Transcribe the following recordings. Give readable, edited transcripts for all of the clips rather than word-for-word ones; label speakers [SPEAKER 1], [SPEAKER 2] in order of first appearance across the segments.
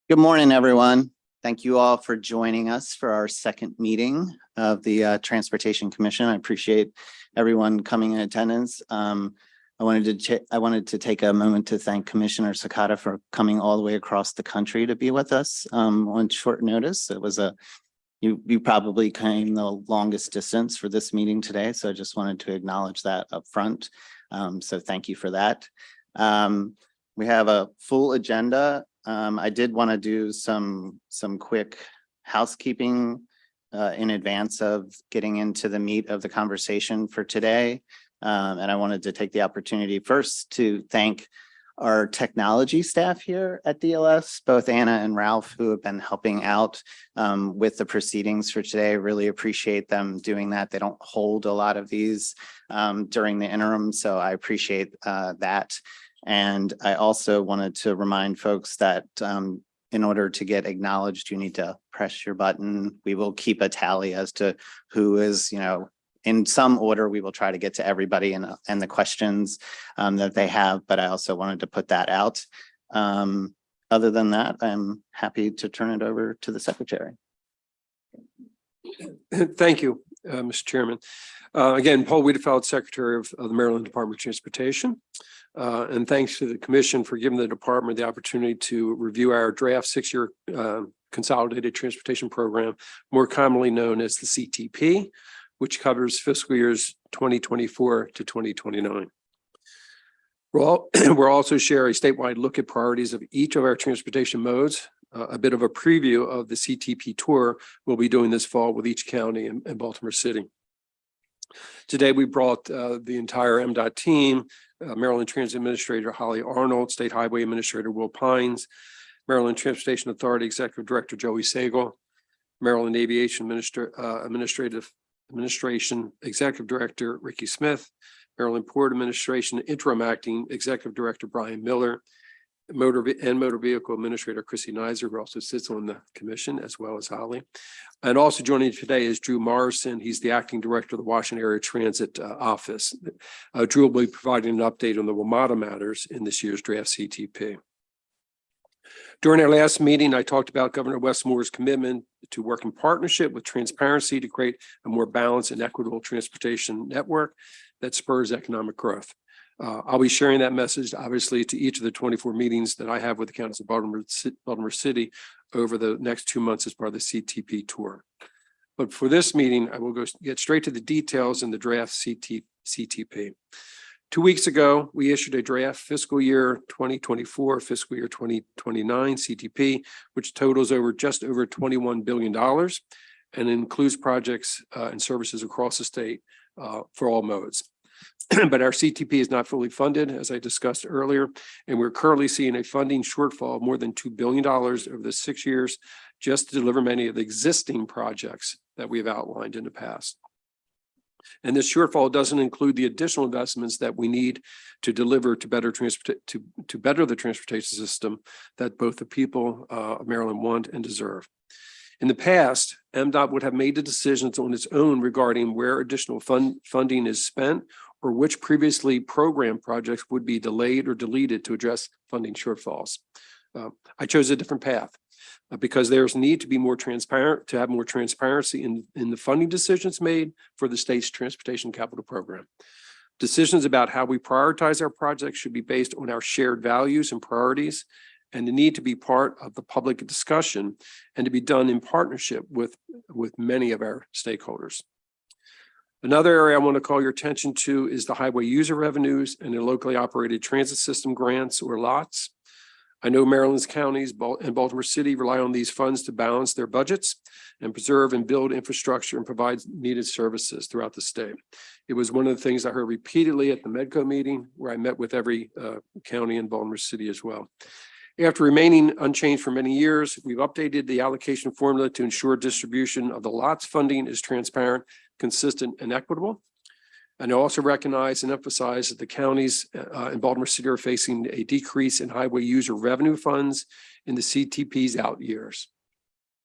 [SPEAKER 1] Good morning, everyone. Thank you all for joining us for our second meeting of the Transportation Commission. I appreciate everyone coming in attendance. I wanted to take a moment to thank Commissioner Sakata for coming all the way across the country to be with us on short notice. It was you probably came the longest distance for this meeting today, so I just wanted to acknowledge that up front. So thank you for that. We have a full agenda. I did want to do some quick housekeeping in advance of getting into the meat of the conversation for today. And I wanted to take the opportunity first to thank our technology staff here at DLS, both Anna and Ralph, who have been helping out with the proceedings for today. Really appreciate them doing that. They don't hold a lot of these during the interim, so I appreciate that. And I also wanted to remind folks that in order to get acknowledged, you need to press your button. We will keep a tally as to who is, in some order. We will try to get to everybody and the questions that they have, but I also wanted to put that out. Other than that, I'm happy to turn it over to the secretary.
[SPEAKER 2] Thank you, Mr. Chairman. Again, Paul Wiedefeld, Secretary of the Maryland Department of Transportation. And thanks to the Commission for giving the department the opportunity to review our draft 6-year Consolidated Transportation Program, more commonly known as the CTP, which covers fiscal years 2024 to 2029. We'll also share a statewide look at priorities of each of our transportation modes, a bit of a preview of the CTP tour we'll be doing this fall with each county in Baltimore City. Today, we brought the entire MDOT team, Maryland Transit Administrator Holly Arnold, State Highway Administrator Will Pines, Maryland Transportation Authority Executive Director Joey Sagel, Maryland Aviation Administration Executive Director Ricky Smith, Maryland Port Administration Interim Acting Executive Director Brian Miller, Motor Vehicle Administrator Chrissy Nizer, who also sits on the commission, as well as Holly. And also joining today is Drew Morrison. He's the Acting Director of the Washington Area Transit Office. Drew will be providing an update on the WMATA matters in this year's draft CTP. During our last meeting, I talked about Governor Wes Moore's commitment to work in partnership with transparency to create a more balanced and equitable transportation network that spurs economic growth. I'll be sharing that message, obviously, to each of the 24 meetings that I have with the counties of Baltimore City over the next 2 months as part of the CTP tour. But for this meeting, I will get straight to the details in the draft CTP. 2 weeks ago, we issued a draft fiscal year 2024, fiscal year 2029 CTP, which totals just over $21 billion and includes projects and services across the state for all modes. But our CTP is not fully funded, as I discussed earlier, and we're currently seeing a funding shortfall of more than $2 billion over the 6 years just to deliver many of the existing projects that we've outlined in the past. And this shortfall doesn't include the additional investments that we need to deliver to better the transportation system that both the people of Maryland want and deserve. In the past, MDOT would have made the decisions on its own regarding where additional funding is spent or which previously programmed projects would be delayed or deleted to address funding shortfalls. I chose a different path because there's need to be more transparent, to have more transparency in the funding decisions made for the state's transportation capital program. Decisions about how we prioritize our projects should be based on our shared values and priorities, and the need to be part of the public discussion and to be done in partnership with many of our stakeholders. Another area I want to call your attention to is the highway user revenues and the locally operated transit system grants, or LOTS. I know Maryland's counties and Baltimore City rely on these funds to balance their budgets and preserve and build infrastructure and provide needed services throughout the state. It was one of the things I heard repeatedly at the MEDCO meeting, where I met with every county in Baltimore City as well. After remaining unchanged for many years, we've updated the allocation formula to ensure distribution of the LOTS funding is transparent, consistent, and equitable. And I also recognize and emphasize that the counties in Baltimore City are facing a decrease in highway user revenue funds in the CTP's out years.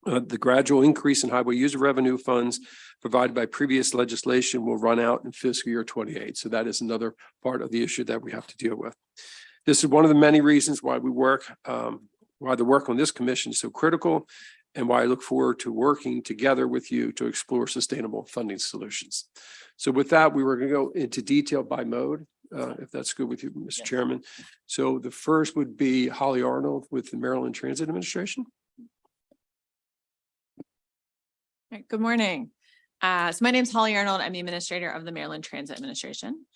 [SPEAKER 2] The gradual increase in highway user revenue funds provided by previous legislation will run out in fiscal year 28. So that is another part of the issue that we have to deal with. This is one of the many reasons why we work why the work on this commission is so critical, and why I look forward to working together with you to explore sustainable funding solutions. So with that, we were going to go into detail by mode, if that's good with you, Mr.
[SPEAKER 1] Yes.
[SPEAKER 2] Chairman. So the first would be Holly Arnold with the Maryland Transit Administration.
[SPEAKER 3] All right, good morning. So my name is Holly Arnold. I'm the administrator of the Maryland Transit Administration.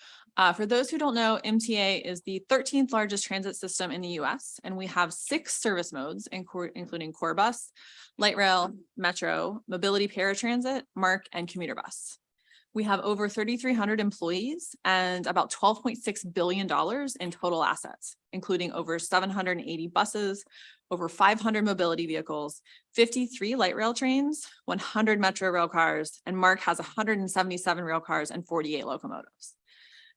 [SPEAKER 3] For those who don't know, MTA is the 13th largest transit system in the US, and we have 6 service modes, including core bus, light rail, metro, mobility paratransit, MARC, and commuter bus. We have over 3,300 employees and about $12.6 billion in total assets, including over 780 buses, over 500 mobility vehicles, 53 light rail trains, 100 metro rail cars, and MARC has 177 rail cars and 48 locomotives.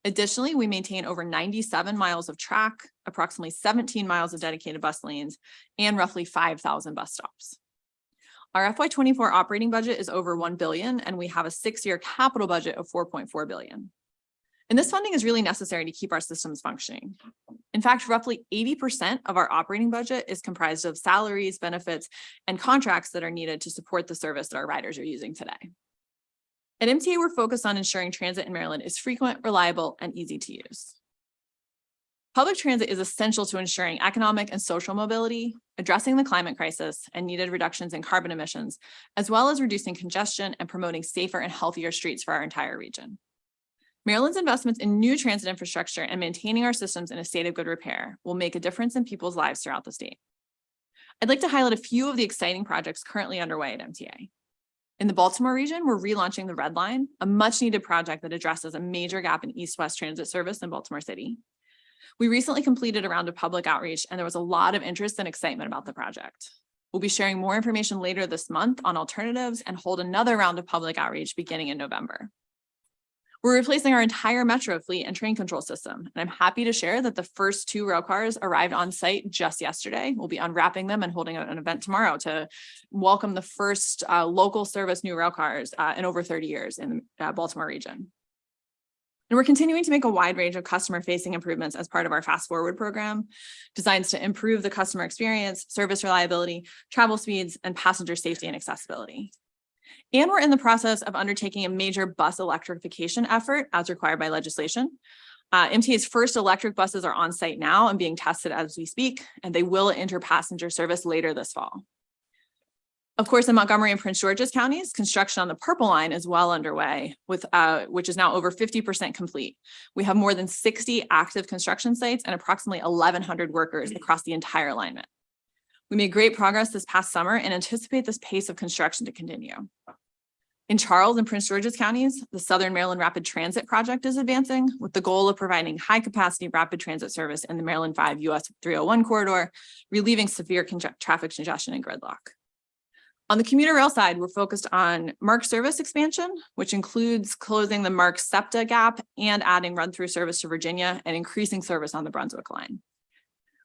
[SPEAKER 3] Additionally, we maintain over 97 miles of track, approximately 17 miles of dedicated bus lanes, and roughly 5,000 bus stops. Our FY24 operating budget is over $1 billion, and we have a 6-year capital budget of $4.4 billion. And this funding is really necessary to keep our systems functioning. In fact, roughly 80% of our operating budget is comprised of salaries, benefits, and contracts that are needed to support the service that our riders are using today. At MTA, we're focused on ensuring transit in Maryland is frequent, reliable, and easy to use. Public transit is essential to ensuring economic and social mobility, addressing the climate crisis and needed reductions in carbon emissions, as well as reducing congestion and promoting safer and healthier streets for our entire region. Maryland's investments in new transit infrastructure and maintaining our systems in a state of good repair will make a difference in people's lives throughout the state. I'd like to highlight a few of the exciting projects currently underway at MTA. In the Baltimore region, we're relaunching the Red Line, a much-needed project that addresses a major gap in east-west transit service in Baltimore City. We recently completed a round of public outreach, and there was a lot of interest and excitement about the project. We'll be sharing more information later this month on alternatives and hold another round of public outreach beginning in November. We're replacing our entire metro fleet and train control system, and I'm happy to share that the first 2 rail cars arrived on site just yesterday. We'll be unwrapping them and holding an event tomorrow to welcome the first local service new rail cars in over 30 years in the Baltimore region. And we're continuing to make a wide range of customer-facing improvements as part of our Fast Forward program, designed to improve the customer experience, service reliability, travel speeds, and passenger safety and accessibility. And we're in the process of undertaking a major bus electrification effort as required by legislation. MTA's first electric buses are on site now and being tested as we speak, and they will enter passenger service later this fall. Of course, in Montgomery and Prince George's counties, construction on the Purple Line is well underway, which is now over 50% complete. We have more than 60 active construction sites and approximately 1,100 workers across the entire alignment. We made great progress this past summer and anticipate this pace of construction to continue. In Charles and Prince George's counties, the Southern Maryland Rapid Transit Project is advancing with the goal of providing high-capacity rapid transit service in the Maryland 5 US 301 corridor, relieving severe traffic congestion and gridlock. On the commuter rail side, we're focused on MARC service expansion, which includes closing the MARC SEPTA gap and adding run-through service to Virginia and increasing service on the Brunswick line.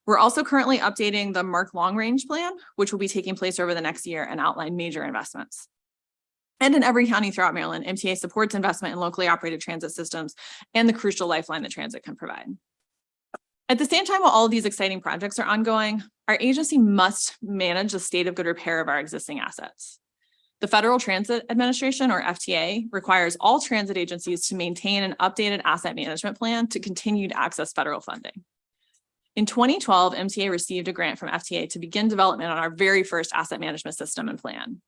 [SPEAKER 3] We're also currently updating the MARC long-range plan, which will be taking place over the next year and outline major investments. And in every county throughout Maryland, MTA supports investment in locally operated transit systems and the crucial lifeline that transit can provide. At the same time, while all of these exciting projects are ongoing, our agency must manage the state of good repair of our existing assets. The Federal Transit Administration, or FTA, requires all transit agencies to maintain an updated asset management plan to continue to access federal funding. In 2012, MTA received a grant from FTA to begin development on our very first asset management system and plan.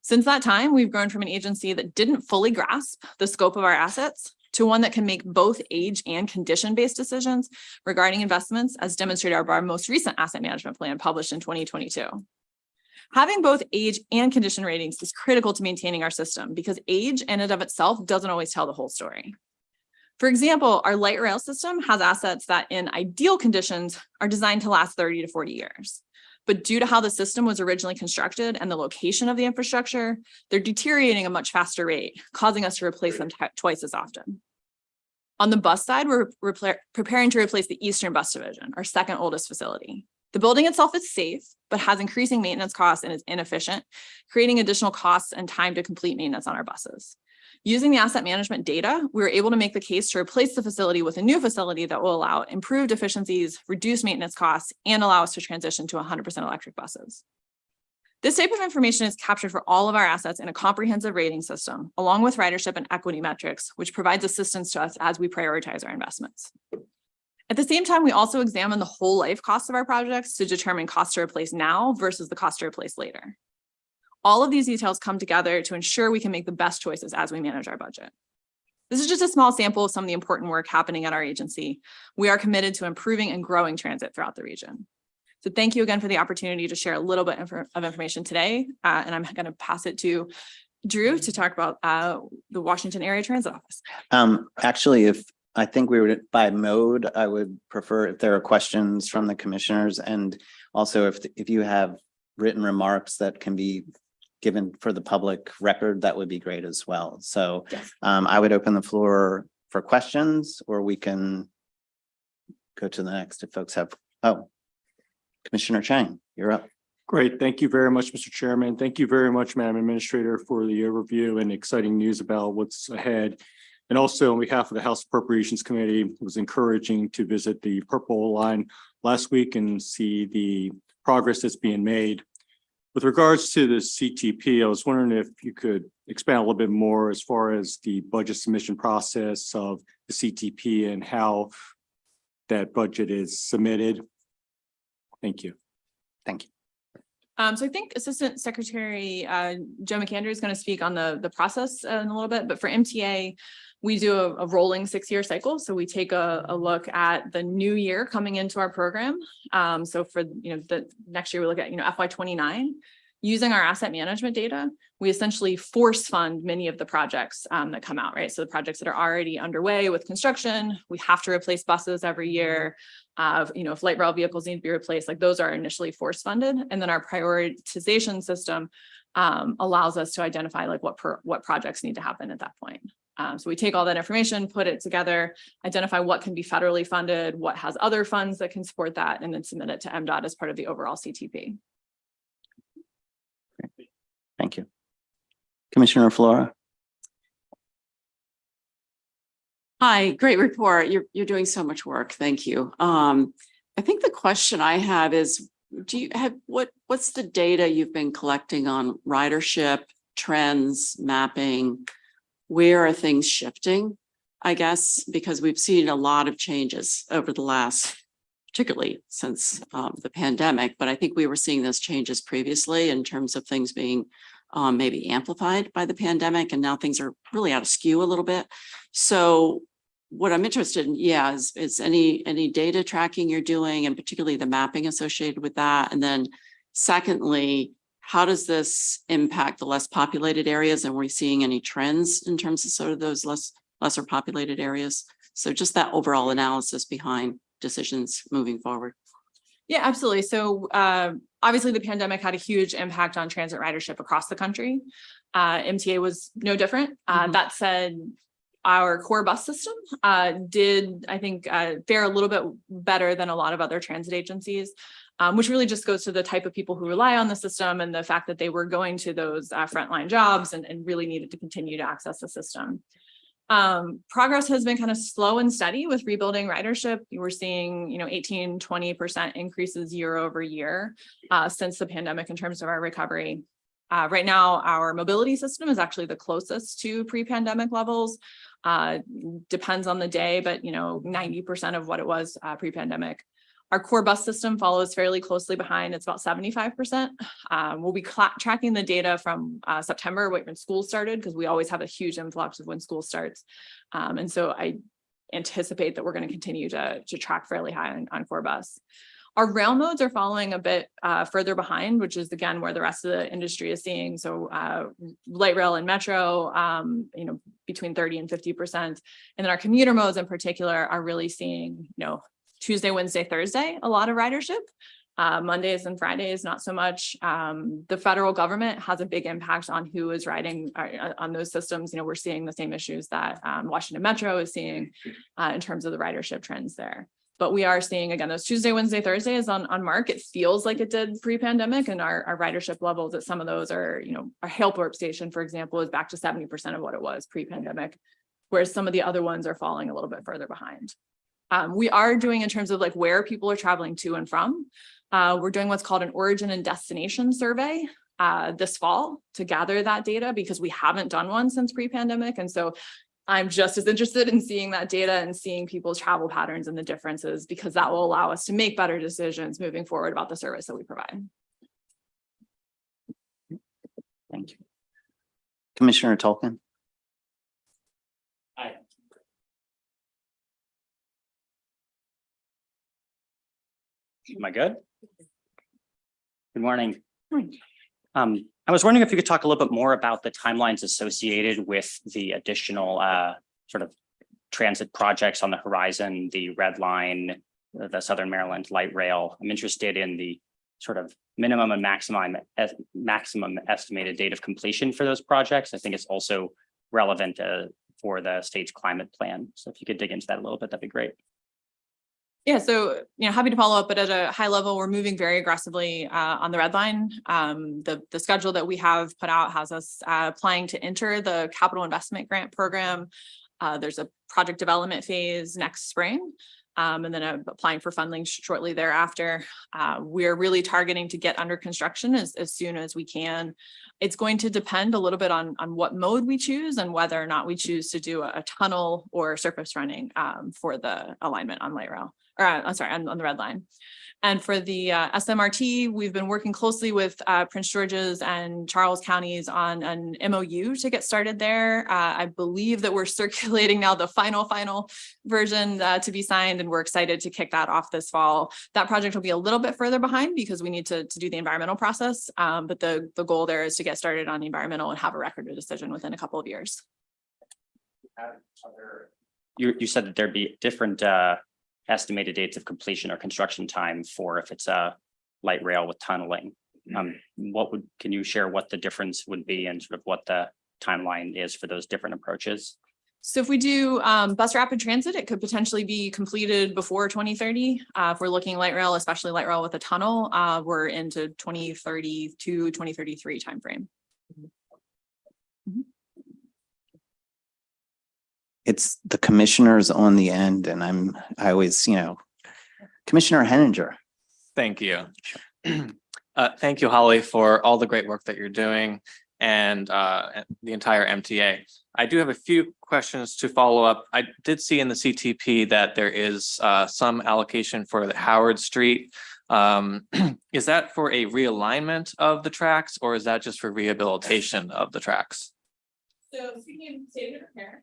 [SPEAKER 3] Since that time, we've grown from an agency that didn't fully grasp the scope of our assets to one that can make both age and condition-based decisions regarding investments, as demonstrated by our most recent asset management plan published in 2022. Having both age and condition ratings is critical to maintaining our system because age in and of itself doesn't always tell the whole story. For example, our light rail system has assets that in ideal conditions are designed to last 30 to 40 years. But due to how the system was originally constructed and the location of the infrastructure, they're deteriorating at a much faster rate, causing us to replace them twice as often. On the bus side, we're preparing to replace the Eastern Bus Division, our second oldest facility. The building itself is safe, but has increasing maintenance costs and is inefficient, creating additional costs and time to complete maintenance on our buses. Using the asset management data, we were able to make the case to replace the facility with a new facility that will allow improved efficiencies, reduce maintenance costs, and allow us to transition to 100% electric buses. This type of information is captured for all of our assets in a comprehensive rating system, along with ridership and equity metrics, which provides assistance to us as we prioritize our investments. At the same time, we also examine the whole life costs of our projects to determine cost to replace now versus the cost to replace later. All of these details come together to ensure we can make the best choices as we manage our budget. This is just a small sample of some of the important work happening at our agency. We are committed to improving and growing transit throughout the region. So thank you again for the opportunity to share a little bit of information today. And I'm going to pass it to Drew to talk about the Washington Area Transit Office.
[SPEAKER 1] Actually, if I think we were by mode, I would prefer if there are questions from the commissioners, and also if you have written remarks that can be given for the public record, that would be great as well. So
[SPEAKER 3] Yes.
[SPEAKER 1] I would open the floor for questions, or we can go to the next if folks have. Oh, Commissioner Chang, you're up.
[SPEAKER 4] Great. Thank you very much, Mr. Chairman. Thank you very much, Madam Administrator, for the overview and exciting news about what's ahead. And also on behalf of the House Appropriations Committee, it was encouraging to visit the Purple Line last week and see the progress that's being made. With regards to the CTP, I was wondering if you could expand a little bit more as far as the budget submission process of the CTP and how that budget is submitted. Thank you.
[SPEAKER 1] Thank you.
[SPEAKER 3] So I think Assistant Secretary Joe McAndrew is going to speak on the process in a little bit, but for MTA, we do a rolling 6-year cycle. So we take a look at the new year coming into our program. So for the next year, we look at FY29. Using our asset management data, we essentially force fund many of the projects that come out, right? So the projects that are already underway with construction, we have to replace buses every year. If light rail vehicles need to be replaced, like those are initially force funded. And then our prioritization system allows us to identify like what projects need to happen at that point. So we take all that information, put it together, identify what can be federally funded, what has other funds that can support that, and then submit it to MDOT as part of the overall CTP.
[SPEAKER 1] Thank you. Commissioner Flora.
[SPEAKER 5] Hi, great report. You're doing so much work. Thank you. I think the question I have is, what's the data you've been collecting on ridership, trends, mapping? Where are things shifting? I guess, because we've seen a lot of changes over the last, particularly since the pandemic, but I think we were seeing those changes previously in terms of things being maybe amplified by the pandemic, and now things are really out of skew a little bit. So what I'm interested in, is any data tracking you're doing, and particularly the mapping associated with that. And then secondly, how does this impact the less populated areas? And are we seeing any trends in terms of sort of those lesser populated areas? So just that overall analysis behind decisions moving forward.
[SPEAKER 3] Yeah, absolutely. So obviously the pandemic had a huge impact on transit ridership across the country. MTA was no different. That said, our core bus system did, I think, fare a little bit better than a lot of other transit agencies, which really just goes to the type of people who rely on the system and the fact that they were going to those frontline jobs and really needed to continue to access the system. Progress has been kind of slow and steady with rebuilding ridership. We're seeing, 18-20% increases year over year since the pandemic in terms of our recovery. Right now, our mobility system is actually the closest to pre-pandemic levels. Depends on the day, but 90% of what it was pre-pandemic. Our core bus system follows fairly closely behind. It's about 75%. We'll be tracking the data from September, when school started, because we always have a huge influx of when school starts. And so I anticipate that we're going to continue to track fairly high on core bus. Our rail modes are following a bit further behind, which is again where the rest of the industry is seeing. So light rail and metro, between 30 and 50%. And then our commuter modes in particular are really seeing, Tuesday, Wednesday, Thursday, a lot of ridership. Mondays and Fridays, not so much. The federal government has a big impact on who is riding on those systems. We're seeing the same issues that Washington Metro is seeing in terms of the ridership trends there. But we are seeing, again, those Tuesday, Wednesday, Thursdays on Mark, it feels like it did pre-pandemic, and our ridership levels at some of those are, our Halethorpe station, for example, is back to 70% of what it was pre-pandemic, whereas some of the other ones are falling a little bit further behind. We are doing, in terms of like where people are traveling to and from, we're doing what's called an origin and destination survey this fall to gather that data, because we haven't done one since pre-pandemic. And so I'm just as interested in seeing that data and seeing people's travel patterns and the differences, because that will allow us to make better decisions moving forward about the service that we provide.
[SPEAKER 1] Thank you. Commissioner Tolkien.
[SPEAKER 6] Hi. Am I good? Good morning. I was wondering if you could talk a little bit more about the timelines associated with the additional sort of transit projects on the horizon, the Red Line, the Southern Maryland Light Rail. I'm interested in the sort of minimum and maximum estimated date of completion for those projects. I think it's also relevant for the state's climate plan. So if you could dig into that a little bit, that'd be great.
[SPEAKER 3] Yeah, so, happy to follow up, but at a high level, we're moving very aggressively on the Red Line. The schedule that we have put out has us applying to enter the capital investment grant program. There's a project development phase next spring, and then applying for funding shortly thereafter. We're really targeting to get under construction as soon as we can. It's going to depend a little bit on what mode we choose and whether or not we choose to do a tunnel or surface running for the alignment on light rail. Or I'm sorry, on the Red Line. And for the SMRT, we've been working closely with Prince George's and Charles counties on an MOU to get started there. I believe that we're circulating now the final version to be signed, and we're excited to kick that off this fall. That project will be a little bit further behind because we need to do the environmental process, but the goal there is to get started on the environmental and have a record of decision within a couple of years.
[SPEAKER 6] You said that there'd be different estimated dates of completion or construction time for if it's a light rail with tunneling. Can you share what the difference would be and sort of what the timeline is for those different approaches?
[SPEAKER 3] So if we do bus rapid transit, it could potentially be completed before 2030. If we're looking light rail, especially light rail with a tunnel, we're into 2032, 2033 timeframe.
[SPEAKER 1] It's the commissioners on the end, and I always, Commissioner Henninger.
[SPEAKER 7] Thank you. Thank you, Holly, for all the great work that you're doing and the entire MTA. I do have a few questions to follow up. I did see in the CTP that there is some allocation for the Howard Street. Is that for a realignment of the tracks, or is that just for rehabilitation of the tracks?
[SPEAKER 3] So speaking of state of repair.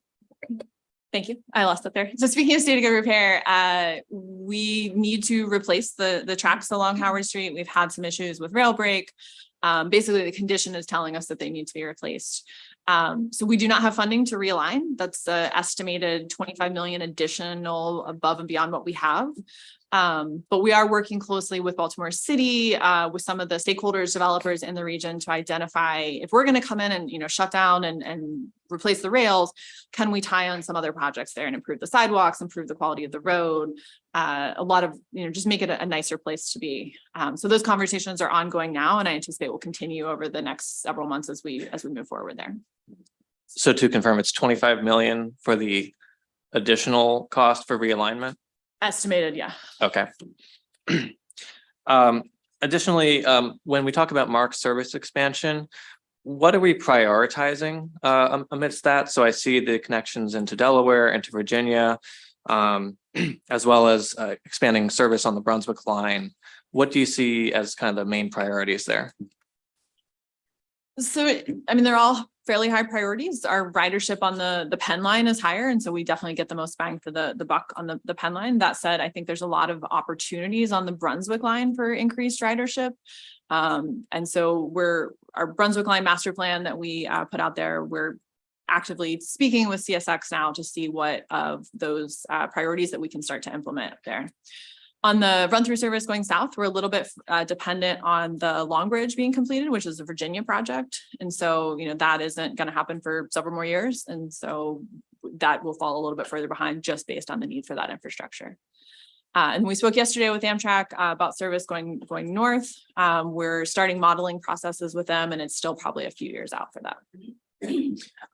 [SPEAKER 3] Thank you. I lost it there. So speaking of state of good repair, we need to replace the tracks along Howard Street. We've had some issues with rail break. Basically, the condition is telling us that they need to be replaced. So we do not have funding to realign. That's estimated 25 million additional above and beyond what we have. But we are working closely with Baltimore City, with some of the stakeholders, developers in the region to identify if we're going to come in and shut down and replace the rails, can we tie on some other projects there and improve the sidewalks, improve the quality of the road, a lot of just make it a nicer place to be. So those conversations are ongoing now, and I anticipate will continue over the next several months as we move forward there.
[SPEAKER 7] So to confirm, it's 25 million for the additional cost for realignment?
[SPEAKER 3] Estimated, yeah.
[SPEAKER 7] Okay. Additionally, when we talk about Mark's service expansion, what are we prioritizing amidst that? So I see the connections into Delaware, into Virginia, as well as expanding service on the Brunswick line. What do you see as kind of the main priorities there?
[SPEAKER 3] So, they're all fairly high priorities. Our ridership on the Penn line is higher, and so we definitely get the most bang for the buck on the Penn line. That said, I think there's a lot of opportunities on the Brunswick line for increased ridership. And so our Brunswick line master plan that we put out there, we're actively speaking with CSX now to see what of those priorities that we can start to implement there. On the run through service going south, we're a little bit dependent on the Long Bridge being completed, which is a Virginia project. And so, that isn't going to happen for several more years. And so that will fall a little bit further behind just based on the need for that infrastructure. And we spoke yesterday with Amtrak about service going north. We're starting modeling processes with them, and it's still probably a few years out for that.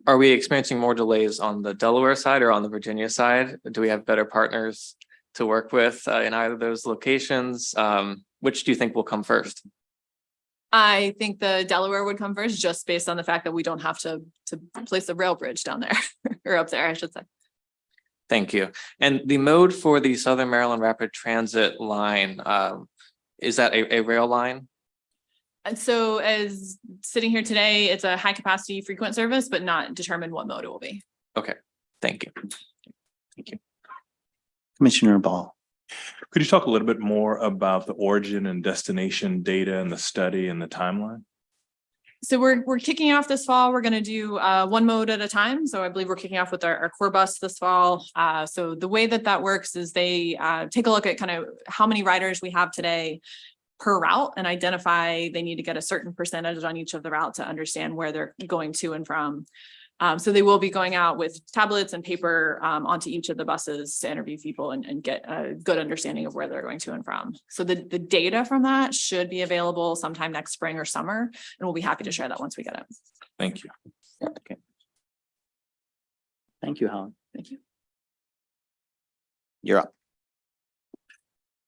[SPEAKER 7] Are we experiencing more delays on the Delaware side or on the Virginia side? Do we have better partners to work with in either of those locations? Which do you think will come first?
[SPEAKER 3] I think the Delaware would come first, just based on the fact that we don't have to place a rail bridge down there or up there, I should say.
[SPEAKER 7] Thank you. And the mode for the Southern Maryland Rapid Transit line, is that a rail line?
[SPEAKER 3] And so as sitting here today, it's a high capacity frequent service, but not determined what mode it will be.
[SPEAKER 7] Okay, thank you.
[SPEAKER 1] Commissioner Ball.
[SPEAKER 8] Could you talk a little bit more about the origin and destination data and the study and the timeline?
[SPEAKER 3] So we're kicking off this fall. We're going to do one mode at a time. So I believe we're kicking off with our core bus this fall. So the way that works is they take a look at kind of how many riders we have today per route and identify they need to get a certain percentage on each of the routes to understand where they're going to and from. So they will be going out with tablets and paper onto each of the buses to interview people and get a good understanding of where they're going to and from. So the data from that should be available sometime next spring or summer, and we'll be happy to share that once we get it.
[SPEAKER 8] Thank you.
[SPEAKER 1] Okay. Thank you, Helen.
[SPEAKER 3] Thank you.
[SPEAKER 1] You're up.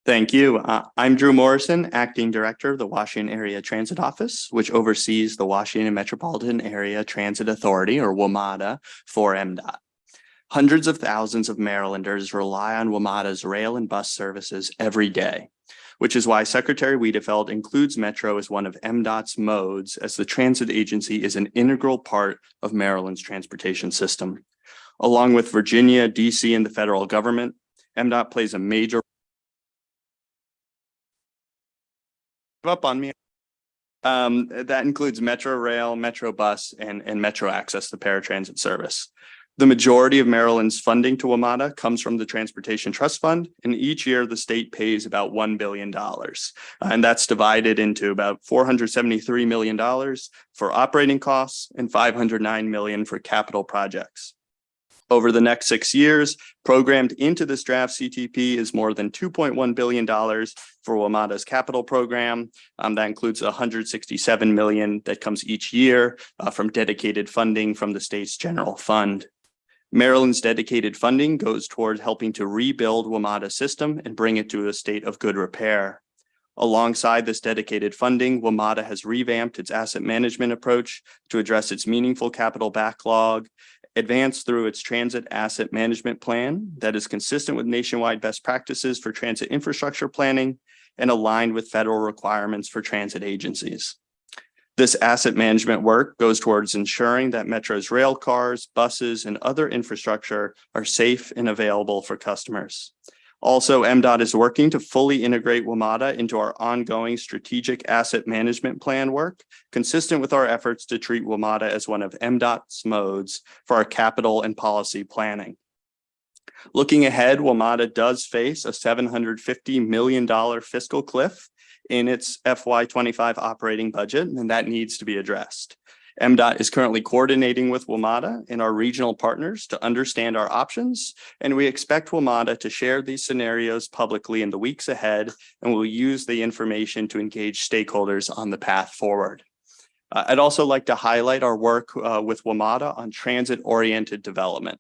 [SPEAKER 9] Thank you. I'm Drew Morrison, Acting Director of the Washington Area Transit Office, which oversees the Washington Metropolitan Area Transit Authority, or WMATA, for MDOT. Hundreds of thousands of Marylanders rely on WMATA's rail and bus services every day, which is why Secretary Wiedefeld includes Metro as one of MDOT's modes, as the transit agency is an integral part of Maryland's transportation system. Along with Virginia, DC, and the federal government, MDOT plays a major up on me. That includes Metro Rail, Metro Bus, and Metro Access, the paratransit service. The majority of Maryland's funding to WMATA comes from the Transportation Trust Fund, and each year the state pays about $1 billion. And that's divided into about $473 million for operating costs and $509 million for capital projects. Over the next 6 years, programmed into this draft CTP is more than $2.1 billion for WMATA's capital program. That includes $167 million that comes each year from dedicated funding from the state's general fund. Maryland's dedicated funding goes toward helping to rebuild WMATA's system and bring it to a state of good repair. Alongside this dedicated funding, WMATA has revamped its asset management approach to address its meaningful capital backlog, advanced through its transit asset management plan that is consistent with nationwide best practices for transit infrastructure planning and aligned with federal requirements for transit agencies. This asset management work goes towards ensuring that Metro's rail cars, buses, and other infrastructure are safe and available for customers. Also, MDOT is working to fully integrate WMATA into our ongoing strategic asset management plan work, consistent with our efforts to treat WMATA as one of MDOT's modes for our capital and policy planning. Looking ahead, WMATA does face a $750 million fiscal cliff in its FY25 operating budget, and that needs to be addressed. MDOT is currently coordinating with WMATA and our regional partners to understand our options, and we expect WMATA to share these scenarios publicly in the weeks ahead, and we'll use the information to engage stakeholders on the path forward. I'd also like to highlight our work with WMATA on transit-oriented development.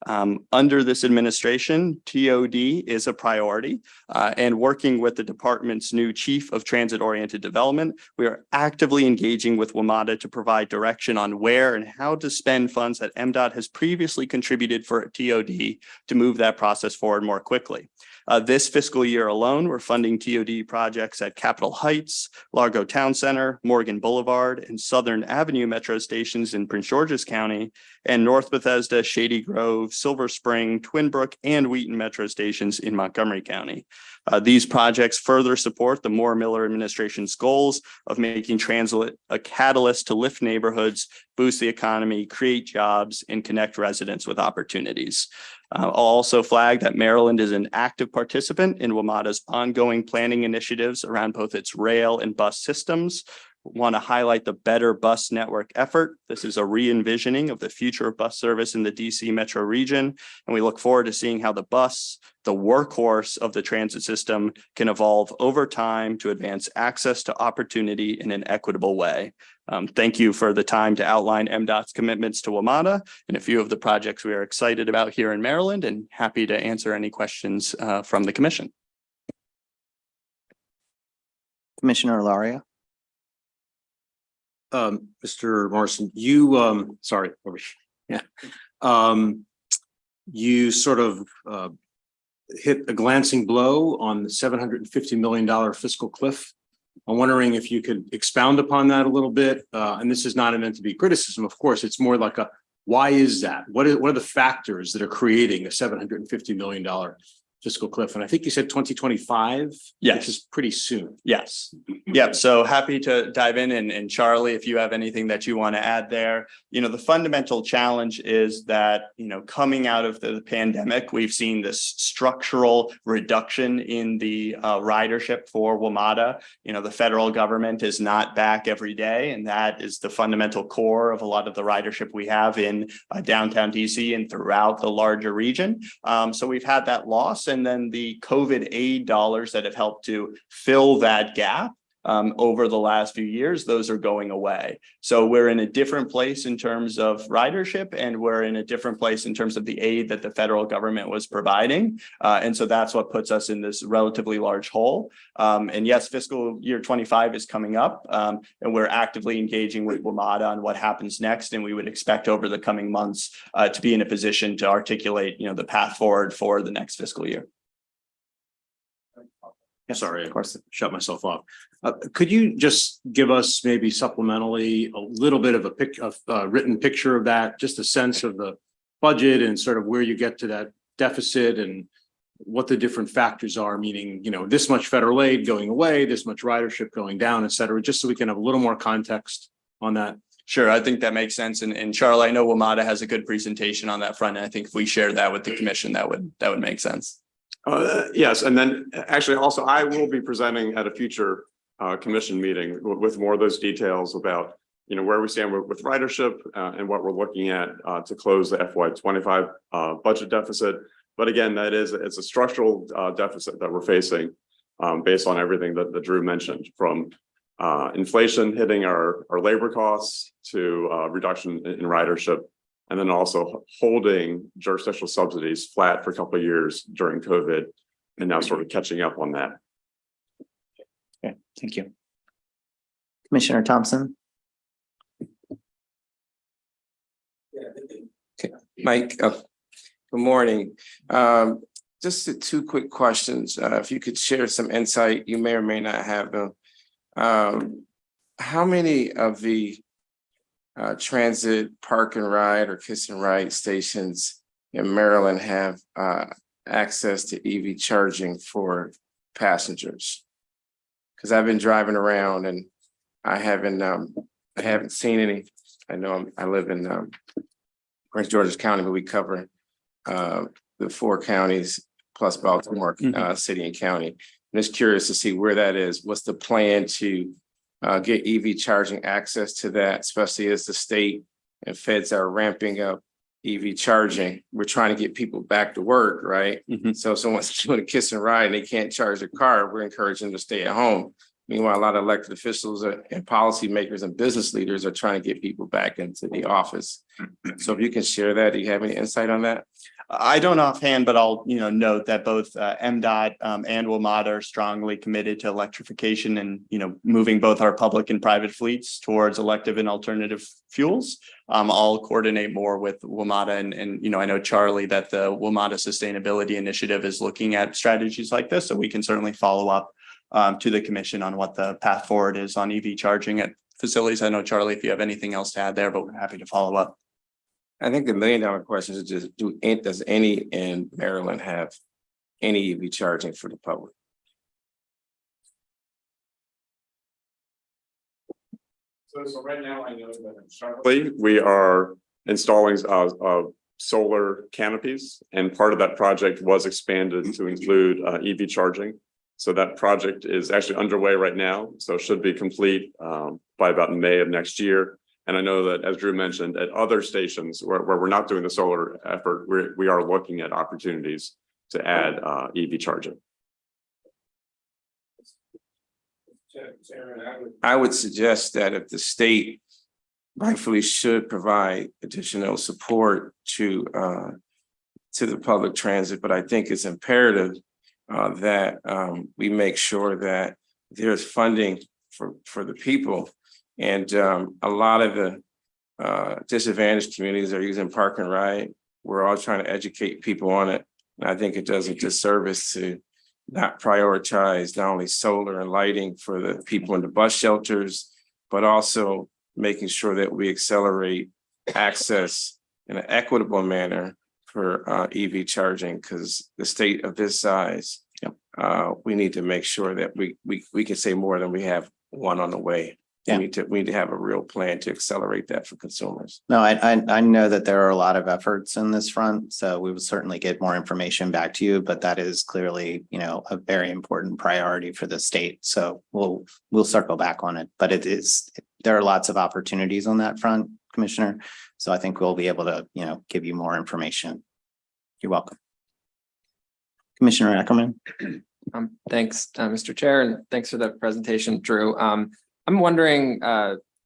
[SPEAKER 9] Under this administration, TOD is a priority, and working with the department's new Chief of Transit-Oriented Development, we are actively engaging with WMATA to provide direction on where and how to spend funds that MDOT has previously contributed for TOD to move that process forward more quickly. This fiscal year alone, we're funding TOD projects at Capitol Heights, Largo Town Center, Morgan Boulevard, and Southern Avenue Metro stations in Prince George's County, and North Bethesda, Shady Grove, Silver Spring, Twin Brook, and Wheaton Metro stations in Montgomery County. These projects further support the Moore-Miller administration's goals of making transit a catalyst to lift neighborhoods, boost the economy, create jobs, and connect residents with opportunities. I'll also flag that Maryland is an active participant in WMATA's ongoing planning initiatives around both its rail and bus systems. want to highlight the Better Bus Network effort. This is a re-envisioning of the future of bus service in the DC metro region. And we look forward to seeing how the bus, the workhorse of the transit system, can evolve over time to advance access to opportunity in an equitable way. Thank you for the time to outline MDOT's commitments to WMATA and a few of the projects we are excited about here in Maryland, and happy to answer any questions from the commission.
[SPEAKER 1] Commissioner Laria.
[SPEAKER 10] Mr. Morrison, you, sorry, yeah. You sort of hit a glancing blow on the $750 million fiscal cliff. I'm wondering if you could expound upon that a little bit. And this is not meant to be criticism, of course. It's more like a, why is that? What are the factors that are creating a $750 million fiscal cliff? And I think you said 2025.
[SPEAKER 9] Yes.
[SPEAKER 10] Which is pretty soon.
[SPEAKER 9] Yes. Yep. So happy to dive in, and Charlie, if you have anything that you want to add there. You know, the fundamental challenge is that, you know, coming out of the pandemic, we've seen this structural reduction in the ridership for WMATA. You know, the federal government is not back every day, and that is the fundamental core of a lot of the ridership we have in downtown DC and throughout the larger region. So we've had that loss, and then the COVID aid dollars that have helped to fill that gap over the last few years, those are going away. So we're in a different place in terms of ridership, and we're in a different place in terms of the aid that the federal government was providing. And so that's what puts us in this relatively large hole. And yes, fiscal year 25 is coming up, and we're actively engaging with WMATA on what happens next. And we would expect over the coming months to be in a position to articulate, you know, the path forward for the next fiscal year.
[SPEAKER 10] Sorry, of course, shut myself off. Could you just give us maybe supplementally a little bit of a written picture of that, just a sense of the budget and sort of where you get to that deficit and what the different factors are, meaning, you know, this much federal aid going away, this much ridership going down, et cetera, just so we can have a little more context on that.
[SPEAKER 9] Sure, I think that makes sense. And Charlie, I know WMATA has a good presentation on that front. And I think if we share that with the commission, that would make sense.
[SPEAKER 11] Yes, and then actually also I will be presenting at a future commission meeting with more of those details about, you know, where we stand with ridership and what we're looking at to close the FY25 budget deficit. But again, it's a structural deficit that we're facing based on everything that Drew mentioned, from inflation hitting our labor costs to reduction in ridership, and then also holding jurisdictional subsidies flat for a couple of years during COVID, and now sort of catching up on that.
[SPEAKER 1] Okay, thank you. Commissioner Thompson.
[SPEAKER 12] Okay, Mike, good morning. Just two quick questions. If you could share some insight, you may or may not have them. How many of the transit park and ride or kiss and ride stations in Maryland have access to EV charging for passengers? Because I've been driving around and I haven't seen any. I know I live in Prince George's County, but we cover the 4 counties plus Baltimore city and county. I'm just curious to see where that is. What's the plan to get EV charging access to that, especially as the state and feds are ramping up EV charging? We're trying to get people back to work, right? So if someone's doing a kiss and ride and they can't charge their car, we're encouraging them to stay at home. Meanwhile, a lot of elected officials and policymakers and business leaders are trying to get people back into the office. So if you can share that, do you have any insight on that?
[SPEAKER 9] I don't offhand, but I'll note that both MDOT and WMATA are strongly committed to electrification and moving both our public and private fleets towards elective and alternative fuels. I'll coordinate more with WMATA and I know Charlie that the WMATA Sustainability Initiative is looking at strategies like this, so we can certainly follow up to the commission on what the path forward is on EV charging at facilities. I know Charlie, if you have anything else to add there, but we're happy to follow up.
[SPEAKER 12] I think the $1 million question is just does any in Maryland have any EV charging for the public?
[SPEAKER 11] So right now I know that we are installing solar canopies, and part of that project was expanded to include EV charging. So that project is actually underway right now, so it should be complete by about May of next year. And I know that, as Drew mentioned, at other stations where we're not doing the solar effort, we are looking at opportunities to add EV charging.
[SPEAKER 12] I would suggest that if the state rightfully should provide additional support to the public transit, but I think it's imperative that we make sure that there's funding for the people. And a lot of the disadvantaged communities are using Park and Ride. We're all trying to educate people on it. And I think it does a disservice to not prioritize not only solar and lighting for the people in the bus shelters, but also making sure that we accelerate access in an equitable manner for EV charging, because the state of this size, we need to make sure that we can say more than we have one on the way.
[SPEAKER 1] Yeah.
[SPEAKER 12] We need to have a real plan to accelerate that for consumers.
[SPEAKER 1] No, I know that there are a lot of efforts in this front, so we will certainly get more information back to you, but that is clearly, you know, a very important priority for the state. So we'll circle back on it, but there are lots of opportunities on that front, Commissioner. So I think we'll be able to, you know, give you more information. You're welcome. Commissioner Ackerman.
[SPEAKER 13] Thanks, Mr. Chair, and thanks for that presentation, Drew. I'm wondering,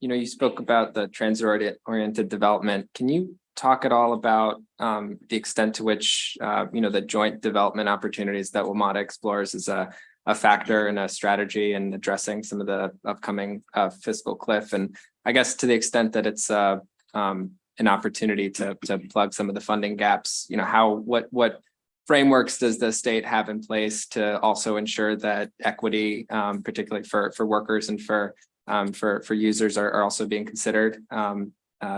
[SPEAKER 13] you know, you spoke about the transit-oriented development. Can you talk at all about the extent to which, you know, the joint development opportunities that WMATA explores is a factor in a strategy and addressing some of the upcoming fiscal cliff? And I guess to the extent that it's an opportunity to plug some of the funding gaps, you know, what frameworks does the state have in place to also ensure that equity, particularly for workers and for users are also being considered?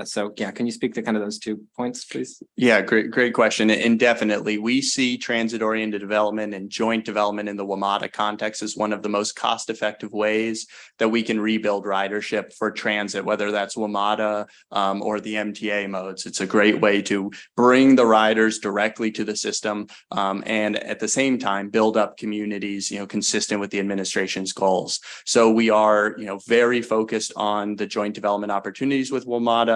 [SPEAKER 13] So yeah, can you speak to kind of those 2 points, please?
[SPEAKER 9] Yeah, great question. And definitely we see transit-oriented development and joint development in the WMATA context as one of the most cost-effective ways that we can rebuild ridership for transit, whether that's WMATA or the MTA modes. It's a great way to bring the riders directly to the system and at the same time build up communities, you know, consistent with the administration's goals. So we are, you know, very focused on the joint development opportunities with WMATA.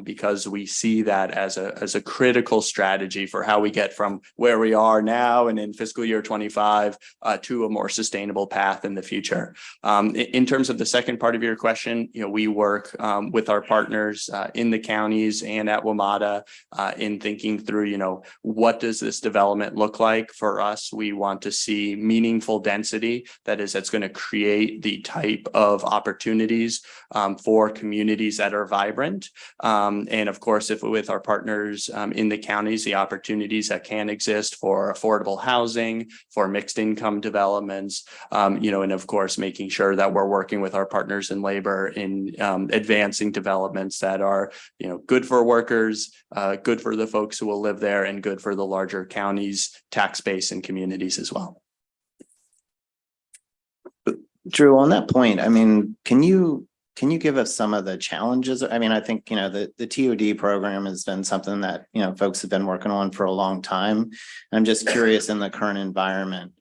[SPEAKER 9] Because we see that as a critical strategy for how we get from where we are now and in fiscal year 25 to a more sustainable path in the future. In terms of the second part of your question, you know, we work with our partners in the counties and at WMATA in thinking through, you know, what does this development look like for us? We want to see meaningful density that's going to create the type of opportunities for communities that are vibrant. And of course, if with our partners in the counties, the opportunities that can exist for affordable housing, for mixed income developments, you know, and of course, making sure that we're working with our partners in labor in advancing developments that are, you know, good for workers, good for the folks who will live there, and good for the larger counties, tax base, and communities as well.
[SPEAKER 1] Drew, on that point, I mean, can you give us some of the challenges? I mean, I think, you know, the TOD program has been something that, you know, folks have been working on for a long time. I'm just curious, in the current environment,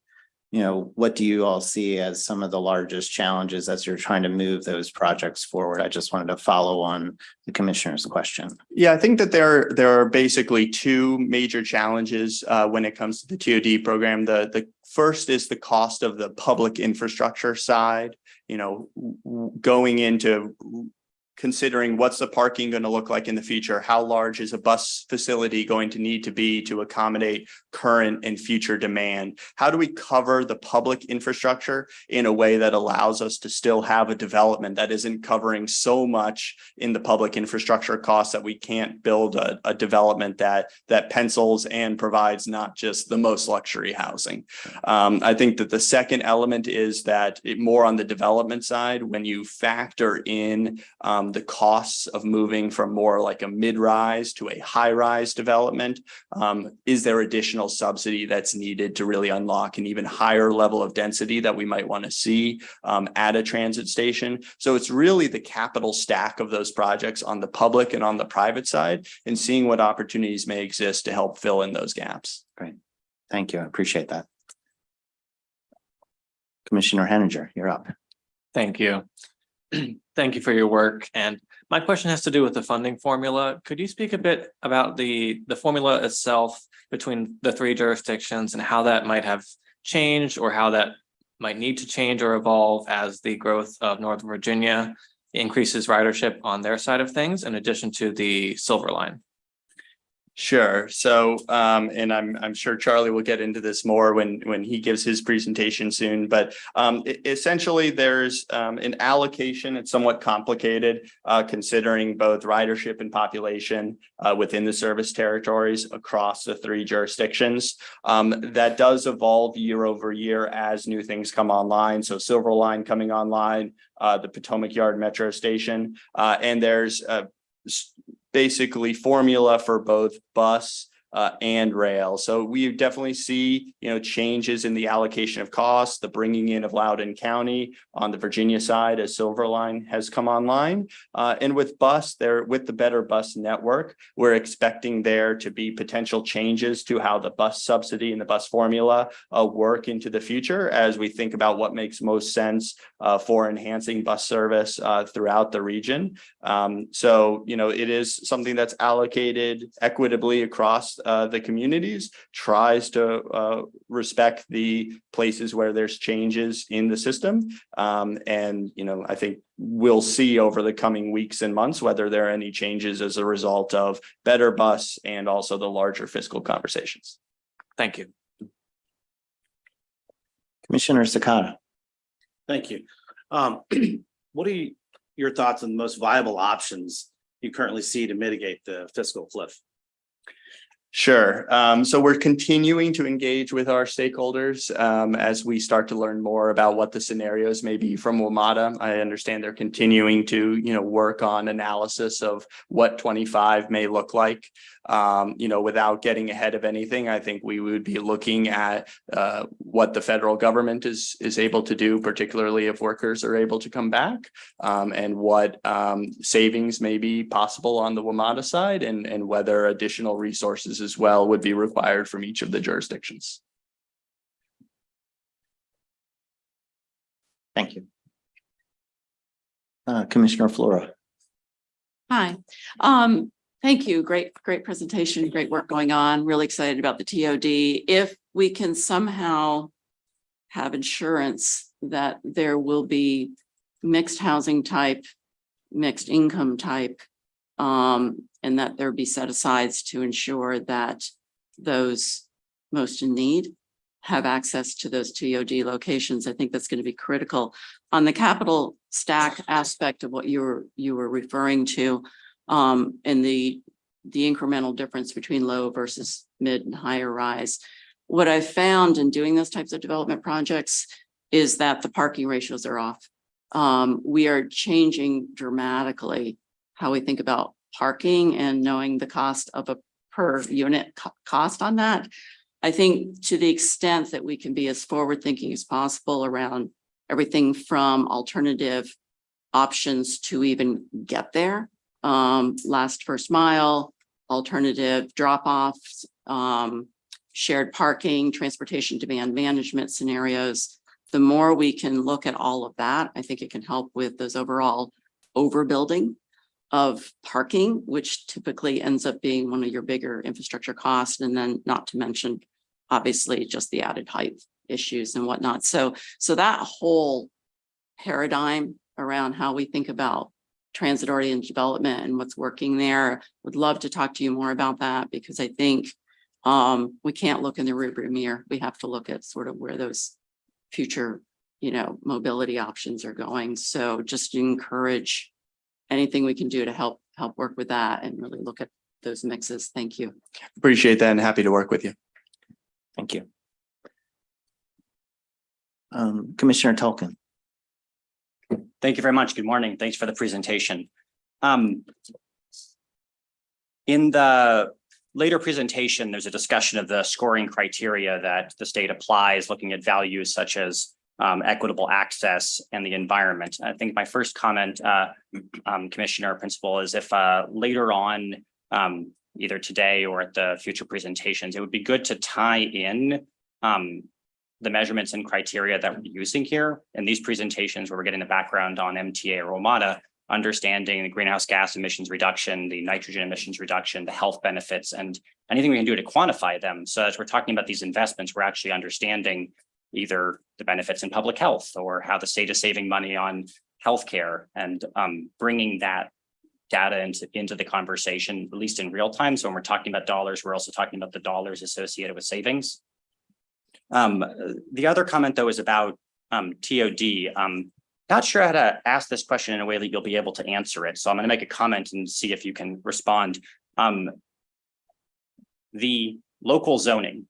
[SPEAKER 1] you know, what do you all see as some of the largest challenges as you're trying to move those projects forward? I just wanted to follow on the commissioner's question.
[SPEAKER 9] Yeah, I think that there are basically 2 major challenges when it comes to the TOD program. The first is the cost of the public infrastructure side, you know, going into considering what's the parking going to look like in the future? How large is a bus facility going to need to be to accommodate current and future demand? How do we cover the public infrastructure in a way that allows us to still have a development that isn't covering so much in the public infrastructure costs that we can't build a development that pencils and provides not just the most luxury housing? I think that the second element is that more on the development side, when you factor in the costs of moving from more like a mid-rise to a high-rise development, is there additional subsidy that's needed to really unlock an even higher level of density that we might want to see at a transit station? So it's really the capital stack of those projects on the public and on the private side, and seeing what opportunities may exist to help fill in those gaps.
[SPEAKER 1] Great. Thank you. I appreciate that. Commissioner Henninger, you're up.
[SPEAKER 7] Thank you. Thank you for your work. And my question has to do with the funding formula. Could you speak a bit about the formula itself between the three jurisdictions and how that might have changed or how that might need to change or evolve as the growth of Northern Virginia increases ridership on their side of things, in addition to the Silver Line?
[SPEAKER 9] Sure. So, and I'm sure Charlie will get into this more when he gives his presentation soon, but essentially there's an allocation. It's somewhat complicated, considering both ridership and population within the service territories across the three jurisdictions. That does evolve year over year as new things come online. So Silver Line coming online, the Potomac Yard Metro Station, and there's basically formula for both bus and rail. So we definitely see, changes in the allocation of costs, the bringing in of Loudoun County on the Virginia side as Silver Line has come online. And with bus, with the Better Bus Network, we're expecting there to be potential changes to how the bus subsidy and the bus formula work into the future as we think about what makes most sense for enhancing bus service throughout the region. So, it is something that's allocated equitably across the communities, tries to respect the places where there's changes in the system. And, I think we'll see over the coming weeks and months whether there are any changes as a result of Better Bus and also the larger fiscal conversations.
[SPEAKER 7] Thank you.
[SPEAKER 1] Commissioner Sakata.
[SPEAKER 14] Thank you. What are your thoughts on the most viable options you currently see to mitigate the fiscal cliff?
[SPEAKER 9] Sure. So we're continuing to engage with our stakeholders as we start to learn more about what the scenarios may be from WMATA. I understand they're continuing to, work on analysis of what 25 may look like. Without getting ahead of anything, I think we would be looking at what the federal government is able to do, particularly if workers are able to come back, and what savings may be possible on the WMATA side, and whether additional resources as well would be required from each of the jurisdictions.
[SPEAKER 1] Thank you. Commissioner Flora.
[SPEAKER 5] Hi. Thank you. Great presentation, great work going on. Really excited about the TOD. If we can somehow have insurance that there will be mixed housing type, mixed income type, and that there be set-asides to ensure that those most in need have access to those TOD locations. I think that's going to be critical. On the capital stack aspect of what you were referring to, and the incremental difference between low versus mid and higher rise. What I found in doing those types of development projects is that the parking ratios are off. We are changing dramatically how we think about parking and knowing the cost of a per unit cost on that. I think to the extent that we can be as forward thinking as possible around everything from alternative options to even get there. Last first mile, alternative drop-offs, shared parking, transportation demand management scenarios. The more we can look at all of that, I think it can help with those overall overbuilding of parking, which typically ends up being one of your bigger infrastructure costs. And then not to mention, obviously, just the added height issues and whatnot. So that whole paradigm around how we think about transit-oriented development and what's working there. Would love to talk to you more about that, because I think we can't look in the rearview mirror. We have to look at sort of where those future, mobility options are going. So just encourage anything we can do to help work with that and really look at those mixes. Thank you.
[SPEAKER 9] Appreciate that and happy to work with you.
[SPEAKER 1] Thank you. Commissioner Tolkien.
[SPEAKER 6] Thank you very much. Good morning. Thanks for the presentation. In the later presentation, there's a discussion of the scoring criteria that the state applies, looking at values such as equitable access and the environment. I think my first comment, Commissioner Principal, is if later on, either today or at the future presentations, it would be good to tie in the measurements and criteria that we're using here. In these presentations where we're getting the background on MTA or WMATA, understanding the greenhouse gas emissions reduction, the nitrogen emissions reduction, the health benefits, and anything we can do to quantify them. So as we're talking about these investments, we're actually understanding either the benefits in public health or how the state is saving money on healthcare, and bringing that data into the conversation, at least in real time. So when we're talking about dollars, we're also talking about the dollars associated with savings. The other comment, though, is about TOD. Not sure how to ask this question in a way that you'll be able to answer it. So I'm going to make a comment and see if you can respond. The local zoning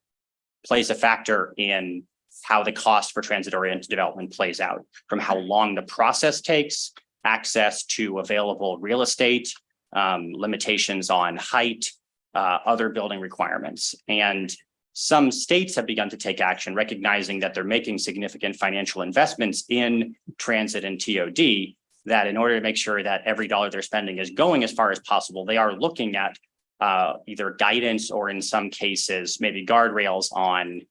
[SPEAKER 6] plays a factor in how the cost for transit-oriented development plays out, from how long the process takes, access to available real estate, limitations on height, other building requirements. And some states have begun to take action, recognizing that they're making significant financial investments in transit and TOD, that in order to make sure that every dollar they're spending is going as far as possible, they are looking at either guidance or in some cases, maybe guardrails on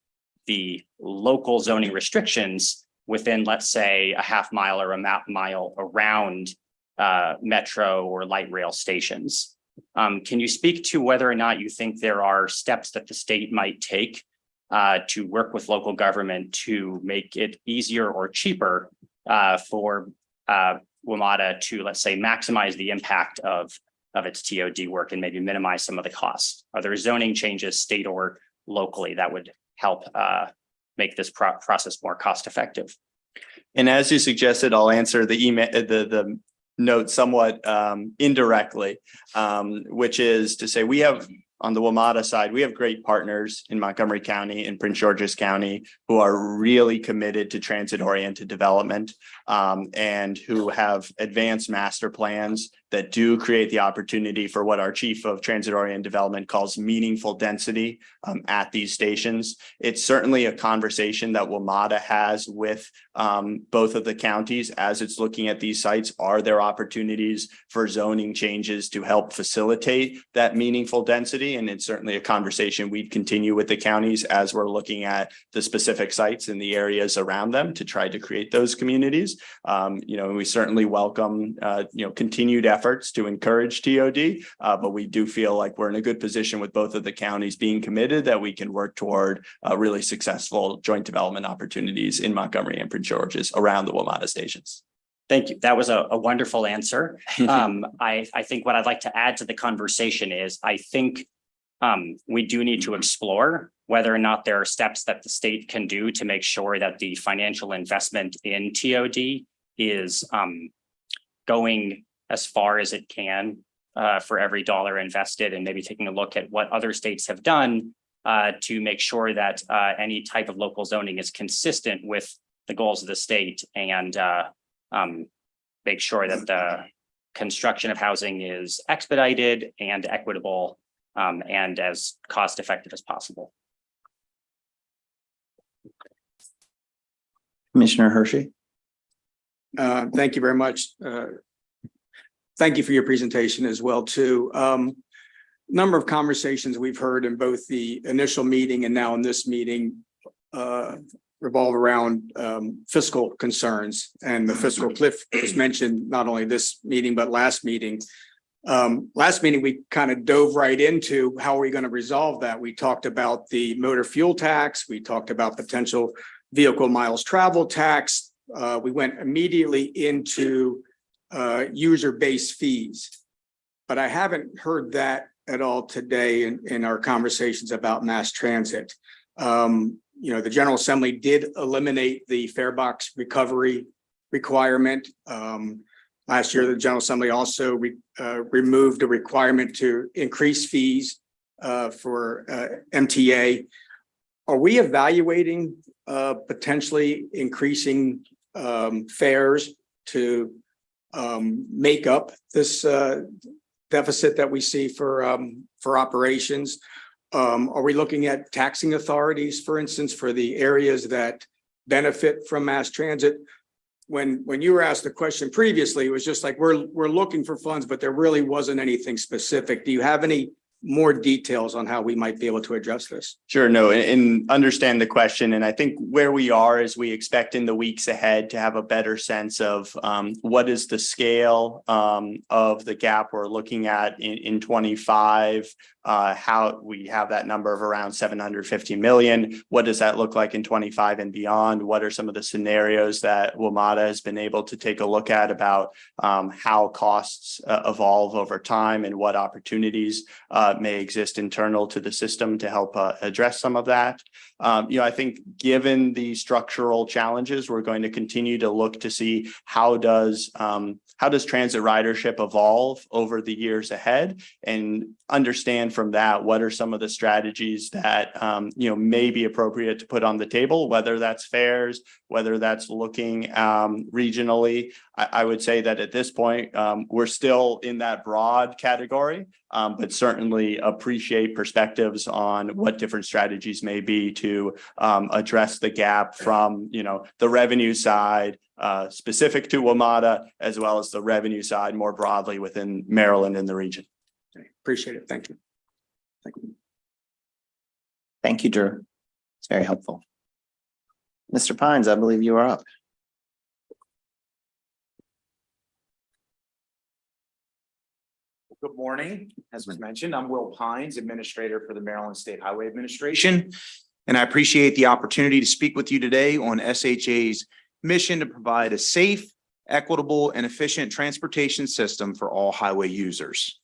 [SPEAKER 6] the local zoning restrictions within, let's say, a half mile or a mile around metro or light rail stations. Can you speak to whether or not you think there are steps that the state might take to work with local government to make it easier or cheaper for WMATA to, let's say, maximize the impact of its TOD work and maybe minimize some of the costs? Are there zoning changes, state or locally, that would help make this process more cost effective?
[SPEAKER 9] And as you suggested, I'll answer the email, the note somewhat indirectly, which is to say we have, on the WMATA side, we have great partners in Montgomery County and Prince George's County who are really committed to transit-oriented development and who have advanced master plans that do create the opportunity for what our chief of transit-oriented development calls meaningful density at these stations. It's certainly a conversation that WMATA has with both of the counties as it's looking at these sites. Are there opportunities for zoning changes to help facilitate that meaningful density? And it's certainly a conversation we'd continue with the counties as we're looking at the specific sites in the areas around them to try to create those communities. We certainly welcome continued efforts to encourage TOD, but we do feel like we're in a good position with both of the counties being committed that we can work toward really successful joint development opportunities in Montgomery and Prince George's around the WMATA stations.
[SPEAKER 6] Thank you. That was a wonderful answer. I think what I'd like to add to the conversation is I think we do need to explore whether or not there are steps that the state can do to make sure that the financial investment in TOD is going as far as it can for every dollar invested, and maybe taking a look at what other states have done to make sure that any type of local zoning is consistent with the goals of the state, and make sure that the construction of housing is expedited and equitable and as cost effective as possible.
[SPEAKER 1] Commissioner Hershey.
[SPEAKER 15] Thank you very much. Thank you for your presentation as well, too. Number of conversations we've heard in both the initial meeting and now in this meeting revolve around fiscal concerns, and the fiscal cliff was mentioned not only this meeting but last meeting. Last meeting we kind of dove right into how are we going to resolve that. We talked about the motor fuel tax. We talked about potential vehicle miles travel tax. We went immediately into user-based fees, but I haven't heard that at all today in our conversations about mass transit. The General Assembly did eliminate the fare box recovery requirement. Last year, the General Assembly also removed a requirement to increase fees for MTA. Are we evaluating potentially increasing fares to make up this deficit that we see for operations? Are we looking at taxing authorities, for instance, for the areas that benefit from mass transit? When you were asked the question previously, it was just like we're looking for funds, but there really wasn't anything specific. Do you have any more details on how we might be able to address this.
[SPEAKER 9] Sure, no, and understand the question. And I think where we are is we expect in the weeks ahead to have a better sense of what is the scale of the gap we're looking at in 25, how we have that number of around 750 million. What does that look like in 25 and beyond? What are some of the scenarios that WMATA has been able to take a look at about how costs evolve over time and what opportunities may exist internal to the system to help address some of that. I think given the structural challenges, we're going to continue to look to see how does transit ridership evolve over the years ahead, and understand from that what are some of the strategies that may be appropriate to put on the table, whether that's fares, whether that's looking regionally. I would say that at this point, we're still in that broad category, but certainly appreciate perspectives on what different strategies may be to address the gap from, the revenue side specific to WMATA, as well as the revenue side more broadly within Maryland and the region.
[SPEAKER 15] Appreciate it. Thank you. Thank you.
[SPEAKER 1] Thank you, Drew. It's very helpful. Mr. Pines, I believe you are up.
[SPEAKER 16] Good morning. As was mentioned, I'm Will Pines, Administrator for the Maryland State Highway Administration. And I appreciate the opportunity to speak with you today on SHA's mission to provide a safe, equitable, and efficient transportation system for all highway users.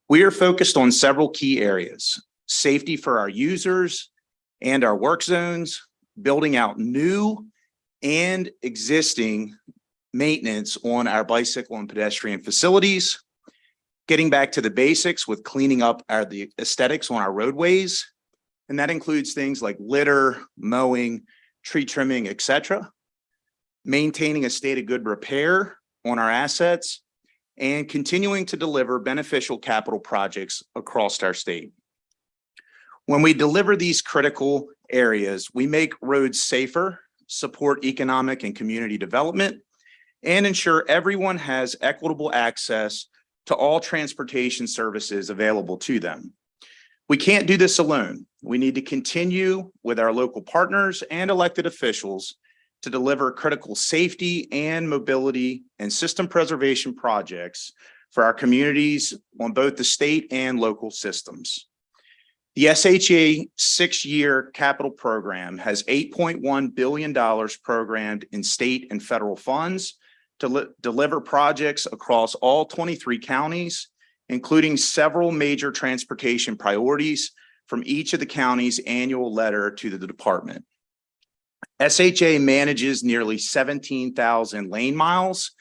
[SPEAKER 16] We are focused on several key areas: safety for our users and our work zones, building out new and existing maintenance on our bicycle and pedestrian facilities, getting back to the basics with cleaning up the aesthetics on our roadways. And that includes things like litter, mowing, tree trimming, etc. Maintaining a state of good repair on our assets, and continuing to deliver beneficial capital projects across our state. When we deliver these critical areas, we make roads safer, support economic and community development, and ensure everyone has equitable access to all transportation services available to them. We can't do this alone. We need to continue with our local partners and elected officials to deliver critical safety and mobility and system preservation projects for our communities on both the state and local systems. The SHA 6-year capital program has $8.1 billion programmed in state and federal funds to deliver projects across all 23 counties, including several major transportation priorities from each of the county's annual letter to the department. SHA manages nearly 17,000 lane miles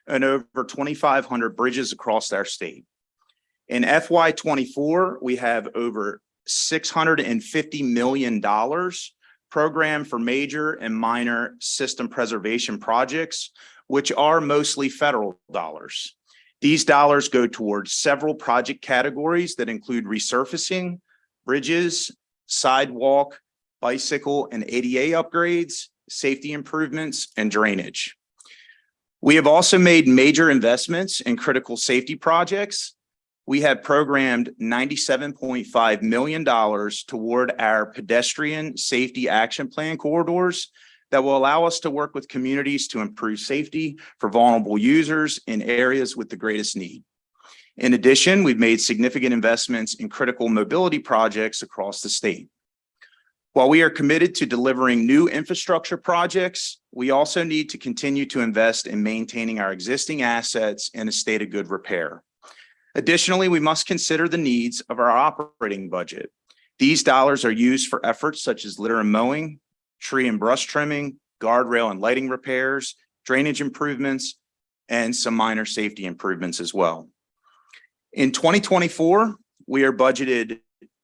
[SPEAKER 16] and over 2,500 bridges across our state. In FY24, we have over $650 million programmed for major and minor system preservation projects, which are mostly federal dollars. These dollars go towards several project categories that include resurfacing, bridges, sidewalk, bicycle and ADA upgrades, safety improvements, and drainage. We have also made major investments in critical safety projects. We have programmed $97.5 million toward our pedestrian safety action plan corridors that will allow us to work with communities to improve safety for vulnerable users in areas with the greatest need. In addition, we've made significant investments in critical mobility projects across the state. While we are committed to delivering new infrastructure projects, we also need to continue to invest in maintaining our existing assets in a state of good repair. Additionally, we must consider the needs of our operating budget. These dollars are used for efforts such as litter and mowing, tree and brush trimming, guardrail and lighting repairs, drainage improvements, and some minor safety improvements as well. In 2024, we are budgeted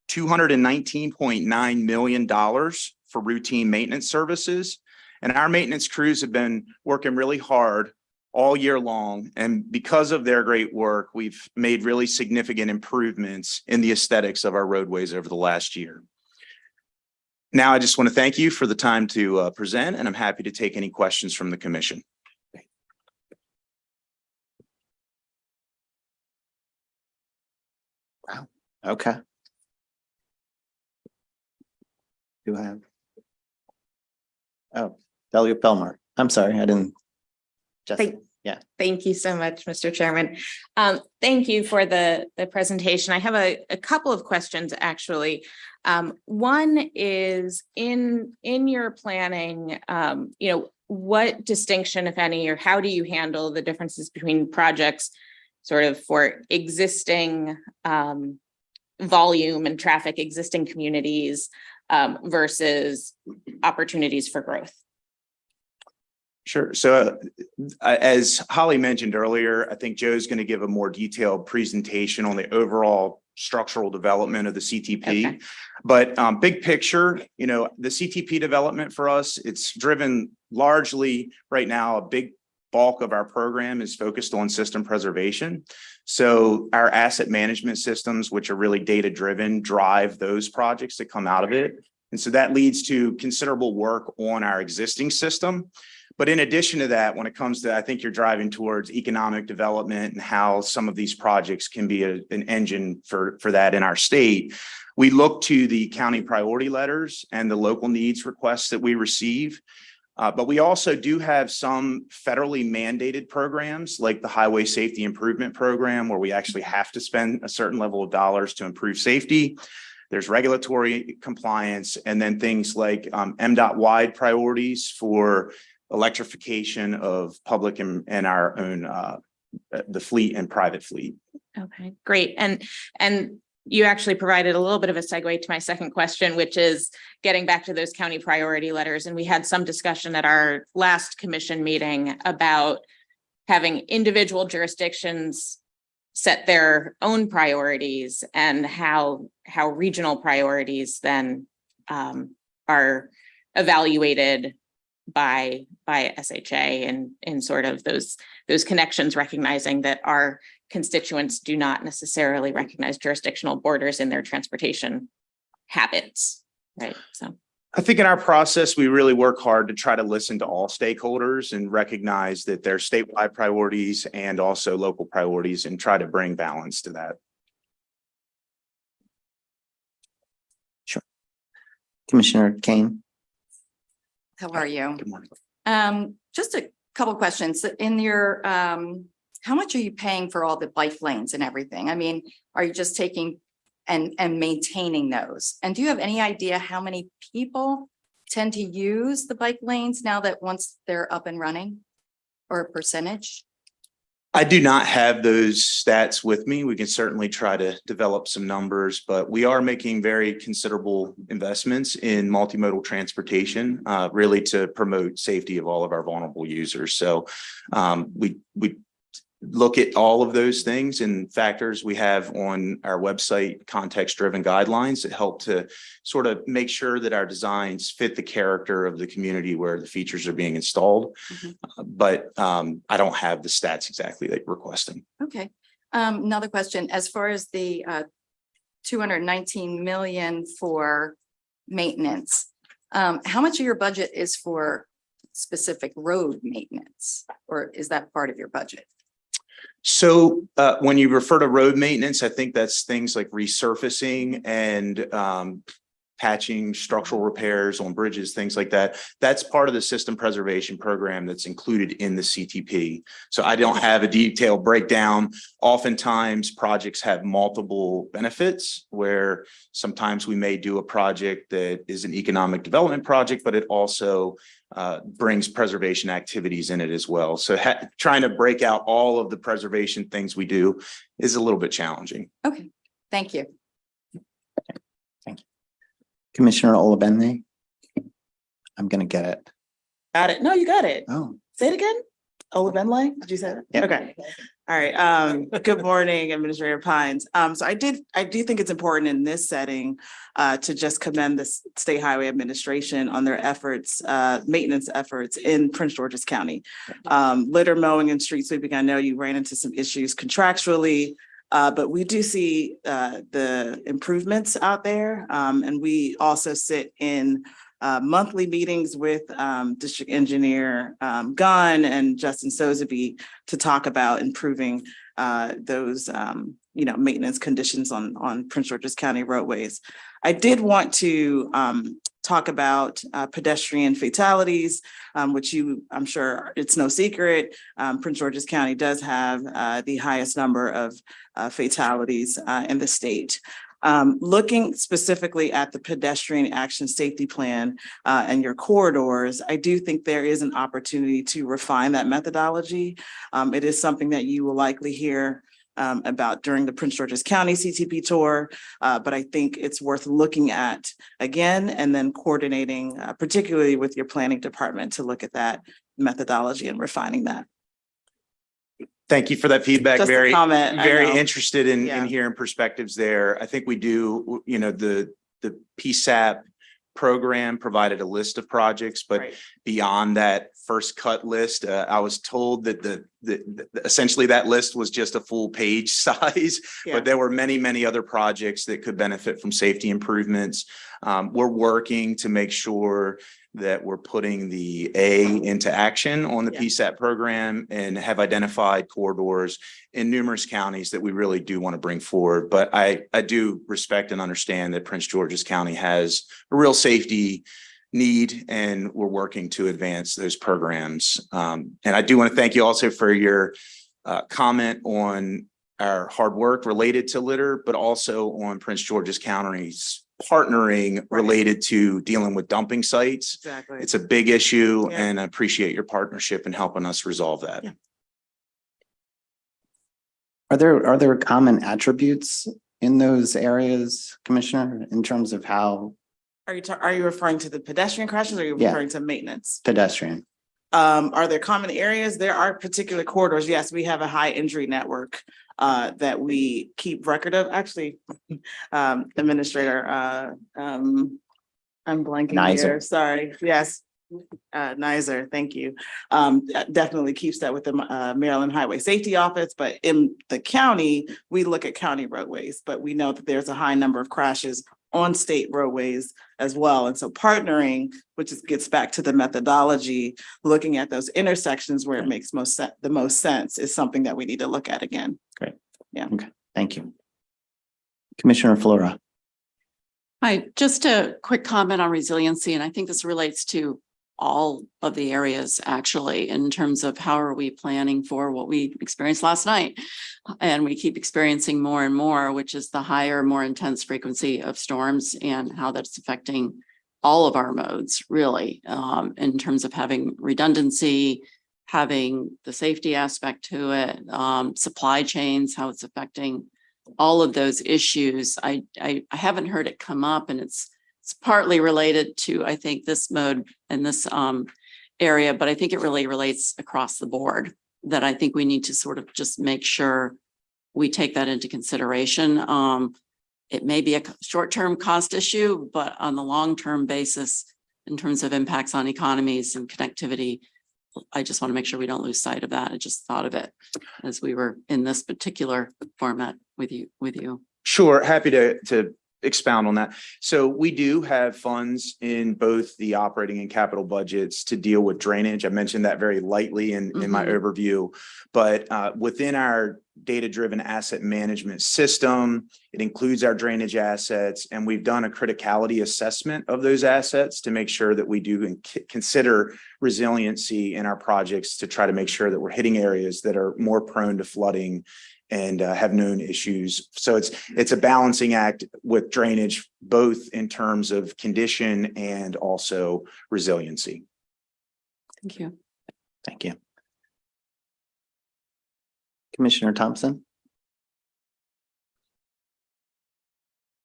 [SPEAKER 16] $219.9 million for routine maintenance services, and our maintenance crews have been working really hard all year long. And because of their great work, we've made really significant improvements in the aesthetics of our roadways over the last year. Now, I just want to thank you for the time to present, and I'm happy to take any questions from the commission.
[SPEAKER 1] Wow. Okay. Do have. Oh, Delia Pelmar. I'm sorry, I didn't. Jessica, yeah.
[SPEAKER 17] Thank you so much, Mr. Chairman. Thank you for the presentation. I have a couple of questions, actually. One is in your planning, what distinction, if any, or how do you handle the differences between projects sort of for existing volume and traffic, existing communities versus opportunities for growth?
[SPEAKER 16] Sure. So as Holly mentioned earlier, I think Joe's going to give a more detailed presentation on the overall structural development of the CTP.
[SPEAKER 17] Okay.
[SPEAKER 16] But big picture, the CTP development for us, it's driven largely right now, a big bulk of our program is focused on system preservation. So our asset management systems, which are really data driven, drive those projects that come out of it. And so that leads to considerable work on our existing system. But in addition to that, when it comes to, I think you're driving towards economic development and how some of these projects can be an engine for that in our state, we look to the county priority letters and the local needs requests that we receive. But we also do have some federally mandated programs like the Highway Safety Improvement Program, where we actually have to spend a certain level of dollars to improve safety. There's regulatory compliance, and then things like MDOT-wide priorities for electrification of public and our own the fleet and private fleet.
[SPEAKER 17] Okay, great. And you actually provided a little bit of a segue to my second question, which is getting back to those county priority letters. And we had some discussion at our last commission meeting about having individual jurisdictions set their own priorities and how regional priorities then are evaluated by SHA and in sort of those connections, recognizing that our constituents do not necessarily recognize jurisdictional borders in their transportation habits, right? So
[SPEAKER 16] I think in our process, we really work hard to try to listen to all stakeholders and recognize that there's statewide priorities and also local priorities and try to bring balance to that.
[SPEAKER 1] Sure. Commissioner Kane.
[SPEAKER 18] How are you?
[SPEAKER 16] Good morning.
[SPEAKER 18] Just a couple questions. In your, how much are you paying for all the bike lanes and everything? I mean, are you just taking and maintaining those? And do you have any idea how many people tend to use the bike lanes now that once they're up and running, or a percentage?
[SPEAKER 16] I do not have those stats with me. We can certainly try to develop some numbers, but we are making very considerable investments in multimodal transportation, really to promote safety of all of our vulnerable users. So we look at all of those things and factors. We have on our website context-driven guidelines that help to sort of make sure that our designs fit the character of the community where the features are being installed. But I don't have the stats exactly that you're requesting.
[SPEAKER 18] Okay. Another question, as far as the 219 million for maintenance, how much of your budget is for specific road maintenance, or is that part of your budget?
[SPEAKER 16] So when you refer to road maintenance, I think that's things like resurfacing and patching, structural repairs on bridges, things like that. That's part of the system preservation program that's included in the CTP. So I don't have a detailed breakdown. Oftentimes projects have multiple benefits where sometimes we may do a project that is an economic development project, but it also brings preservation activities in it as well. So trying to break out all of the preservation things we do is a little bit challenging.
[SPEAKER 18] Okay, thank you.
[SPEAKER 1] Thank you. Commissioner Olabende. I'm going to get it.
[SPEAKER 19] Got it. No, you got it.
[SPEAKER 1] Oh,
[SPEAKER 19] Say it again. Olabenle, did you say that?
[SPEAKER 1] Yeah.
[SPEAKER 19] Okay. All right. Good morning, Administrator Pines. So I do think it's important in this setting to just commend the State Highway Administration on their efforts, maintenance efforts in Prince George's County. Litter mowing and street sweeping. I know you ran into some issues contractually, but we do see the improvements out there. And we also sit in monthly meetings with District Engineer Gunn and Justin Sosebee to talk about improving those maintenance conditions on Prince George's County roadways. I did want to talk about pedestrian fatalities, which I'm sure it's no secret. Prince George's County does have the highest number of fatalities in the state. Looking specifically at the pedestrian action safety plan and your corridors, I do think there is an opportunity to refine that methodology. It is something that you will likely hear about during the Prince George's County CTP tour, but I think it's worth looking at again and then coordinating, particularly with your planning department, to look at that methodology and refining that.
[SPEAKER 16] Thank you for that feedback.
[SPEAKER 19] Just a
[SPEAKER 16] Very,
[SPEAKER 19] comment, I
[SPEAKER 16] very
[SPEAKER 19] know.
[SPEAKER 16] interested in
[SPEAKER 19] Yeah.
[SPEAKER 16] hearing perspectives there. I think we do, the PSAP program provided a list of projects, but
[SPEAKER 19] Right.
[SPEAKER 16] beyond that first cut list, I was told that essentially that list was just a full page size,
[SPEAKER 19] Yeah.
[SPEAKER 16] but there were many, many other projects that could benefit from safety improvements. We're working to make sure that we're putting the A into action on the
[SPEAKER 19] Yeah.
[SPEAKER 16] PSAP program and have identified corridors in numerous counties that we really do want to bring forward. But I do respect and understand that Prince George's County has a real safety need, and we're working to advance those programs. And I do want to thank you also for your comment on our hard work related to litter, but also on Prince George's County's partnering related to dealing with dumping sites.
[SPEAKER 19] Exactly.
[SPEAKER 16] It's a big issue,
[SPEAKER 19] Yeah.
[SPEAKER 16] and I appreciate your partnership in helping us resolve that.
[SPEAKER 19] Yeah.
[SPEAKER 1] Are there common attributes in those areas, Commissioner, in terms of how
[SPEAKER 19] Are you referring to the pedestrian crashes or are you
[SPEAKER 1] Yeah.
[SPEAKER 19] referring to maintenance?
[SPEAKER 1] pedestrian?
[SPEAKER 19] Are there common areas? There are particular corridors. Yes, we have a high injury network that we keep record of. Actually, Administrator, I'm blanking
[SPEAKER 1] Nizer.
[SPEAKER 19] here. Sorry. Yes. Nizer, thank you. Definitely keeps that with the Maryland Highway Safety Office, but in the county, we look at county roadways, but we know that there's a high number of crashes on state roadways as well. And so partnering, gets back to the methodology, looking at those intersections where it makes the most sense is something that we need to look at again.
[SPEAKER 1] Great.
[SPEAKER 19] Yeah.
[SPEAKER 1] Okay, thank you. Commissioner Flora.
[SPEAKER 5] Hi, just a quick comment on resiliency, and I think this relates to all of the areas actually, in terms of how are we planning for what we experienced last night. And we keep experiencing more and more, which is the higher, more intense frequency of storms and how that's affecting all of our modes, really, in terms of having redundancy, having the safety aspect to it, supply chains, how it's affecting all of those issues. I haven't heard it come up, and it's partly related to, I think, this mode and this area, but I think it really relates across the board, that I think we need to sort of just make sure we take that into consideration. It may be a short-term cost issue, but on the long-term basis, in terms of impacts on economies and connectivity, I just want to make sure we don't lose sight of that. I just thought of it as we were in this particular format with you.
[SPEAKER 16] Sure, happy to expound on that. So we do have funds in both the operating and capital budgets to deal with drainage. I mentioned that very lightly in my overview, but within our data-driven asset management system, it includes our drainage assets, and we've done a criticality assessment of those assets to make sure that we do consider resiliency in our projects to try to make sure that we're hitting areas that are more prone to flooding and have known issues. So it's a balancing act with drainage, both in terms of condition and also resiliency.
[SPEAKER 5] Thank you.
[SPEAKER 1] Thank you. Commissioner Thompson.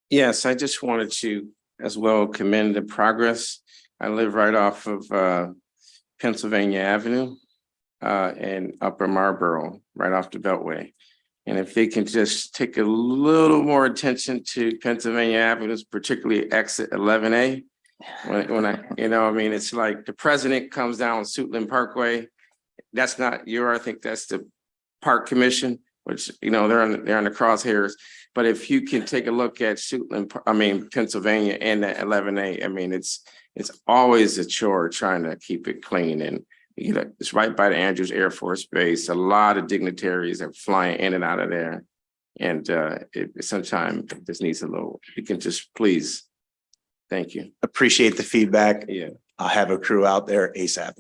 [SPEAKER 12] Yes, I just wanted to as well commend the progress. I live right off of Pennsylvania Avenue and Upper Marlboro, right off the Beltway. And if they can just take a little more attention to Pennsylvania Avenues, particularly exit 11A, when I, it's like the president comes down Suitland Parkway. That's not I think that's the Park Commission, which, they're on the crosshairs. But if you can take a look at Pennsylvania and the 11A, it's always a chore trying to keep it clean. And it's right by the Andrews Air Force Base. A lot of dignitaries are flying in and out of there. And sometimes it just needs you can just please Thank you.
[SPEAKER 16] Appreciate the feedback.
[SPEAKER 12] Yeah.
[SPEAKER 16] I'll have a crew out there ASAP.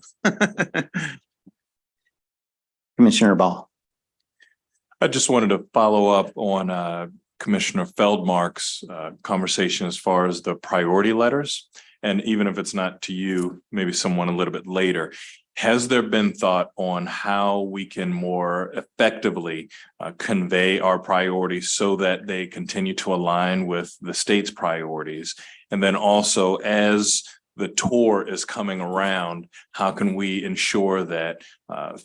[SPEAKER 1] Commissioner Ball.
[SPEAKER 8] I just wanted to follow up on Commissioner Feldmark's conversation as far as the priority letters. And even if it's not to you, maybe someone a little bit later, has there been thought on how we can more effectively convey our priorities so that they continue to align with the state's priorities? And then also, as the tour is coming around, how can we ensure that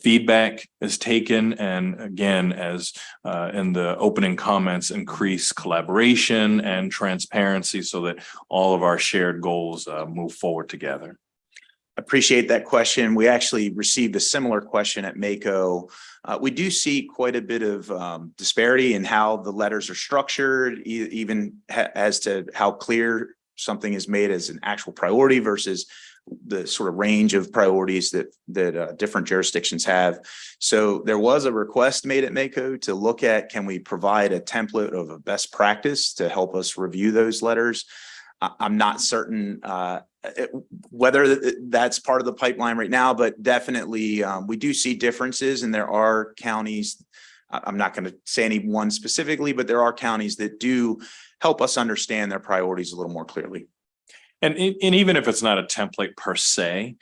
[SPEAKER 8] feedback is taken? And again, as in the opening comments, increase collaboration and transparency so that all of our shared goals move forward together?
[SPEAKER 16] Appreciate that question. We actually received a similar question at MACO. We do see quite a bit of disparity in how the letters are structured, even as to how clear something is made as an actual priority versus the sort of range of priorities that different jurisdictions have. So there was a request made at MACO to look at, can we provide a template of a best practice to help us review those letters? I'm not certain whether that's part of the pipeline right now, but definitely we do see differences, and there are counties, I'm not going to say any one specifically, but there are counties that do help us understand their priorities a little more clearly.
[SPEAKER 8] And even if it's not a template per se,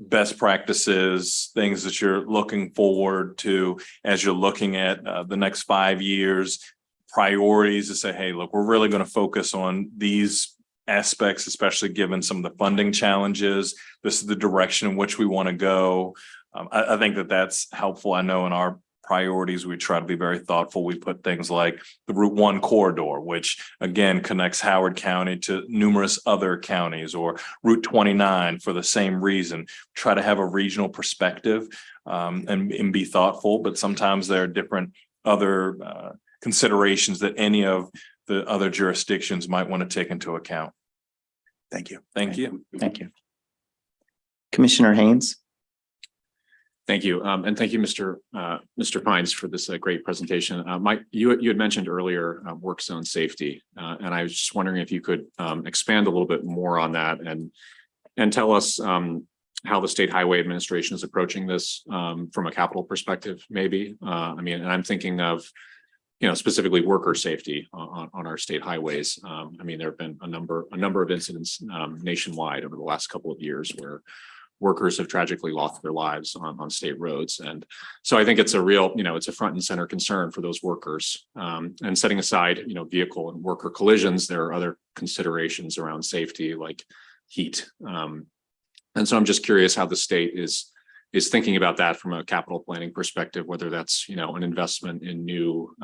[SPEAKER 8] best practices, things that you're looking forward to as you're looking at the next 5 years, priorities to say, hey, look, we're really going to focus on these aspects, especially given some of the funding challenges. This is the direction in which we want to go. I think that that's helpful. I know in our priorities, we try to be very thoughtful. We put things like the Route 1 corridor, which again connects Howard County to numerous other counties, or Route 29 for the same reason. Try to have a regional perspective and be thoughtful, but sometimes there are different other considerations that any of the other jurisdictions might want to take into account.
[SPEAKER 16] Thank you.
[SPEAKER 8] Thank you.
[SPEAKER 1] Thank you. Commissioner Haynes.
[SPEAKER 20] Thank you. And thank you, Mr. Pines, for this great presentation. Mike, you had mentioned earlier work zone safety, and I was just wondering if you could expand a little bit more on that and tell us how the State Highway Administration is approaching this from a capital perspective, maybe. I mean, and I'm thinking of, specifically worker safety on our state highways. I mean, there have been a number of incidents nationwide over the last couple of years where workers have tragically lost their lives on state roads. And so I think it's a real, it's a front and center concern for those workers. And setting aside, vehicle and worker collisions, there are other considerations around safety like heat. And so I'm just curious how the state is thinking about that from a capital planning perspective, whether that's, an investment in new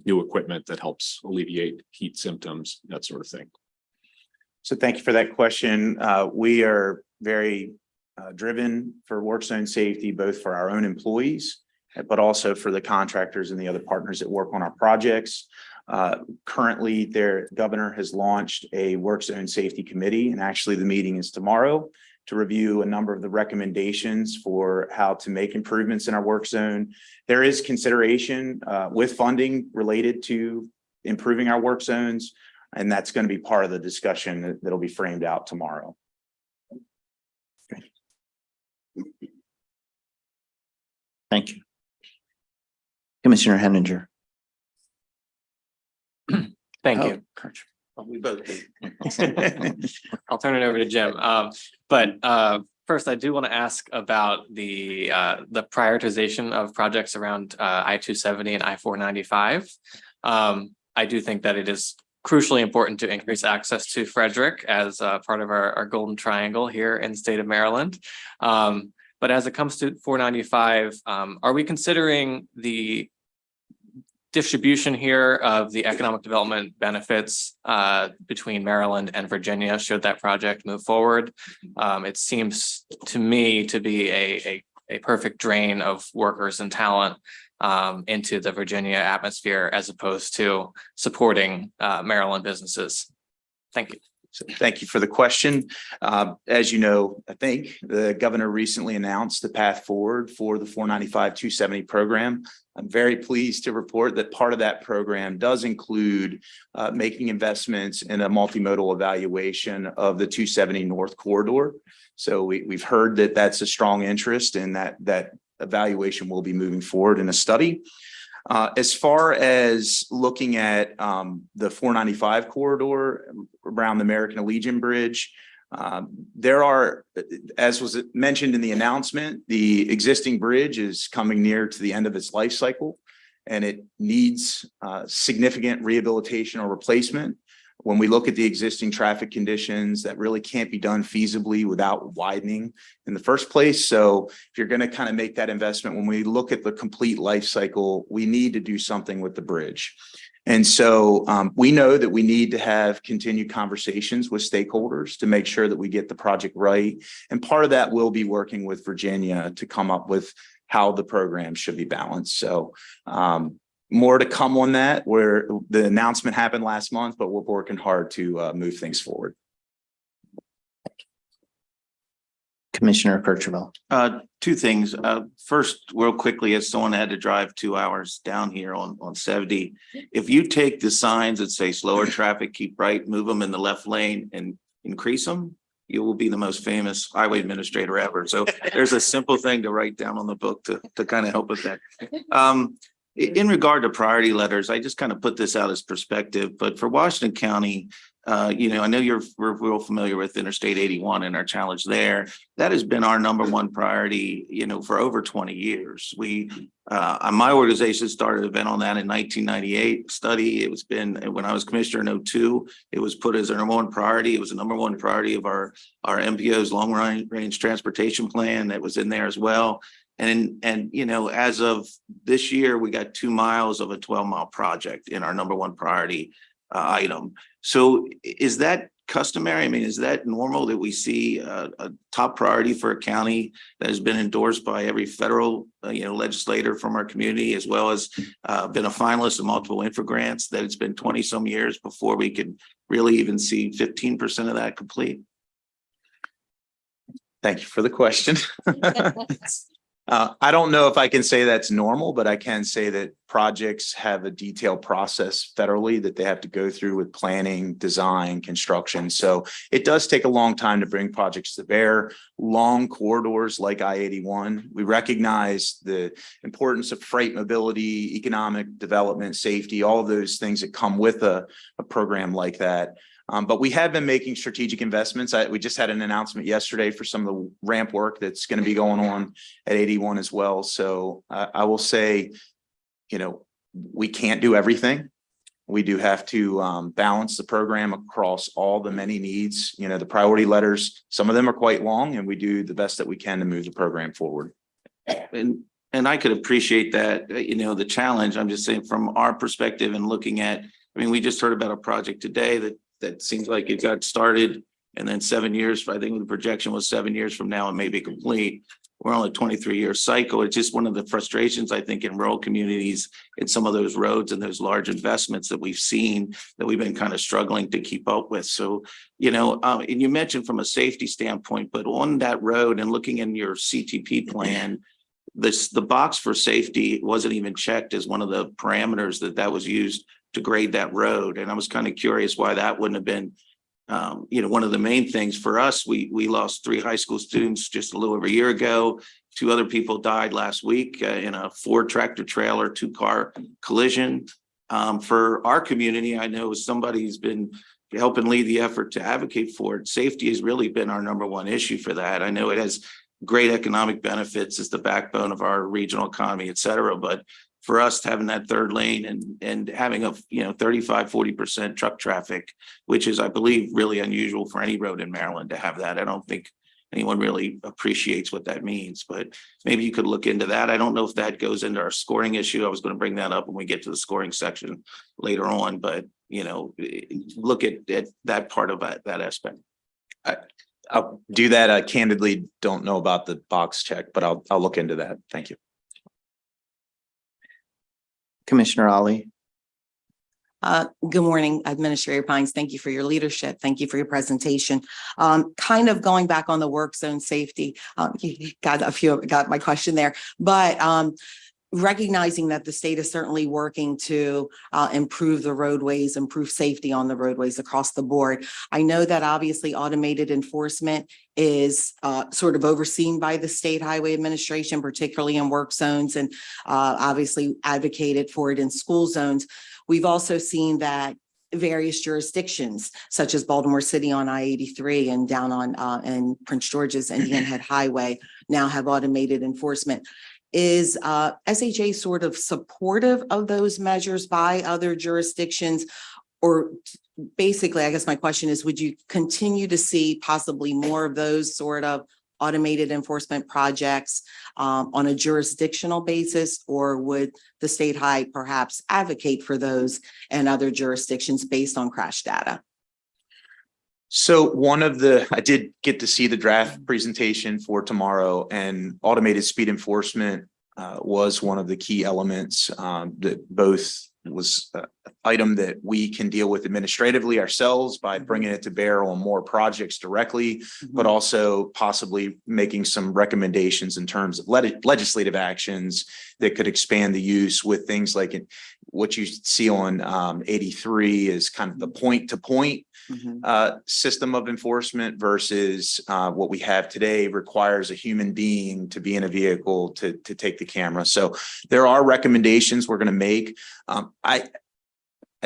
[SPEAKER 20] equipment that helps alleviate heat symptoms, that sort of thing.
[SPEAKER 16] So thank you for that question. We are very driven for work zone safety, both for our own employees, but also for the contractors and the other partners that work on our projects. Currently, their governor has launched a work zone safety committee, and actually the meeting is tomorrow to review a number of the recommendations for how to make improvements in our work zone. There is consideration with funding related to improving our work zones, and that's going to be part of the discussion that'll be framed out tomorrow.
[SPEAKER 1] Thank you. Commissioner Henninger.
[SPEAKER 7] Thank you.
[SPEAKER 16] We both.
[SPEAKER 7] I'll turn it over to Jim. But first, I do want to ask about the prioritization of projects around I-270 and I-495. I do think that it is crucially important to increase access to Frederick as part of our Golden Triangle here in the state of Maryland. But as it comes to 495, are we considering the distribution here of the economic development benefits between Maryland and Virginia should that project move forward? It seems to me to be a perfect drain of workers and talent into the Virginia atmosphere as opposed to supporting Maryland businesses. Thank you.
[SPEAKER 16] So thank you for the question. As you know, I think the governor recently announced the path forward for the 495-270 program. I'm very pleased to report that part of that program does include making investments in a multimodal evaluation of the 270 North Corridor. So we've heard that that's a strong interest and that evaluation will be moving forward in a study. As far as looking at the 495 corridor around the American Legion Bridge, there are, as was mentioned in the announcement, the existing bridge is coming near to the end of its life cycle, and it needs significant rehabilitation or replacement. When we look at the existing traffic conditions, that really can't be done feasibly without widening in the first place. So if you're going to kind of make that investment, when we look at the complete life cycle, we need to do something with the bridge. And so we know that we need to have continued conversations with stakeholders to make sure that we get the project right. And part of that will be working with Virginia to come up with how the program should be balanced. So more to come on that, where the announcement happened last month, but we're working hard to move things forward.
[SPEAKER 1] Commissioner Kirchhoff.
[SPEAKER 21] Two things. First, real quickly, as someone had to drive 2 hours down here on 70, if you take the signs that say slower traffic, keep right, move them in the left lane and increase them, you will be the most famous highway administrator ever. So there's a simple thing to write down on the book to kind of help with that. In regard to priority letters, I just kind of put this out as perspective, but for Washington County, I know we're real familiar with Interstate 81 and our challenge there. That has been our number one priority, for over 20 years. My organization started an event on that in 1998 study. When I was commissioner in 2002, it was put as our number one priority. It was the number one priority of our MPO's long range transportation plan that was in there as well. And as of this year, we got 2 miles of a 12-mile project in our number one priority item. So is that customary? I mean, is that normal that we see a top priority for a county that has been endorsed by every federal, legislator from our community, as well as been a finalist in multiple infra grants, that it's been 20 some years before we could really even see 15% of that complete?
[SPEAKER 16] Thank you for the question. I don't know if I can say that's normal, but I can say that projects have a detailed process federally that they have to go through with planning, design, construction. So it does take a long time to bring projects to bear. Long corridors like I-81, we recognize the importance of freight mobility, economic development, safety, all of those things that come with a program like that. But we have been making strategic investments. We just had an announcement yesterday for some of the ramp work that's going to be going on at 81 as well. So I will say, we can't do everything. We do have to balance the program across all the many needs. The priority letters, some of them are quite long, and we do the best that we can to move the program forward.
[SPEAKER 21] And I could appreciate that, the challenge. I'm just saying from our perspective and looking at, we just heard about a project today that seems like it got started and then 7 years, I think the projection was 7 years from now, it may be complete. We're on a 23-year cycle. It's just one of the frustrations, I think, in rural communities, in some of those roads and those large investments that we've seen that we've been kind of struggling to keep up with. So, and you mentioned from a safety standpoint, but on that road and looking in your CTP plan, the box for safety wasn't even checked as one of the parameters that was used to grade that road. And I was kind of curious why that wouldn't have been, one of the main things for us. We lost 3 high school students just a little over a year ago. 2 other people died last week in a Ford tractor trailer 2-car collision. For our community, I know somebody's been helping lead the effort to advocate for it. Safety has really been our number one issue for that. I know it has great economic benefits as the backbone of our regional economy, et cetera. But for us having that third lane and having a 35-40% truck traffic, which is, I believe, really unusual for any road in Maryland to have that. I don't think anyone really appreciates what that means, but maybe you could look into that. I don't know if that goes into our scoring issue. I was going to bring that up when we get to the scoring section later on, but look at that part of that aspect.
[SPEAKER 16] I'll do that. I candidly don't know about the box check, but I'll look into that. Thank you.
[SPEAKER 1] Commissioner Ali.
[SPEAKER 2] Good morning, Administrator Pines. Thank you for your leadership. Thank you for your presentation. Kind of going back on the work zone safety, you got my question there, but recognizing that the state is certainly working to improve the roadways, improve safety on the roadways across the board. I know that obviously automated enforcement is sort of overseen by the State Highway Administration, particularly in work zones, and obviously advocated for it in school zones. We've also seen that various jurisdictions, such as Baltimore City on I-83 and down on and Prince George's Indian Head Highway, now have automated enforcement. Is SHA sort of supportive of those measures by other jurisdictions? Or basically, I guess my question is, would you continue to see possibly more of those sort of automated enforcement projects on a jurisdictional basis? Or would the state high perhaps advocate for those and other jurisdictions based on crash data?
[SPEAKER 16] So I did get to see the draft presentation for tomorrow, and automated speed enforcement was one of the key elements that both was an item that we can deal with administratively ourselves by bringing it to bear on more projects directly, but also possibly making some recommendations in terms of legislative actions that could expand the use with things like what you see on 83 is kind of the point-to-point system of enforcement versus what we have today requires a human being to be in a vehicle to take the camera. So there are recommendations we're going to make. I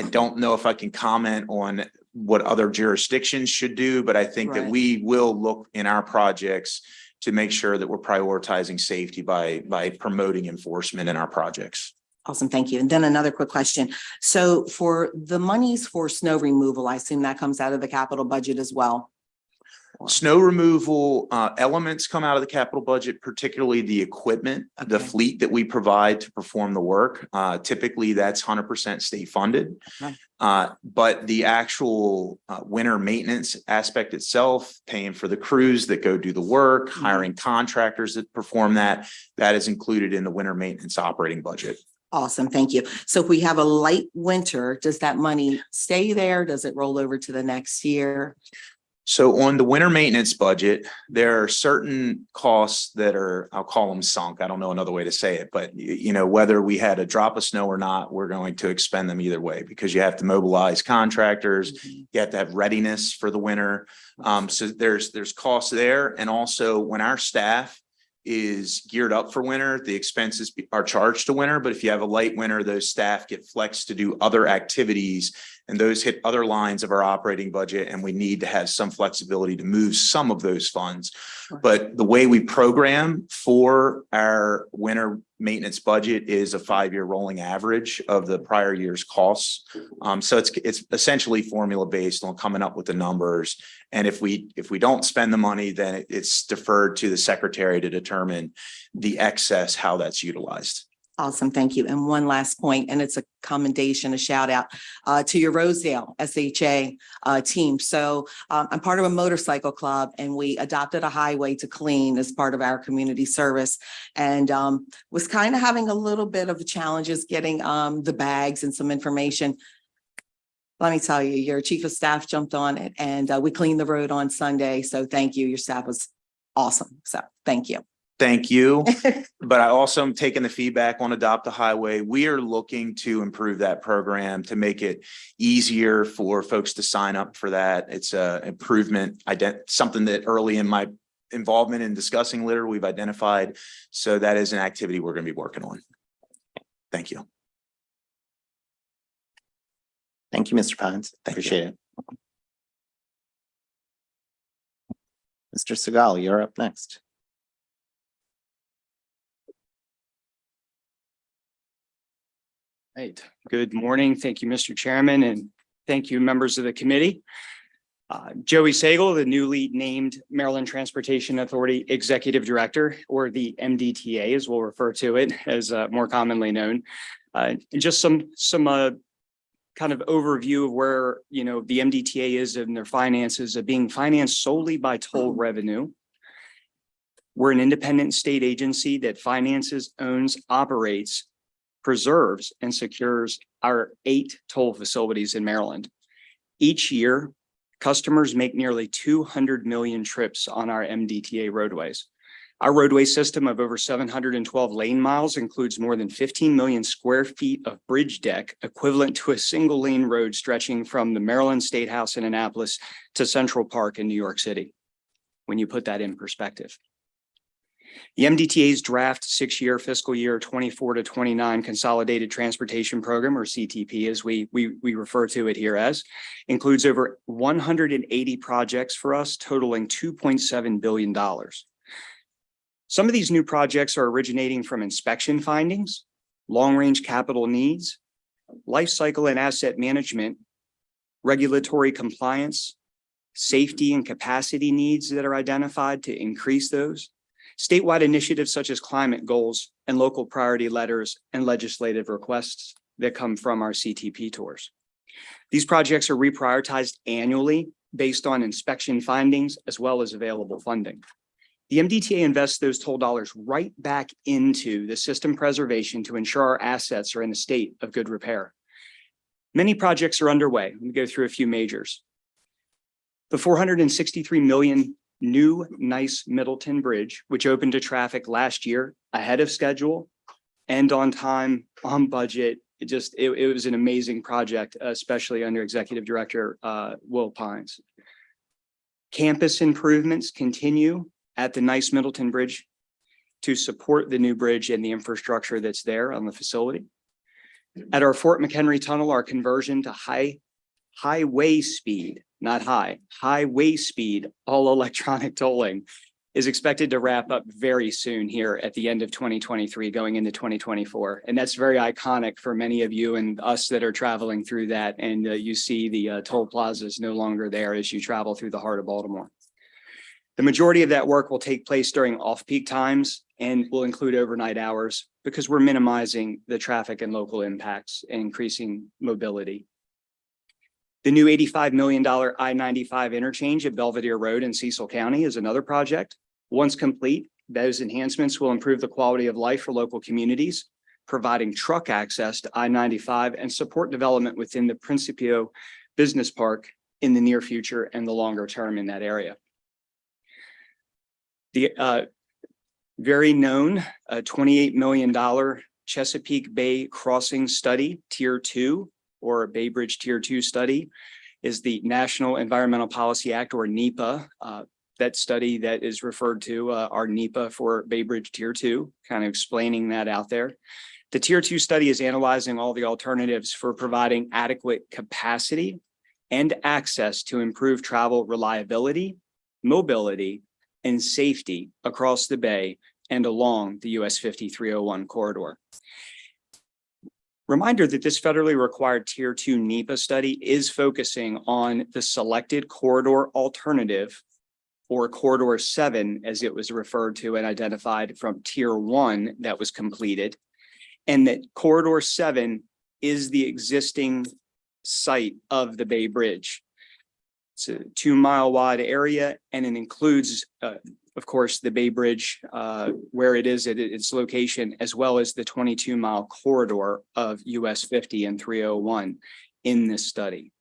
[SPEAKER 16] don't know if I can comment on what other jurisdictions should do, but I think that we will look in our projects to make sure that we're prioritizing safety by promoting enforcement in our projects.
[SPEAKER 2] Awesome, thank you. And then another quick question. So for the monies for snow removal, I assume that comes out of the capital budget as well?
[SPEAKER 16] Snow removal elements come out of the capital budget, particularly the equipment, the fleet that we provide to perform the work. Typically, that's 100% state funded. But the actual winter maintenance aspect itself, paying for the crews that go do the work, hiring contractors that perform that is included in the winter maintenance operating budget.
[SPEAKER 2] Awesome, thank you. So if we have a light winter, does that money stay there? Does it roll over to the next year?
[SPEAKER 16] So on the winter maintenance budget, there are certain costs that are, I'll call them sunk. I don't know another way to say it, but whether we had a drop of snow or not, we're going to expend them either way because you have to mobilize contractors. You have to have readiness for the winter. So there's costs there. And also when our staff is geared up for winter, the expenses are charged to winter. But if you have a light winter, those staff get flexed to do other activities, and those hit other lines of our operating budget. And we need to have some flexibility to move some of those funds. But the way we program for our winter maintenance budget is a 5-year rolling average of the prior year's costs. So it's essentially formula based on coming up with the numbers. And if we don't spend the money, then it's deferred to the secretary to determine the excess, how that's utilized.
[SPEAKER 2] Awesome, thank you. And one last point, and it's a commendation, a shout out to your Rosedale SHA team. So I'm part of a motorcycle club, and we adopted a highway to clean as part of our community service, and was kind of having a little bit of challenges getting the bags and some information. Let me tell you, your chief of staff jumped on it, and we cleaned the road on Sunday. So thank you. Your staff was awesome. So thank you.
[SPEAKER 16] Thank you. But I also am taking the feedback on Adopt a Highway. We are looking to improve that program to make it easier for folks to sign up for that. It's a improvement, something that early in my involvement in discussing litter, we've identified. So that is an activity we're going to be working on. Thank you.
[SPEAKER 1] Thank you, Mr. Pines. Appreciate it. Mr. Segal, you're up next.
[SPEAKER 22] Right. Good morning. Thank you, Mr. Chairman, and thank you, members of the committee. Joey Sagel, the newly named Maryland Transportation Authority Executive Director, or the MDTA, as we'll refer to it, as more commonly known. And just some kind of overview of where the MDTA is in their finances, of being financed solely by toll revenue. We're an independent state agency that finances, owns, operates preserves and secures our 8 toll facilities in Maryland. Each year, customers make nearly 200 million trips on our MDTA roadways. Our roadway system of over 712 lane miles includes more than 15 million square feet of bridge deck, equivalent to a single lane road stretching from the Maryland State House in Annapolis to Central Park in New York City, when you put that in perspective. The MDTA's draft 6-year fiscal year 24 to 29 Consolidated Transportation Program, or CTP, as we refer to it here as, includes over 180 projects for us, totaling $2.7 billion. Some of these new projects are originating from inspection findings, long-range capital needs, life cycle and asset management, regulatory compliance, safety and capacity needs that are identified to increase those, statewide initiatives such as climate goals, and local priority letters and legislative requests that come from our CTP tours. These projects are reprioritized annually based on inspection findings as well as available funding. The MDTA invests those toll dollars right back into the system preservation to ensure our assets are in a state of good repair. Many projects are underway. Let me go through a few majors. The $463 million new Nice Middleton Bridge, which opened to traffic last year ahead of schedule and on time, on budget. It was an amazing project, especially under Executive Director Will Pines. Campus improvements continue at the Nice Middleton Bridge to support the new bridge and the infrastructure that's there on the facility. At our Fort McHenry Tunnel, our conversion to highway speed, not highway speed, all electronic tolling is expected to wrap up very soon here at the end of 2023, going into 2024. And that's very iconic for many of you and us that are traveling through that. And you see the toll plazas no longer there as you travel through the heart of Baltimore. The majority of that work will take place during off-peak times and will include overnight hours because we're minimizing the traffic and local impacts and increasing mobility. The new $85 million I-95 interchange at Belvedere Road in Cecil County is another project. Once complete, those enhancements will improve the quality of life for local communities, providing truck access to I-95 and support development within the Principio Business Park in the near future and the longer term in that area. The very known $28 million Chesapeake Bay Crossing Study, Tier 2, or Bay Bridge Tier 2 study, is the National Environmental Policy Act, or NEPA. That study that is referred to our NEPA for Bay Bridge Tier 2, kind of explaining that out there. The Tier 2 study is analyzing all the alternatives for providing adequate capacity and access to improve travel reliability, mobility, and safety across the Bay and along the US 5301 corridor. Reminder that this federally required Tier 2 NEPA study is focusing on the selected corridor alternative, or Corridor 7, as it was referred to and identified from Tier 1 that was completed, and that Corridor 7 is the existing site of the Bay Bridge. It's a 2-mile wide area, and it includes, of course, the Bay Bridge where it is at its location, as well as the 22-mile corridor of US 50 and 301 in this study.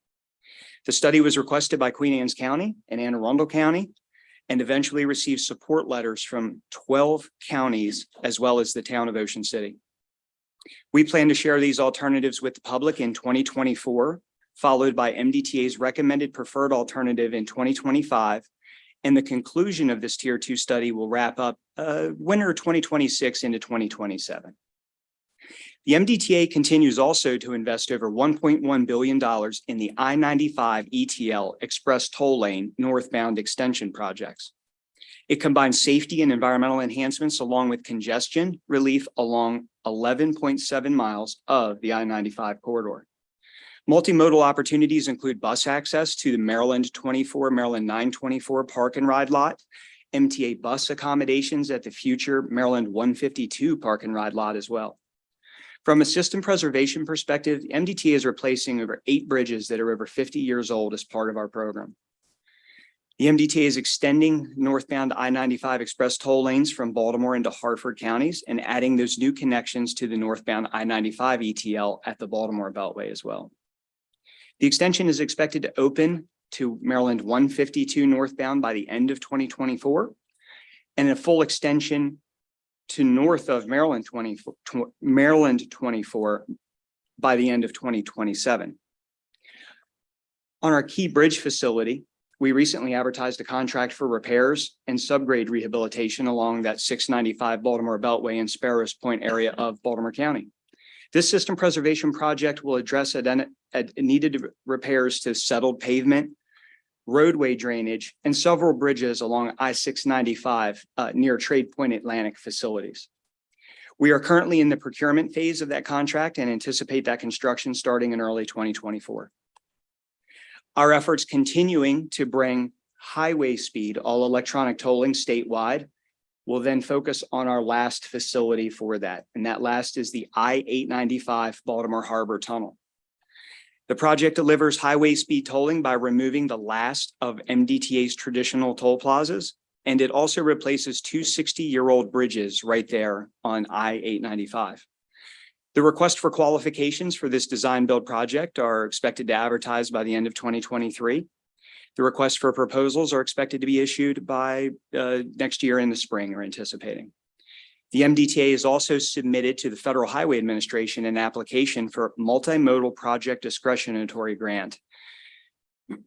[SPEAKER 22] The study was requested by Queen Anne's County and Anne Arundel County, and eventually received support letters from 12 counties, as well as the town of Ocean City. We plan to share these alternatives with the public in 2024, followed by MDTA's recommended preferred alternative in 2025. And the conclusion of this Tier 2 study will wrap up winter 2026 into 2027. The MDTA continues also to invest over $1.1 billion in the I-95 ETL Express Toll Lane northbound extension projects. It combines safety and environmental enhancements along with congestion relief along 11.7 miles of the I-95 corridor. Multimodal opportunities include bus access to the Maryland 24, Maryland 924 park and ride lot, MTA bus accommodations at the future Maryland 152 park and ride lot as well. From a system preservation perspective, MDTA is replacing over 8 bridges that are over 50 years old as part of our program. The MDTA is extending northbound I-95 express toll lanes from Baltimore into Hartford counties and adding those new connections to the northbound I-95 ETL at the Baltimore Beltway as well. The extension is expected to open to Maryland 152 northbound by the end of 2024, and a full extension to north of Maryland 24 by the end of 2027. On our key bridge facility, we recently advertised a contract for repairs and subgrade rehabilitation along that 695 Baltimore Beltway and Sparrows Point area of Baltimore County. This system preservation project will address needed repairs to settled pavement, roadway drainage, and several bridges along I-695 near Trade Point Atlantic facilities. We are currently in the procurement phase of that contract and anticipate that construction starting in early 2024. Our efforts continuing to bring highway speed, all electronic tolling statewide, will then focus on our last facility for that. And that last is the I-895 Baltimore Harbor Tunnel. The project delivers highway speed tolling by removing the last of MDTA's traditional toll plazas. And it also replaces two 60-year-old bridges right there on I-895. The request for qualifications for this design build project are expected to advertise by the end of 2023. The requests for proposals are expected to be issued by next year in the spring, we're anticipating. The MDTA is also submitted to the Federal Highway Administration an application for multimodal project discretionary grant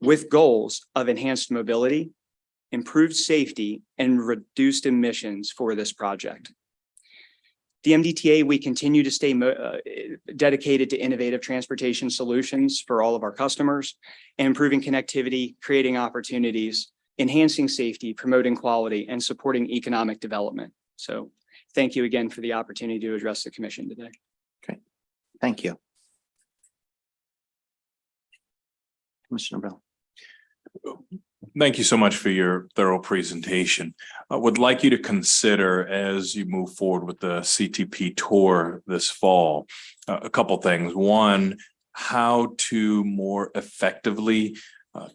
[SPEAKER 22] with goals of enhanced mobility, improved safety, and reduced emissions for this project. The MDTA, we continue to stay dedicated to innovative transportation solutions for all of our customers and improving connectivity, creating opportunities, enhancing safety, promoting quality, and supporting economic development. So thank you again for the opportunity to address the commission today.
[SPEAKER 1] Okay, thank you. Commissioner Bell.
[SPEAKER 8] Thank you so much for your thorough presentation. I would like you to consider, as you move forward with the CTP tour this fall, a couple things. One, how to more effectively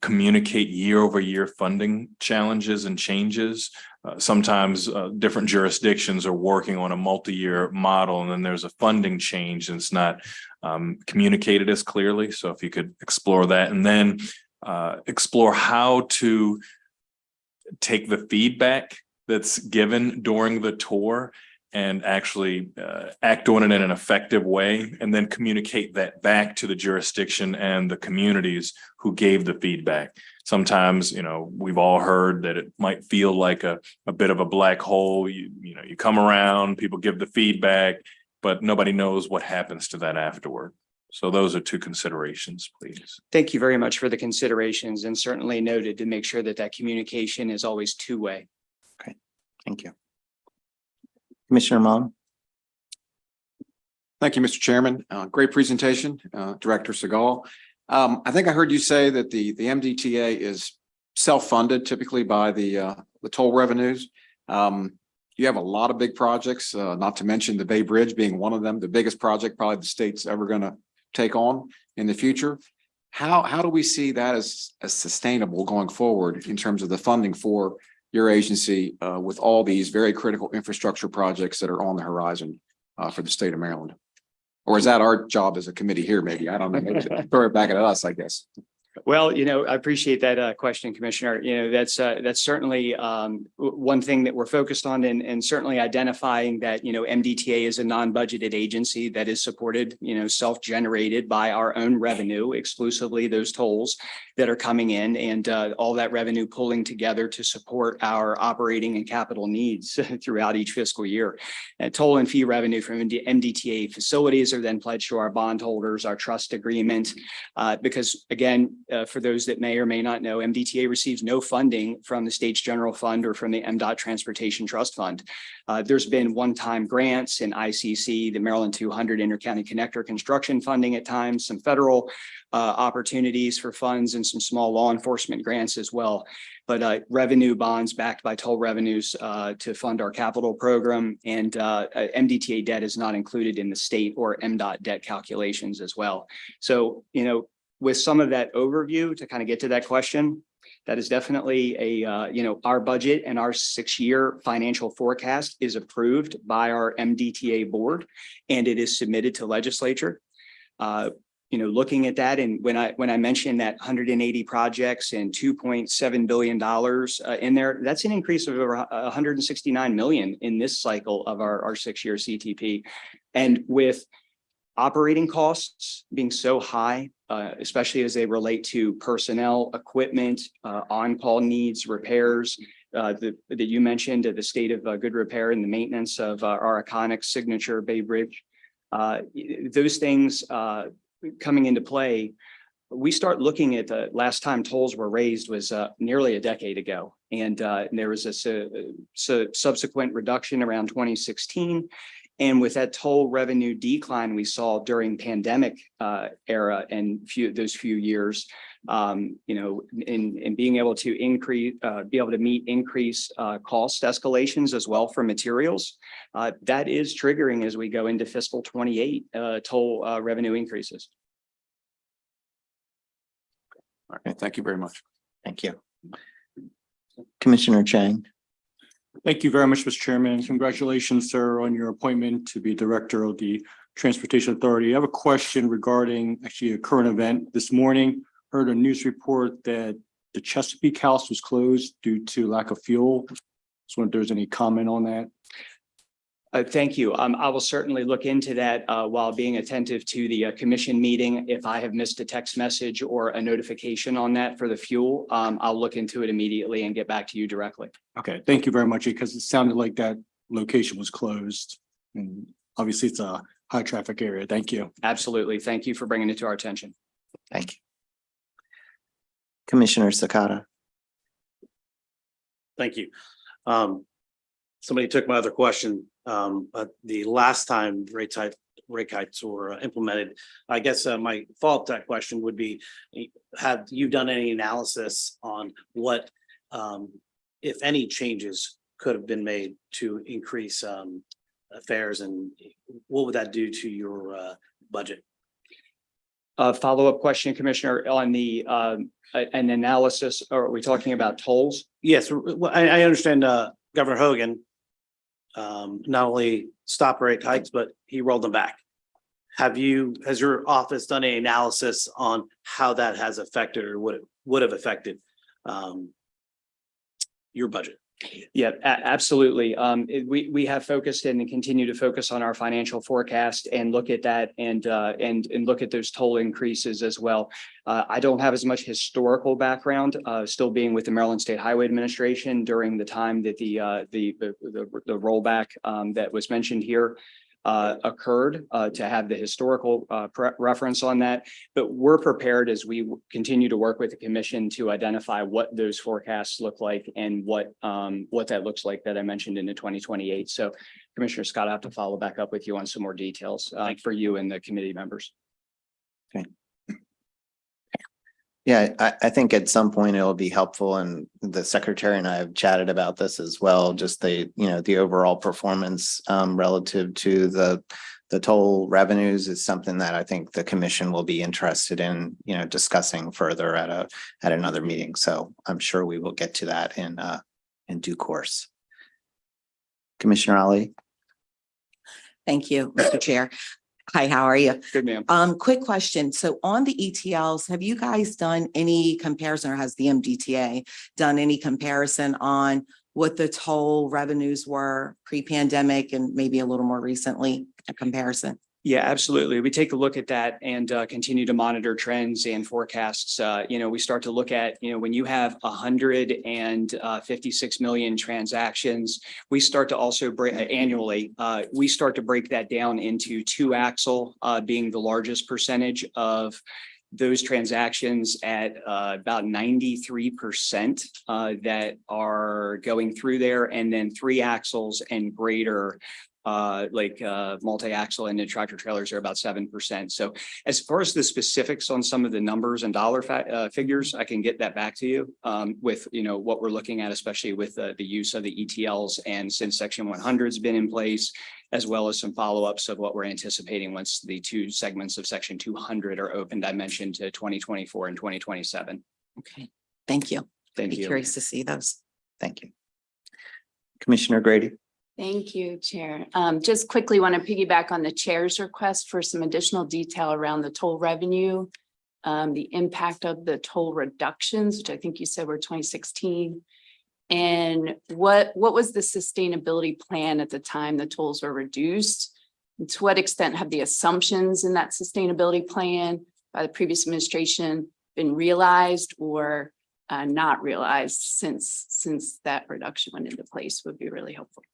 [SPEAKER 8] communicate year-over-year funding challenges and changes. Sometimes different jurisdictions are working on a multi-year model, and then there's a funding change and it's not communicated as clearly. So if you could explore that, and then explore how to take the feedback that's given during the tour and actually act on it in an effective way, and then communicate that back to the jurisdiction and the communities who gave the feedback. Sometimes, you know, we've all heard that it might feel like a bit of a black hole. You come around, people give the feedback, but nobody knows what happens to that afterward. So those are two considerations, please.
[SPEAKER 22] Thank you very much for the considerations, and certainly noted to make sure that that communication is always two-way.
[SPEAKER 1] Okay, thank you. Commissioner Mon.
[SPEAKER 3] Thank you, Mr. Chairman. Great presentation, Director Segal. I think I heard you say that the MDTA is self-funded typically by the toll revenues. You have a lot of big projects, not to mention the Bay Bridge being one of them, the biggest project probably the state's ever going to take on in the future. How do we see that as sustainable going forward in terms of the funding for your agency with all these very critical infrastructure projects that are on the horizon for the state of Maryland? Or is that our job as a committee here? Maybe, I don't know, maybe throw it back at us, I guess.
[SPEAKER 22] Well, I appreciate that question, Commissioner. That's certainly one thing that we're focused on, and certainly identifying that, MDTA is a non-budgeted agency that is supported, self-generated by our own revenue, exclusively those tolls that are coming in, and all that revenue pulling together to support our operating and capital needs throughout each fiscal year. And toll and fee revenue from MDTA facilities are then pledged to our bondholders, our trust agreement, because again, for those that may or may not know, MDTA receives no funding from the state's general fund or from the MDOT Transportation Trust Fund. There's been one-time grants in ICC, the Maryland 200 Intercounty Connector construction funding at times, some federal opportunities for funds, and some small law enforcement grants as well. But revenue bonds backed by toll revenues to fund our capital program, and MDTA debt is not included in the state or MDOT debt calculations as well. So, with some of that overview to kind of get to that question, That is definitely our budget and our 6-year financial forecast is approved by our MDTA board and it is submitted to legislature. Looking at that, and when I mentioned that 180 projects and $2.7 billion in there, that's an increase of over 169 million in this cycle of our 6-year CTP. And with operating costs being so high, especially as they relate to personnel, equipment, on-call needs, repairs, that you mentioned, the state of good repair and the maintenance of our iconic signature Bay Bridge, those things coming into play, we start looking at the last time tolls were raised was nearly a decade ago. And there was a subsequent reduction around 2016. And with that toll revenue decline we saw during pandemic era and those few years, in being able to meet increased cost escalations as well for materials, that is triggering as we go into fiscal 28 toll revenue increases.
[SPEAKER 3] Okay, thank you very much.
[SPEAKER 1] Thank you. Commissioner Chang.
[SPEAKER 4] Thank you very much, Mr. Chairman. Congratulations, sir, on your appointment to be Director of the Transportation Authority. I have a question regarding actually a current event. This morning, heard a news report that the Chesapeake House was closed due to lack of fuel. Just wonder if there's any comment on that.
[SPEAKER 22] Thank you. I will certainly look into that while being attentive to the commission meeting. If I have missed a text message or a notification on that for the fuel, I'll look into it immediately and get back to you directly.
[SPEAKER 4] Okay, thank you very much, because it sounded like that location was closed. And obviously it's a high traffic area. Thank you.
[SPEAKER 22] Absolutely. Thank you for bringing it to our attention.
[SPEAKER 1] Thank you. Commissioner Sakata.
[SPEAKER 14] Thank you. Somebody took my other question. But the last time rate hikes were implemented, I guess my follow-up to that question would be, have you done any analysis on what, if any, changes could have been made to increase fares, and what would that do to your budget?
[SPEAKER 22] Follow-up question, Commissioner, on the an analysis, or are we talking about tolls?
[SPEAKER 14] Yes, I understand Governor Hogan not only stopped rate hikes, but he rolled them back. Has your office done any analysis on how that has affected or would have affected your budget?
[SPEAKER 22] Yeah, absolutely. We have focused and continue to focus on our financial forecast and look at that and look at those toll increases as well. I don't have as much historical background, still being with the Maryland State Highway Administration during the time that the rollback that was mentioned here occurred, to have the historical reference on that. But we're prepared as we continue to work with the commission to identify what those forecasts look like and what that looks like that I mentioned in the 2028. So Commissioner Scott, I have to follow back up with you on some more details for you and the committee members.
[SPEAKER 1] Okay. Yeah, I think at some point it'll be helpful, and the secretary and I have chatted about this as well, just the overall performance relative to the toll revenues is something that I think the commission will be interested in, discussing further at another meeting. So I'm sure we will get to that in due course. Commissioner Ali.
[SPEAKER 2] Thank you, Mr. Chair. Hi, how are you?
[SPEAKER 22] Good, ma'am.
[SPEAKER 2] Quick question. So on the ETLs, have you guys done any comparison, or has the MDTA done any comparison on what the toll revenues were pre-pandemic and maybe a little more recently, a comparison?
[SPEAKER 22] Yeah, absolutely. We take a look at that and continue to monitor trends and forecasts. We start to look at, when you have 156 million transactions, we start to also annually, we start to break that down into 2-axle being the largest percentage of those transactions at about 93% that are going through there, and then 3 axles and greater, multi-axle and tractor trailers are about 7%. So as far as the specifics on some of the numbers and dollar figures, I can get that back to you with what we're looking at, especially with the use of the ETLs, and since Section 100 has been in place, as well as some follow-ups of what we're anticipating once the 2 segments of Section 200 are opened. I mentioned to 2024 and 2027.
[SPEAKER 2] Okay, thank you.
[SPEAKER 14] Thank
[SPEAKER 2] Be
[SPEAKER 14] you.
[SPEAKER 2] curious to see those.
[SPEAKER 1] Thank you. Commissioner Grady.
[SPEAKER 10] Thank you, Chair. Just quickly want to piggyback on the chair's request for some additional detail around the toll revenue. The impact of the toll reductions, which I think you said were 2016. And what was the sustainability plan at the time the tolls were reduced? And to what extent have the assumptions in that sustainability plan by the previous administration been realized or not realized since that reduction went into place would be really helpful.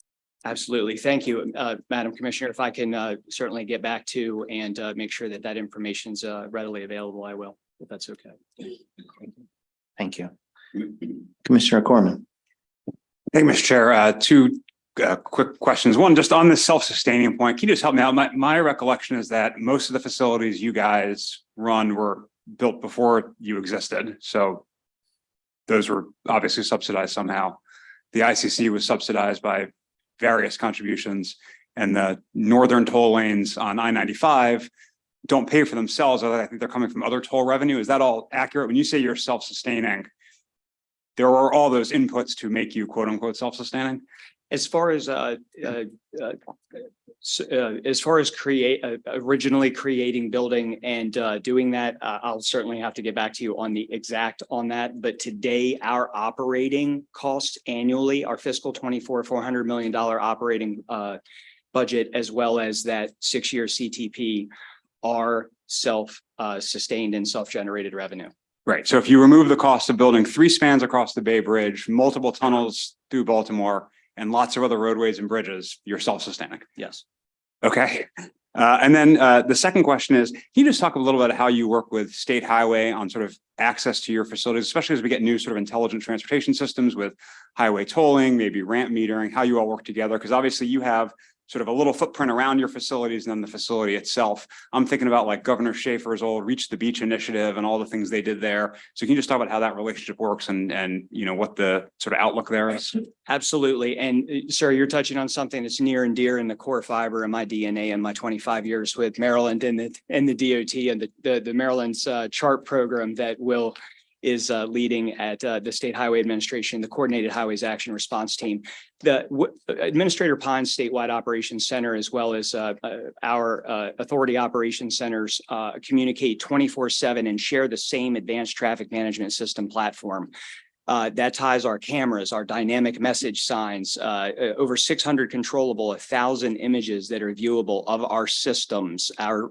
[SPEAKER 22] Absolutely. Thank you, Madam Commissioner. If I can certainly get back to and make sure that that information's readily available, I will, if that's okay.
[SPEAKER 1] Thank you. Commissioner Corman.
[SPEAKER 11] Thank you, Mr. Chair. Two quick questions. One, just on the self-sustaining point, can you just help me out? My recollection is that most of the facilities you guys run were built before you existed. So those were obviously subsidized somehow. The ICC was subsidized by various contributions, and the northern toll lanes on I-95 don't pay for themselves. I think they're coming from other toll revenue. Is that all accurate? When you say you're self-sustaining, there are all those inputs to make you quote unquote self-sustaining?
[SPEAKER 22] As far as originally creating building and doing that, I'll certainly have to get back to you on the exact on that. But today, our operating costs annually, our fiscal 24 $400 million operating budget, as well as that 6-year CTP, are self-sustained and self-generated revenue.
[SPEAKER 11] Right. So if you remove the cost of building 3 spans across the Bay Bridge, multiple tunnels through Baltimore, and lots of other roadways and bridges, you're self-sustaining.
[SPEAKER 22] Yes.
[SPEAKER 11] Okay. And then the second question is, can you just talk a little bit how you work with State Highway on sort of access to your facilities, especially as we get new sort of intelligent transportation systems with highway tolling, maybe ramp metering, how you all work together? Because obviously you have sort of a little footprint around your facilities and then the facility itself. I'm thinking about like Governor Schaefer's old Reach the Beach initiative and all the things they did there. So can you just talk about how that relationship works and you know what the sort of outlook there is?
[SPEAKER 22] Absolutely. And sir, you're touching on something that's near and dear in the core fiber of my DNA and my 25 years with Maryland and the DOT and the Maryland's CHART program that is leading at the State Highway Administration, the Coordinated Highways Action Response Team. The Administrator Pines Statewide Operations Center, as well as our authority operations centers, communicate 24/7 and share the same advanced traffic management system platform. That ties our cameras, our dynamic message signs, over 600 controllable, 1,000 images that are viewable of our systems, our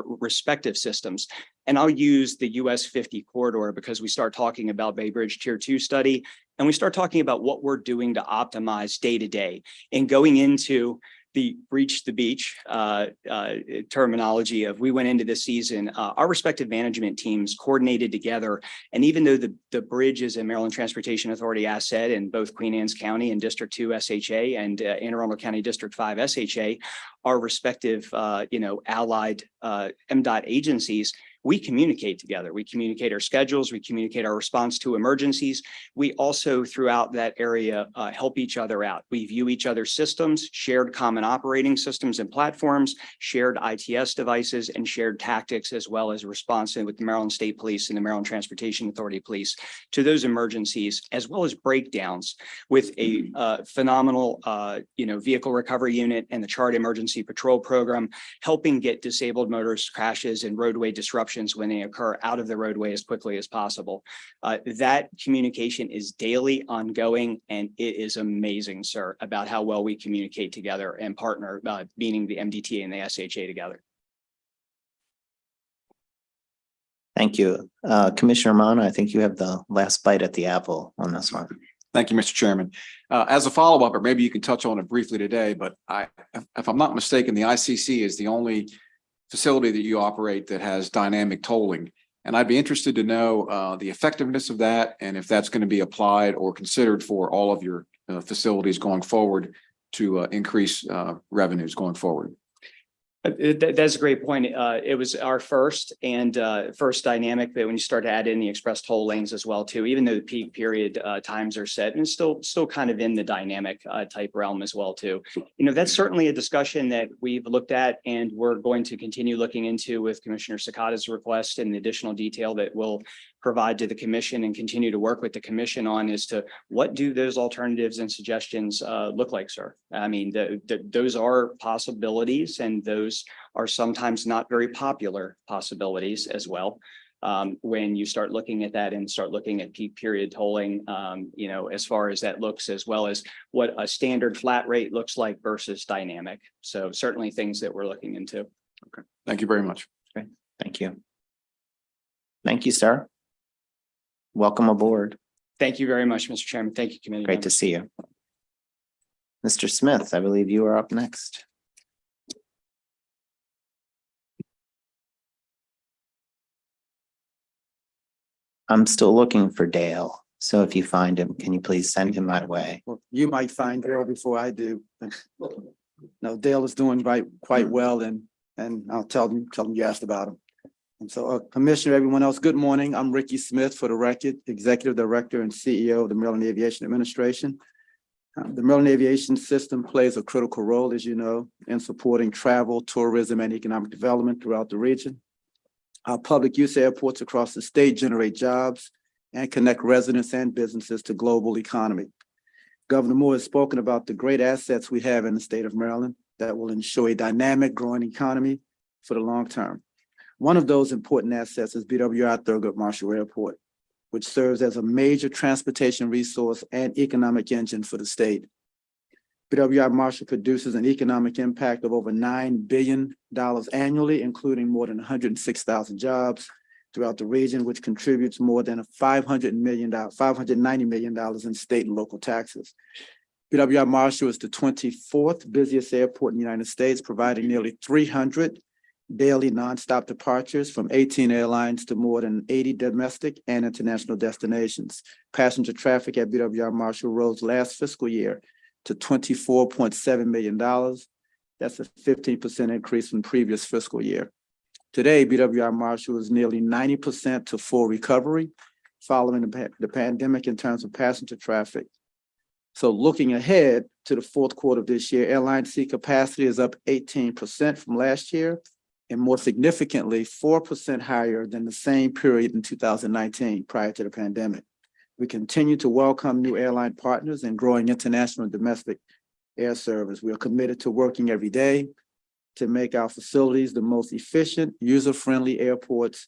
[SPEAKER 22] respective systems. And I'll use the US 50 corridor because we start talking about Bay Bridge Tier 2 study, and we start talking about what we're doing to optimize day to day. And going into the Reach the Beach terminology of we went into this season, our respective management teams coordinated together. And even though the bridge is a Maryland Transportation Authority asset in both Queen Anne's County and District 2 SHA and Anne Arundel County District 5 SHA, our respective allied MDOT agencies, we communicate together. We communicate our schedules. We communicate our response to emergencies. We also, throughout that area, help each other out. We view each other's systems, shared common operating systems and platforms, shared ITS devices, and shared tactics, as well as response with the Maryland State Police and the Maryland Transportation Authority Police to those emergencies, as well as breakdowns with a phenomenal, vehicle recovery unit and the CHART Emergency Patrol Program, helping get disabled motorist crashes and roadway disruptions when they occur out of the roadway as quickly as possible. That communication is daily, ongoing, and it is amazing, sir, about how well we communicate together and partner, meaning the MDTA and the SHA together.
[SPEAKER 1] Thank you. Commissioner Mana, I think you have the last bite at the apple on this one.
[SPEAKER 3] Thank you, Mr. Chairman. As a follow-up, or maybe you can touch on it briefly today, but if I'm not mistaken, the ICC is the only facility that you operate that has dynamic tolling. And I'd be interested to know the effectiveness of that and if that's going to be applied or considered for all of your facilities going forward to increase revenues going forward.
[SPEAKER 22] That's a great point. It was our first dynamic, but when you start to add in the express toll lanes as well too, even though the peak period times are set, and it's still kind of in the dynamic type realm as well too. That's certainly a discussion that we've looked at and we're going to continue looking into with Commissioner Sakata's request and the additional detail that we'll provide to the commission and continue to work with the commission on as to what do those alternatives and suggestions look like, sir? I mean, those are possibilities, and those are sometimes not very popular possibilities as well. When you start looking at that and start looking at peak period tolling, you know, as far as that looks, as well as what a standard flat rate looks like versus dynamic. So certainly things that we're looking into.
[SPEAKER 3] Okay, thank you very much.
[SPEAKER 1] Okay, thank you. Thank you, sir. Welcome aboard.
[SPEAKER 22] Thank you very much, Mr. Chairman. Thank you, committee.
[SPEAKER 1] Great to see you. Mr. Smith, I believe you are up next. I'm still looking for Dale. So if you find him, can you please send him my way?
[SPEAKER 6] Well, you might find Dale before I do. No, Dale is doing quite well, and I'll tell him you asked about him. And so, Commissioner, everyone else, good morning. I'm Ricky Smith, for the record, Executive Director and CEO of the Maryland Aviation Administration. The Maryland aviation system plays a critical role, as you know, in supporting travel, tourism, and economic development throughout the region. Our public use airports across the state generate jobs and connect residents and businesses to global economy. Governor Moore has spoken about the great assets we have in the state of Maryland that will ensure a dynamic, growing economy for the long term. One of those important assets is BWI Thurgood Marshall Airport, which serves as a major transportation resource and economic engine for the state. BWI Marshall produces an economic impact of over $9 billion annually, including more than 106,000 jobs throughout the region, which contributes more than $590 million in state and local taxes. BWI Marshall is the 24th busiest airport in the United States, providing nearly 300 daily nonstop departures from 18 airlines to more than 80 domestic and international destinations. Passenger traffic at BWI Marshall rose last fiscal year to $24.7 million. That's a 15% increase from previous fiscal year. Today, BWI Marshall is nearly 90% to full recovery following the pandemic in terms of passenger traffic. So looking ahead to the fourth quarter of this year, airline seat capacity is up 18% from last year, and more significantly, 4% higher than the same period in 2019 prior to the pandemic. We continue to welcome new airline partners and growing international and domestic air service. We are committed to working every day to make our facilities the most efficient, user-friendly airports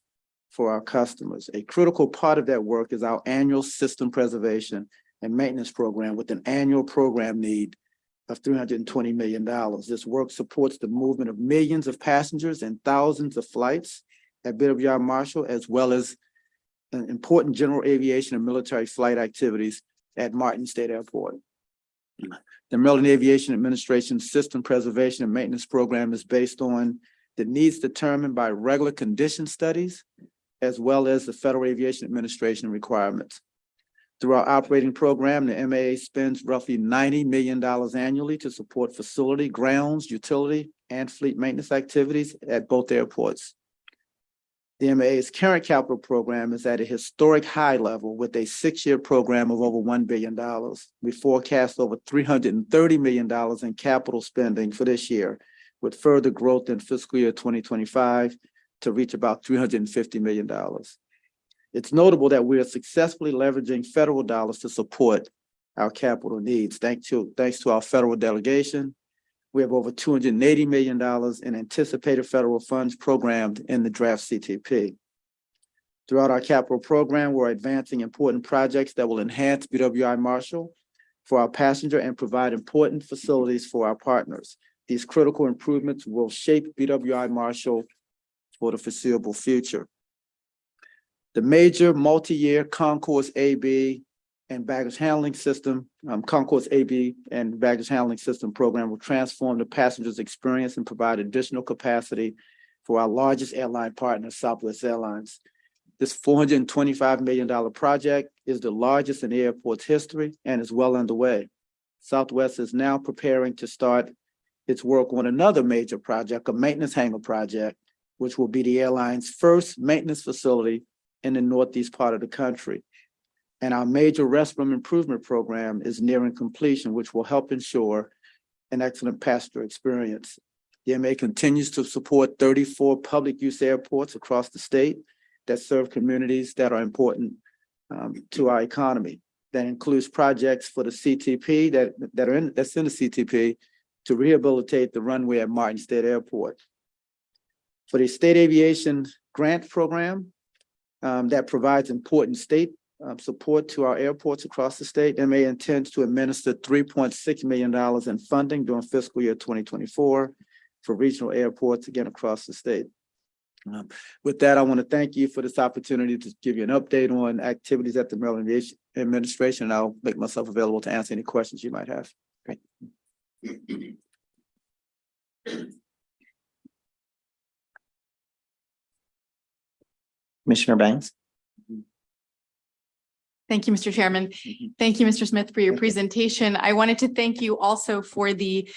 [SPEAKER 6] for our customers. A critical part of that work is our annual system preservation and maintenance program with an annual program need of $320 million. This work supports the movement of millions of passengers and thousands of flights at BWI Marshall, as well as important general aviation and military flight activities at Martin State Airport. The Maryland Aviation Administration System Preservation and Maintenance Program is based on the needs determined by regular condition studies, as well as the Federal Aviation Administration requirements. Through our operating program, the MAA spends roughly $90 million annually to support facility, grounds, utility, and fleet maintenance activities at both airports. The MAA's current capital program is at a historic high level with a 6-year program of over $1 billion. We forecast over $330 million in capital spending for this year, with further growth in fiscal year 2025 to reach about $350 million. It's notable that we are successfully leveraging federal dollars to support our capital needs. Thanks to our federal delegation, we have over $280 million in anticipated federal funds programmed in the draft CTP. Throughout our capital program, we're advancing important projects that will enhance BWI Marshall for our passenger and provide important facilities for our partners. These critical improvements will shape BWI Marshall for the foreseeable future. The major multi-year Concourse AB and baggage handling system, Concourse AB and baggage handling system program will transform the passenger's experience and provide additional capacity for our largest airline partner, Southwest Airlines. This $425 million project is the largest in the airport's history and is well underway. Southwest is now preparing to start its work on another major project, a maintenance hangar project, which will be the airline's first maintenance facility in the northeast part of the country. And our major restroom improvement program is nearing completion, which will help ensure an excellent passenger experience. The MA continues to support 34 public use airports across the state that serve communities that are important to our economy. That includes projects for the CTP that's in the CTP to rehabilitate the runway at Martin State Airport. For the State Aviation Grant Program that provides important state support to our airports across the state, MA intends to administer $3.6 million in funding during fiscal year 2024 for regional airports again across the state. With that, I want to thank you for this opportunity to give you an update on activities at the Maryland Aviation Administration, and I'll make myself available to answer any questions you might have. Great.
[SPEAKER 1] Commissioner Banks?
[SPEAKER 9] Thank you, Mr. Chairman. Thank you, Mr. Smith, for your presentation. I wanted to thank you also for the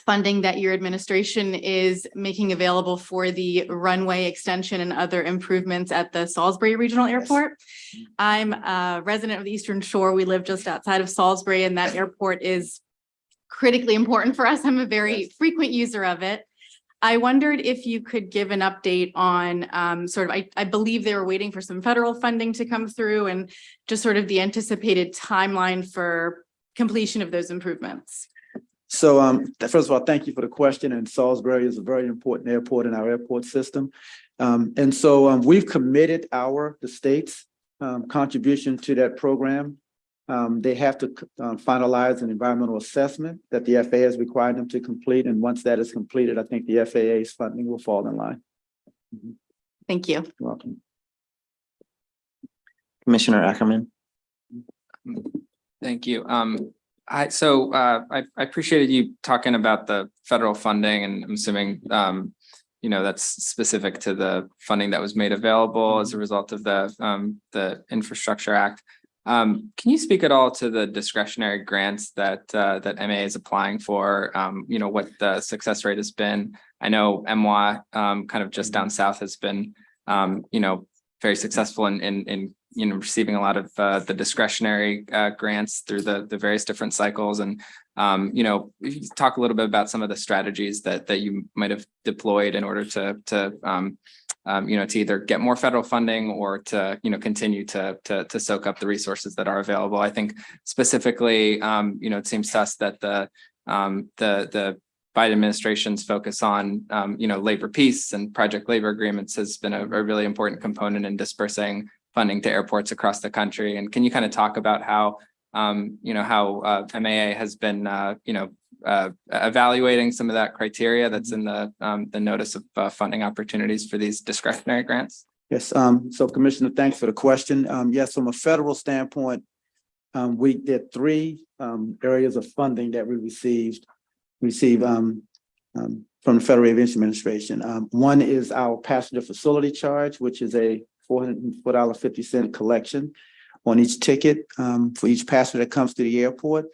[SPEAKER 9] funding that your administration is making available for the runway extension and other improvements at the Salisbury Regional Airport. I'm a resident of the Eastern Shore. We live just outside of Salisbury, and that airport is critically important for us. I'm a very frequent user of it. I wondered if you could give an update on I believe they were waiting for some federal funding to come through, and just sort of the anticipated timeline for completion of those improvements.
[SPEAKER 6] So first of all, thank you for the question. And Salisbury is a very important airport in our airport system. And so we've committed the state's contribution to that program. They have to finalize an environmental assessment that the FAA has required them to complete. And once that is completed, I think the FAA's funding will fall in line.
[SPEAKER 9] Thank you.
[SPEAKER 6] You're welcome.
[SPEAKER 1] Commissioner Ackerman?
[SPEAKER 13] Thank you. I appreciated you talking about the federal funding, and I'm assuming that's specific to the funding that was made available as a result of the Infrastructure Act. Can you speak at all to the discretionary grants that MA is applying for? What the success rate has been? I know MWA kind of just down south has been very successful in receiving a lot of the discretionary grants through the various different cycles. And if you talk a little bit about some of the strategies that you might have deployed in order to either get more federal funding or to continue to soak up the resources that are available. I think specifically, it seems to us that the Biden administration's focus on labor peace and project labor agreements has been a really important component in dispersing funding to airports across the country. And can you kind of talk about how MAA has been evaluating some of that criteria that's in the notice of funding opportunities for these discretionary grants?
[SPEAKER 6] Yes. So Commissioner, thanks for the question. Yes, from a federal standpoint, we did three areas of funding that we received from the Federal Aviation Administration. One is our passenger facility charge, which is a $404.50 collection on each ticket for each passenger that comes to the airport.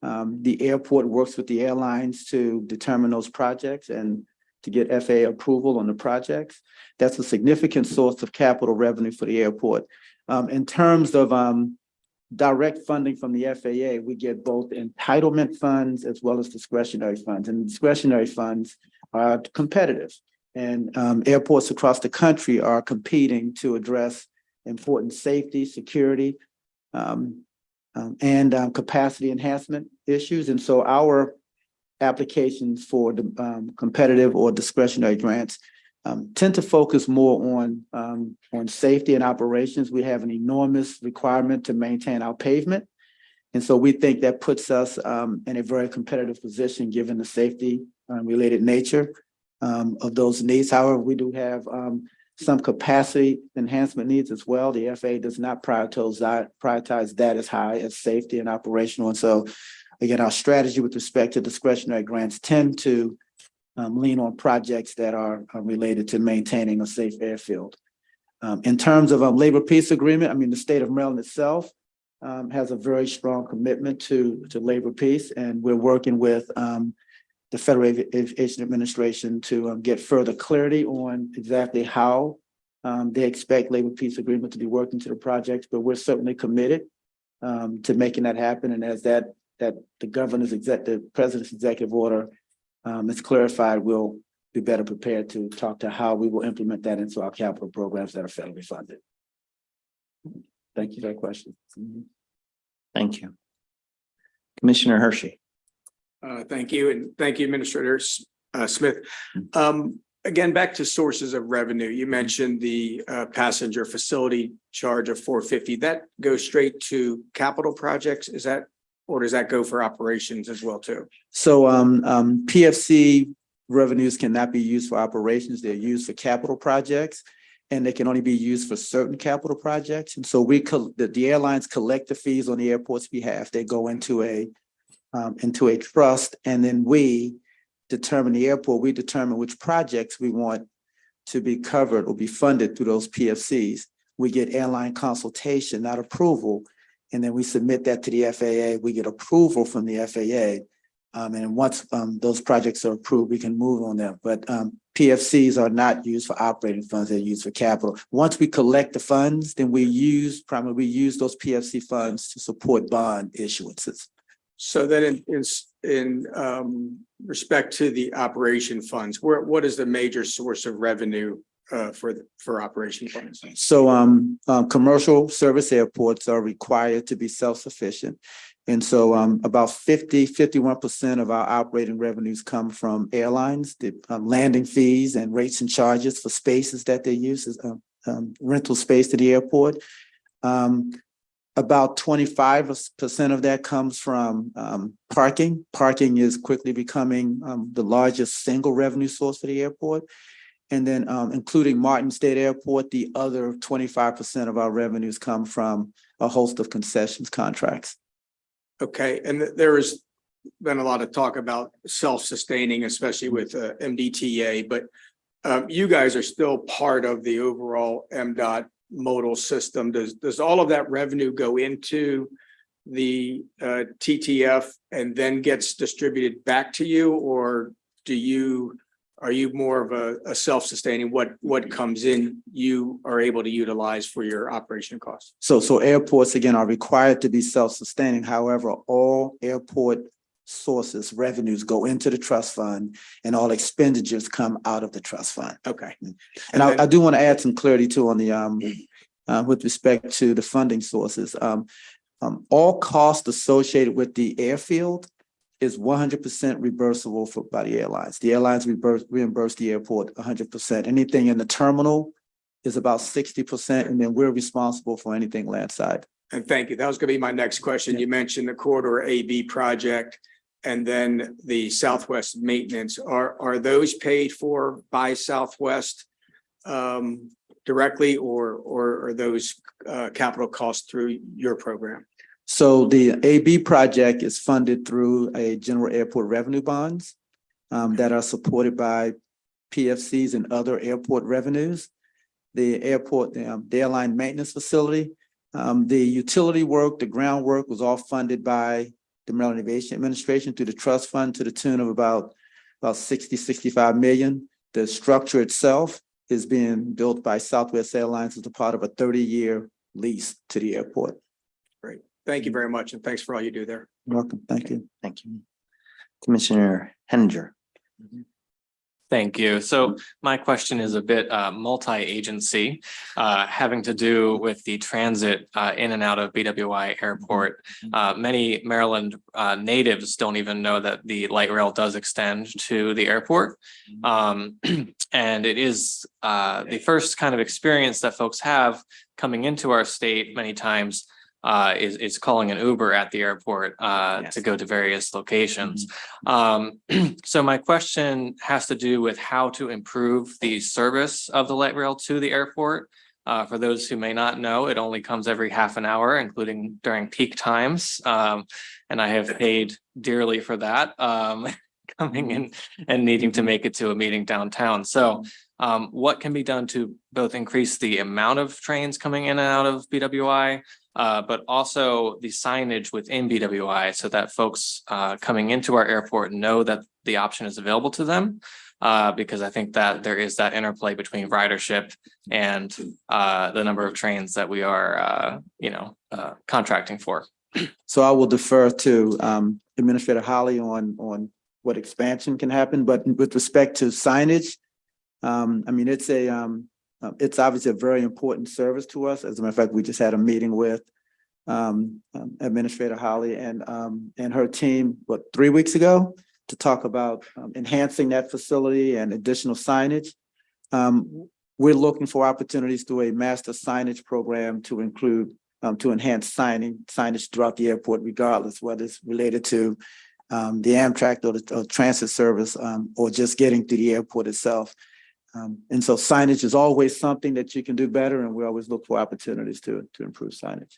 [SPEAKER 6] The airport works with the airlines to determine those projects and to get FAA approval on the projects. That's a significant source of capital revenue for the airport. In terms of direct funding from the FAA, we get both entitlement funds as well as discretionary funds. And discretionary funds are competitive. And airports across the country are competing to address important safety, security, and capacity enhancement issues. And so our applications for the competitive or discretionary grants tend to focus more on safety and operations. We have an enormous requirement to maintain our pavement. And so we think that puts us in a very competitive position given the safety related nature of those needs. However, we do have some capacity enhancement needs as well. The FAA does not prioritize that as high as safety and operational. And so again, our strategy with respect to discretionary grants tend to lean on projects that are related to maintaining a safe airfield. In terms of a labor peace agreement, the state of Maryland itself has a very strong commitment to labor peace, and we're working with the Federal Aviation Administration to get further clarity on exactly how they expect labor peace agreement to be working to the projects, but we're certainly committed to making that happen. And as the president's executive order is clarified, we'll be better prepared to talk to how we will implement that into our capital programs that are federally funded. Thank you for that question.
[SPEAKER 1] Thank you. Commissioner Hershey.
[SPEAKER 15] Thank you, and thank you, Administrator Smith. Again, back to sources of revenue. You mentioned the passenger facility charge of $450. That goes straight to capital projects, is that, or does that go for operations as well too?
[SPEAKER 6] So PFC revenues cannot be used for operations. They're used for capital projects, and they can only be used for certain capital projects. And so the airlines collect the fees on the airport's behalf. They go into a trust, and then we determine which projects we want to be covered or be funded through those PFCs. We get airline consultation, not approval, and then we submit that to the FAA. We get approval from the FAA. And once those projects are approved, we can move on them. But PFCs are not used for operating funds, they're used for capital. Once we collect the funds, then we use those PFC funds to support bond issuances.
[SPEAKER 15] So then in respect to the operation funds, what is the major source of revenue for operation funds?
[SPEAKER 6] So commercial service airports are required to be self-sufficient. And so about 51% of our operating revenues come from airlines, the landing fees and rates and charges for spaces that they use as rental space at the airport. About 25% of that comes from parking. Parking is quickly becoming the largest single revenue source for the airport. And then including Martin State Airport, the other 25% of our revenues come from a host of concessions contracts.
[SPEAKER 15] Okay, and there has been a lot of talk about self-sustaining, especially with MDTA, but you guys are still part of the overall MDOT modal system. Does all of that revenue go into the TTF and then gets distributed back to you, or are you more of a self-sustaining? What comes in, you are able to utilize for your operation costs?
[SPEAKER 6] So airports, again, are required to be self-sustaining. However, all airport sources, revenues go into the trust fund, and all expenditures come out of the trust fund.
[SPEAKER 15] Okay.
[SPEAKER 6] And I do want to add some clarity too on the with respect to the funding sources. All costs associated with the airfield is 100% reimbursable by the airlines. The airlines reimburse the airport 100%. Anything in the terminal is about 60%, and then we're responsible for anything landside.
[SPEAKER 15] And thank you. That was going to be my next question. You mentioned the Corridor AB project and then the Southwest maintenance. Are those paid for by Southwest directly, or are those capital costs through your program?
[SPEAKER 6] So the AB project is funded through a general airport revenue bonds that are supported by PFCs and other airport revenues. The airport, the airline maintenance facility, the utility work, the groundwork was all funded by the Maryland Aviation Administration through the trust fund to the tune of about 65 million. The structure itself is being built by Southwest Airlines as a part of a 30-year lease to the airport.
[SPEAKER 15] Great. Thank you very much, and thanks for all you do there.
[SPEAKER 6] You're welcome. Thank you.
[SPEAKER 1] Thank you. Commissioner Henninger.
[SPEAKER 7] Thank you. So my question is a bit multi-agency, having to do with the transit in and out of BWI Airport. Many Maryland natives don't even know that the light rail does extend to the airport. And it is the first kind of experience that folks have coming into our state many times is calling an Uber at the airport to go to various locations. So my question has to do with how to improve the service of the light rail to the airport. For those who may not know, it only comes every half an hour, including during peak times. And I have paid dearly for that, coming in and needing to make it to a meeting downtown. So what can be done to both increase the amount of trains coming in and out of BWI, but also the signage within BWI so that folks coming into our airport know that the option is available to them? Because I think that there is that interplay between ridership and the number of trains that we are, contracting for.
[SPEAKER 6] So I will defer to Administrator Holly on what expansion can happen, but with respect to signage, I mean, it's obviously a very important service to us. As a matter of fact, we just had a meeting with Administrator Holly and her team, 3 weeks ago, to talk about enhancing that facility and additional signage. We're looking for opportunities through a master signage program to include, to enhance signage throughout the airport, regardless whether it's related to the Amtrak or the transit service, or just getting to the airport itself. And so signage is always something that you can do better, and we always look for opportunities to improve signage.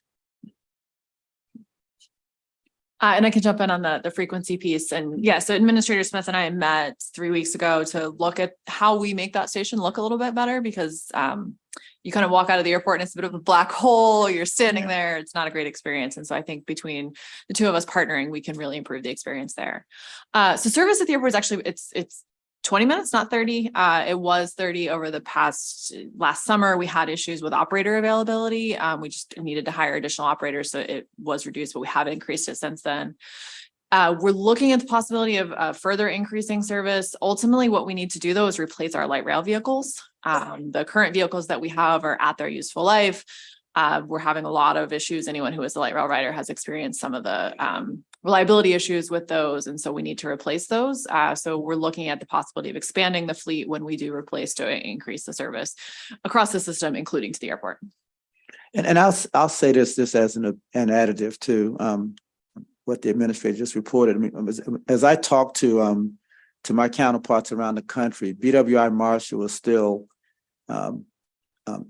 [SPEAKER 17] And I can jump in on the frequency piece. And yeah, so Administrator Smith and I met 3 weeks ago to look at how we make that station look a little bit better, because you kind of walk out of the airport and it's a bit of a black hole. You're standing there. It's not a great experience. And so I think between the two of us partnering, we can really improve the experience there. So service at the airport is actually, it's 20 minutes, not 30. It was 30 over the last summer. We had issues with operator availability. We just needed to hire additional operators, so it was reduced, but we haven't increased it since then. We're looking at the possibility of further increasing service. Ultimately, what we need to do though is replace our light rail vehicles. The current vehicles that we have are at their useful life. We're having a lot of issues. Anyone who is a light rail rider has experienced some of the reliability issues with those. And so we need to replace those. So we're looking at the possibility of expanding the fleet when we do replace to increase the service across the system, including to the airport.
[SPEAKER 6] And I'll say this as an additive to what the administrator just reported. I mean, as I talk to my counterparts around the country, BWI Marshall is still an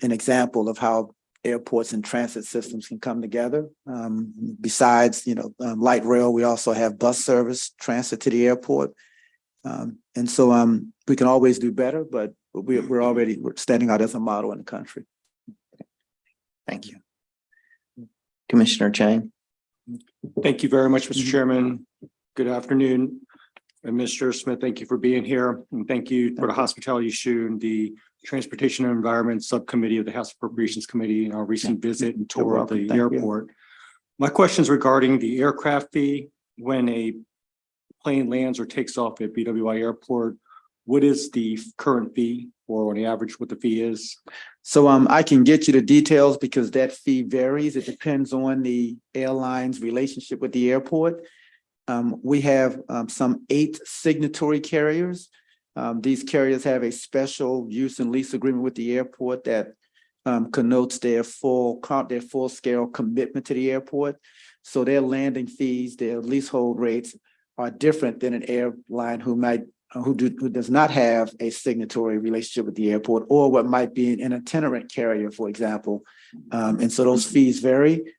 [SPEAKER 6] example of how airports and transit systems can come together. Besides, light rail, we also have bus service, transit to the airport. And so we can always do better, but we're standing out as a model in the country.
[SPEAKER 1] Thank you. Commissioner Chang.
[SPEAKER 4] Thank you very much, Mr. Chairman. Good afternoon. Mr. Smith, thank you for being here. And thank you for the hospitality issue and the Transportation and Environment Subcommittee of the House Appropriations Committee and our recent visit and tour of the airport. My question is regarding the aircraft fee. When a plane lands or takes off at BWI Airport, what is the current fee, or on the average what the fee is?
[SPEAKER 6] So I can get you the details because that fee varies. It depends on the airline's relationship with the airport. We have some 8 signatory carriers. These carriers have a special use and lease agreement with the airport that connotes their full scale commitment to the airport. So their landing fees, their leasehold rates are different than an airline who does not have a signatory relationship with the airport, or what might be an itinerant carrier, for example. And so those fees vary.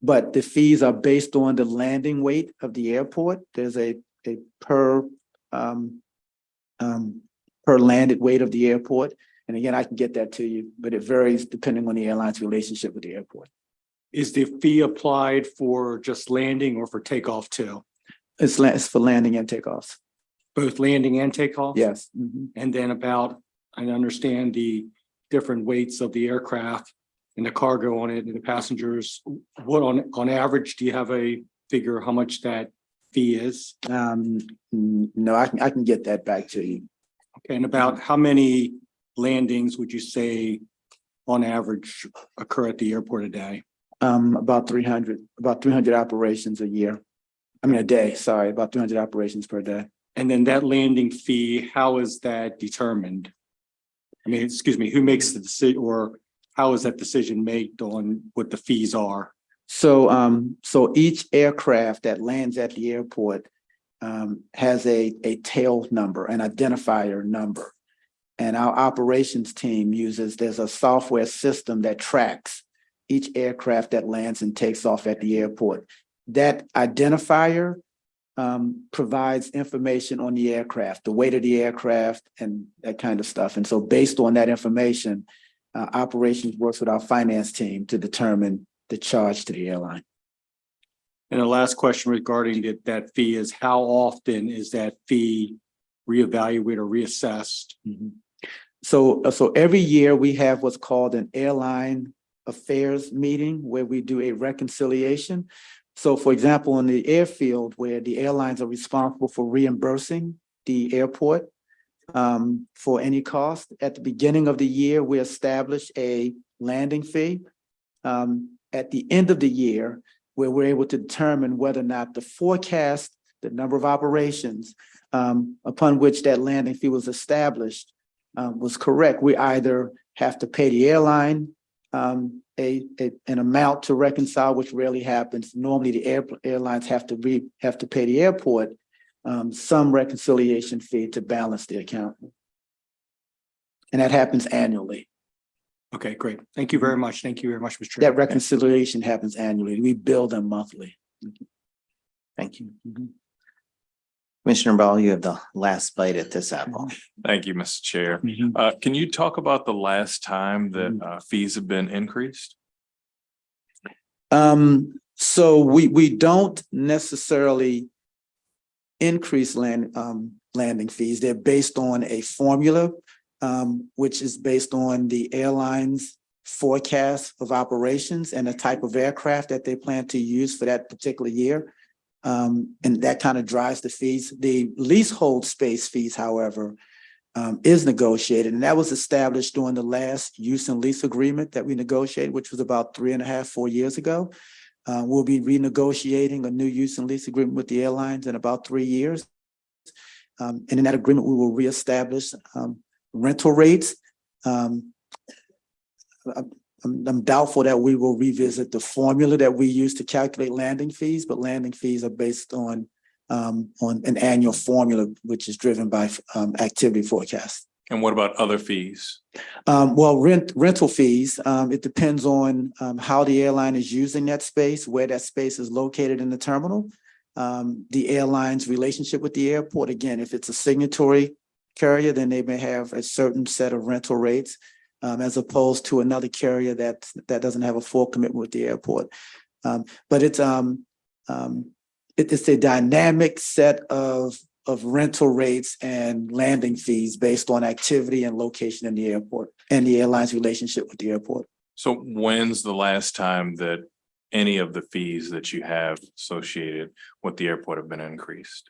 [SPEAKER 6] But the fees are based on the landing weight of the airport. There's a per landed weight of the airport. And again, I can get that to you, but it varies depending on the airline's relationship with the airport.
[SPEAKER 4] Is the fee applied for just landing or for takeoff too?
[SPEAKER 6] It's for landing and takeoffs.
[SPEAKER 4] Both landing and takeoff?
[SPEAKER 6] Yes.
[SPEAKER 4] And then I understand the different weights of the aircraft and the cargo on it and the passengers. What on average, do you have a figure how much that fee is?
[SPEAKER 6] No, I can get that back to you.
[SPEAKER 4] Okay, and about how many landings would you say on average occur at the airport a day?
[SPEAKER 6] About 300 operations a year. A day, sorry, about 300 operations per day.
[SPEAKER 4] And then that landing fee, how is that determined? Who makes the decision, or how is that decision made on what the fees are?
[SPEAKER 6] So each aircraft that lands at the airport has a tail number, an identifier number. And our operations team there's a software system that tracks each aircraft that lands and takes off at the airport. That identifier provides information on the aircraft, the weight of the aircraft and that kind of stuff. And so based on that information, operations works with our finance team to determine the charge to the airline.
[SPEAKER 4] And the last question regarding that fee is, how often is that fee reevaluated or reassessed?
[SPEAKER 6] So every year we have what's called an airline affairs meeting where we do a reconciliation. So for example, in the airfield where the airlines are responsible for reimbursing the airport for any cost, at the beginning of the year, we establish a landing fee. At the end of the year, where we're able to determine whether or not the forecast, the number of operations upon which that landing fee was established was correct. We either have to pay the airline an amount to reconcile, which rarely happens. Normally, the airlines have to pay the airport some reconciliation fee to balance the account, and that happens annually.
[SPEAKER 4] Okay, great. Thank you very much. Thank you very much, Mr.
[SPEAKER 6] That
[SPEAKER 4] Chairman.
[SPEAKER 6] reconciliation happens annually. We bill them monthly.
[SPEAKER 1] Thank you. Commissioner Ball, you have the last bite at this apple.
[SPEAKER 8] Thank you, Mr. Chair.
[SPEAKER 6] Mm-hmm.
[SPEAKER 8] Can you talk about the last time that fees have been increased?
[SPEAKER 6] So we don't necessarily increase landing fees. They're based on a formula, which is based on the airline's forecast of operations and the type of aircraft that they plan to use for that particular year. And that kind of drives the fees. The leasehold space fees, however, is negotiated, and that was established during the last use and lease agreement that we negotiated, which was about 3.5, 4 years ago. We'll be renegotiating a new use and lease agreement with the airlines in about 3 years. And in that agreement, we will reestablish rental rates. I'm doubtful that we will revisit the formula that we use to calculate landing fees, but landing fees are based on an annual formula, which is driven by activity forecasts.
[SPEAKER 8] And what about other fees?
[SPEAKER 6] Well, rental fees, it depends on how the airline is using that space, where that space is located in the terminal. The airline's relationship with the airport, again, if it's a signatory carrier, then they may have a certain set of rental rates, as opposed to another carrier that doesn't have a full commitment with the airport. But it's a dynamic set of rental rates and landing fees based on activity and location in the airport and the airline's relationship with the airport.
[SPEAKER 8] So when's the last time that any of the fees that you have associated with the airport have been increased?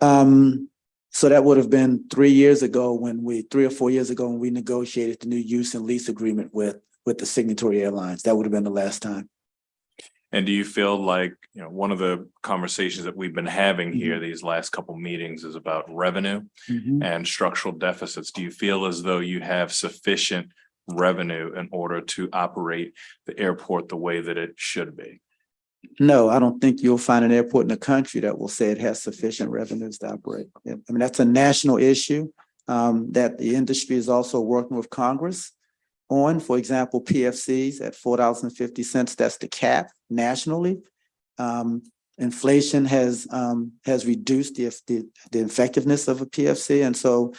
[SPEAKER 6] So that would have been 3 years ago 3 or 4 years ago when we negotiated the new use and lease agreement with the signatory airlines. That would have been the last time.
[SPEAKER 8] And do you feel like, one of the conversations that we've been having here these last couple meetings is about revenue and structural deficits? Do you feel as though you have sufficient revenue in order to operate the airport the way that it should be?
[SPEAKER 6] No, I don't think you'll find an airport in the country that will say it has sufficient revenues to operate. I mean, that's a national issue that the industry is also working with Congress on. For example, PFCs at $4.50, that's the cap nationally. Inflation has reduced the effectiveness of a PFC. And so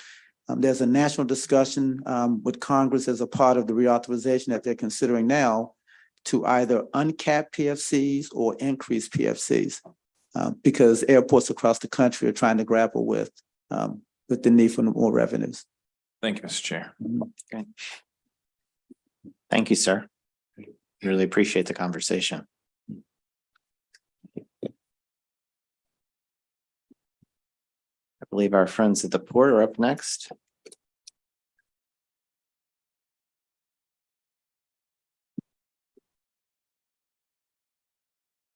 [SPEAKER 6] there's a national discussion with Congress as a part of the reauthorization that they're considering now to either uncap PFCs or increase PFCs because airports across the country are trying to grapple with the need for more revenues.
[SPEAKER 8] Thank you, Mr. Chair.
[SPEAKER 1] Okay. Thank you, sir. Really appreciate the conversation. I believe our friends at the port are up next.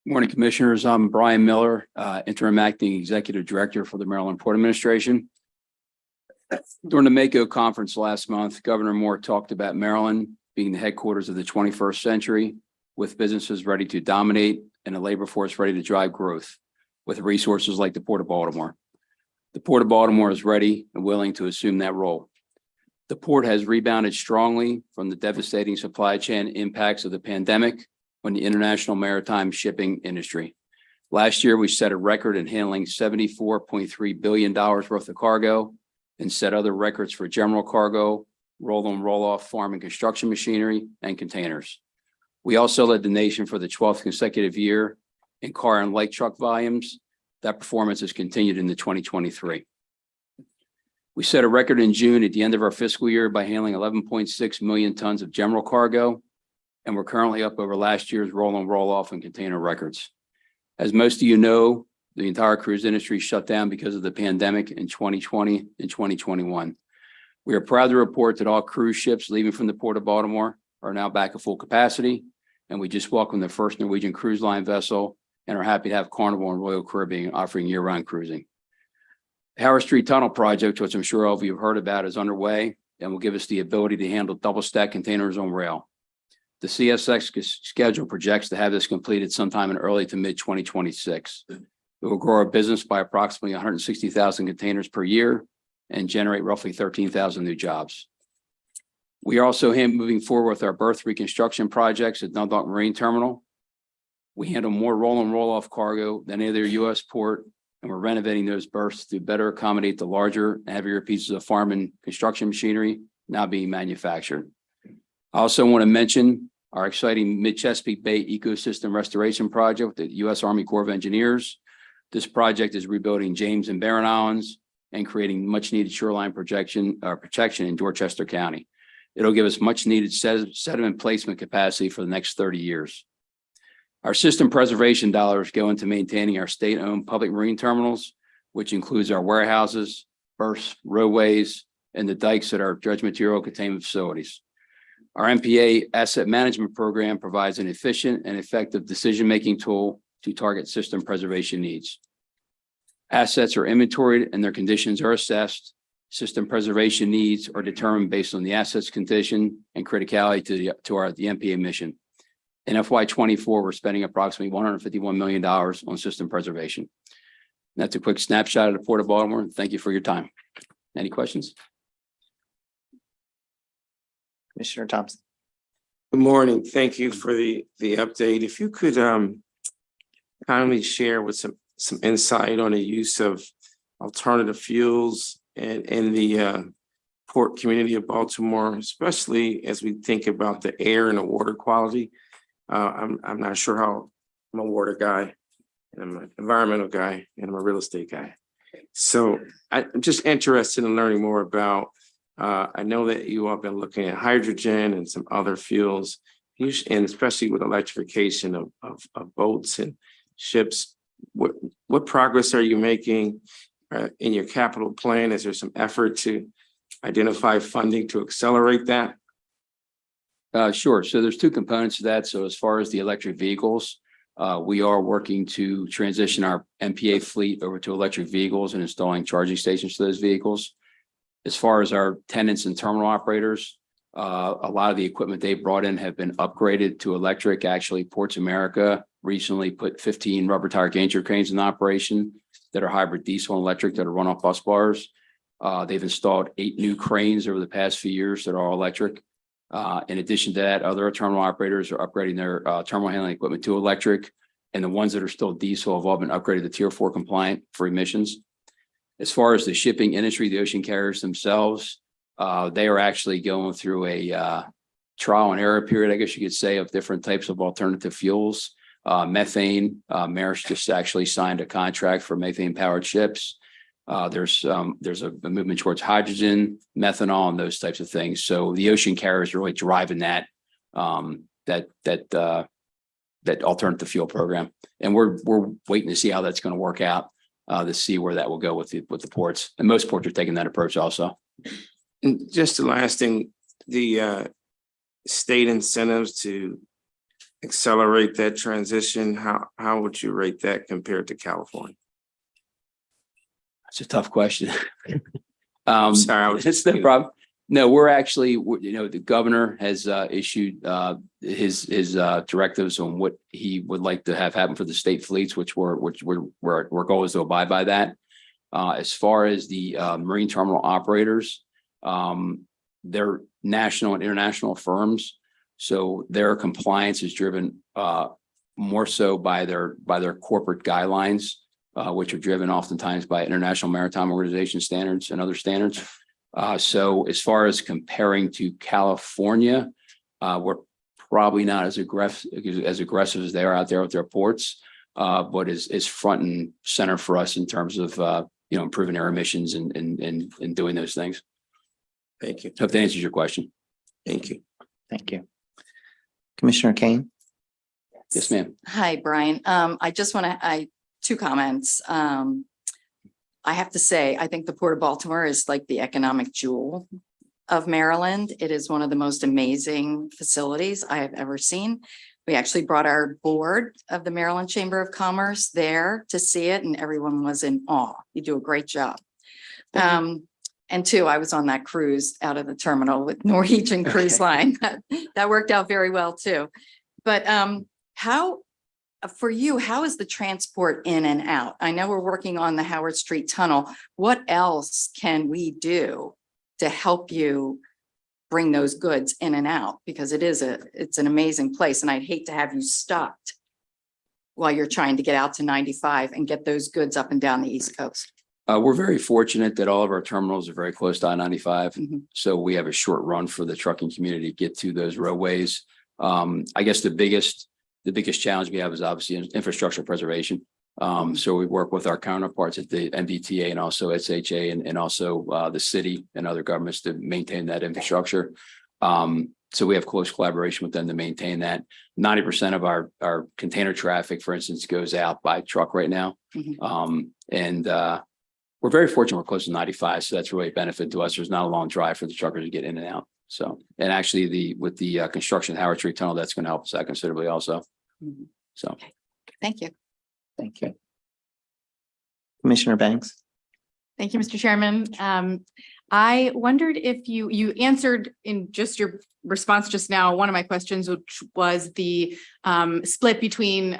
[SPEAKER 18] Morning, Commissioners. I'm Brian Miller, Interim Acting Executive Director for the Maryland Port Administration. During the Mako conference last month, Governor Moore talked about Maryland being the headquarters of the 21st century, with businesses ready to dominate and a labor force ready to drive growth with resources like the Port of Baltimore. The Port of Baltimore is ready and willing to assume that role. The port has rebounded strongly from the devastating supply chain impacts of the pandemic on the international maritime shipping industry. Last year, we set a record in handling $74.3 billion worth of cargo and set other records for general cargo, roll-on, roll-off farm and construction machinery, and containers. We also led the nation for the 12th consecutive year in car and light truck volumes. That performance has continued into 2023. We set a record in June at the end of our fiscal year by handling 11.6 million tons of general cargo, and we're currently up over last year's roll-on, roll-off and container records. As most of you know, the entire cruise industry shut down because of the pandemic in 2020 and 2021. We are proud to report that all cruise ships leaving from the Port of Baltimore are now back at full capacity, and we just welcomed the first Norwegian Cruise Line vessel and are happy to have Carnival and Royal Caribbean offering year-round cruising. The Howard Street Tunnel project, which I'm sure all of you have heard about, is underway and will give us the ability to handle double-stack containers on rail. The CSX schedule projects to have this completed sometime in early to mid-2026. It will grow our business by approximately 160,000 containers per year and generate roughly 13,000 new jobs. We are also moving forward with our berth reconstruction projects at Dundalk Marine Terminal. We handle more roll and roll off cargo than any other U.S. port, and we're renovating those berths to better accommodate the larger and heavier pieces of farm and construction machinery now being manufactured. I also want to mention our exciting Mid-Chesapeake Bay Ecosystem Restoration Project with the U.S. Army Corps of Engineers. This project is rebuilding James and Barren Islands and creating much needed shoreline protection in Dorchester County. It'll give us much needed sediment placement capacity for the next 30 years. Our system preservation dollars go into maintaining our state-owned public marine terminals, which includes our warehouses, berths, roadways, and the dikes at our dredge material containment facilities. Our MPA asset management program provides an efficient and effective decision-making tool to target system preservation needs. Assets are inventoried and their conditions are assessed. System preservation needs are determined based on the asset's condition and criticality to the MPA mission. In FY24, we're spending approximately $151 million on system preservation. That's a quick snapshot of the Port of Baltimore. Thank you for your time. Any questions?
[SPEAKER 1] Commissioner Thompson.
[SPEAKER 12] Good morning. Thank you for the update. If you could kindly share with some insight on the use of alternative fuels in the port community of Baltimore, especially as we think about the air and the water quality. I'm not sure how. I'm a water guy, and I'm an environmental guy, and I'm a real estate guy. So I'm just interested in learning more about. I know that you all have been looking at hydrogen and some other fuels, and especially with electrification of boats and ships. What progress are you making in your capital plan? Is there some effort to identify funding to accelerate that?
[SPEAKER 18] Sure. So there's two components to that. So as far as the electric vehicles, we are working to transition our MPA fleet over to electric vehicles and installing charging stations to those vehicles. As far as our tenants and terminal operators, a lot of the equipment they brought in have been upgraded to electric. Actually, Ports America recently put 15 rubber tire gantry cranes in operation that are hybrid diesel and electric that are run off bus bars. They've installed 8 new cranes over the past few years that are all electric. In addition to that, other terminal operators are upgrading their terminal handling equipment to electric, and the ones that are still diesel have all been upgraded to Tier 4 compliant for emissions. As far as the shipping industry, the ocean carriers themselves, they are actually going through a trial and error period, I guess you could say, of different types of alternative fuels. Methane, Maersk just actually signed a contract for methane powered ships. There's a movement towards hydrogen, methanol, and those types of things. So the ocean carriers are really driving that alternative fuel program, and we're waiting to see how that's going to work out to see where that will go with the ports. And most ports are taking that approach also.
[SPEAKER 12] And just the last thing, the state incentives to accelerate that transition, how would you rate that compared to California?
[SPEAKER 18] That's a tough question.
[SPEAKER 12] Sorry,
[SPEAKER 18] it's no problem. No, we're actually, the governor has issued his directives on what he would like to have happen for the state fleets, which our goal is to abide by that. As far as the marine terminal operators, they're national and international firms, so their compliance is driven more so by their corporate guidelines, which are driven oftentimes by International Maritime Organization standards and other standards. So as far as comparing to California, we're probably not as aggressive as they are out there with their ports, but is front and center for us in terms of improving our emissions and doing those things.
[SPEAKER 12] Thank you.
[SPEAKER 18] Hope that answers your question.
[SPEAKER 12] Thank you.
[SPEAKER 1] Thank you. Commissioner Kane.
[SPEAKER 18] Yes, ma'am.
[SPEAKER 5] Hi, Brian. I just want to, two comments. I have to say, I think the Port of Baltimore is like the economic jewel of Maryland. It is one of the most amazing facilities I have ever seen. We actually brought our board of the Maryland Chamber of Commerce there to see it, and everyone was in awe. You do a great job. And two, I was on that cruise out of the terminal with Norwegian Cruise Line. That worked out very well too. But for you, how is the transport in and out? I know we're working on the Howard Street Tunnel. What else can we do to help you bring those goods in and out? Because it's an amazing place, and I'd hate to have you stopped while you're trying to get out to 95 and get those goods up and down the East Coast.
[SPEAKER 18] We're very fortunate that all of our terminals are very close to I-95. So we have a short run for the trucking community to get to those roadways. I guess the biggest challenge we have is obviously infrastructure preservation. So we work with our counterparts at the MDTA and also SHA and also the city and other governments to maintain that infrastructure. So we have close collaboration with them to maintain that. 90% of our container traffic, for instance, goes out by truck right now. We're very fortunate we're close to 95, so that's really a benefit to us. There's not a long drive for the truckers to get in and out. So, and actually with the construction of Howard Street Tunnel, that's going to help us out considerably also. So.
[SPEAKER 5] Okay. Thank you.
[SPEAKER 1] Thank you. Commissioner Banks.
[SPEAKER 9] Thank you, Mr. Chairman. I wondered if you answered in just your response just now, one of my questions, which was the split between,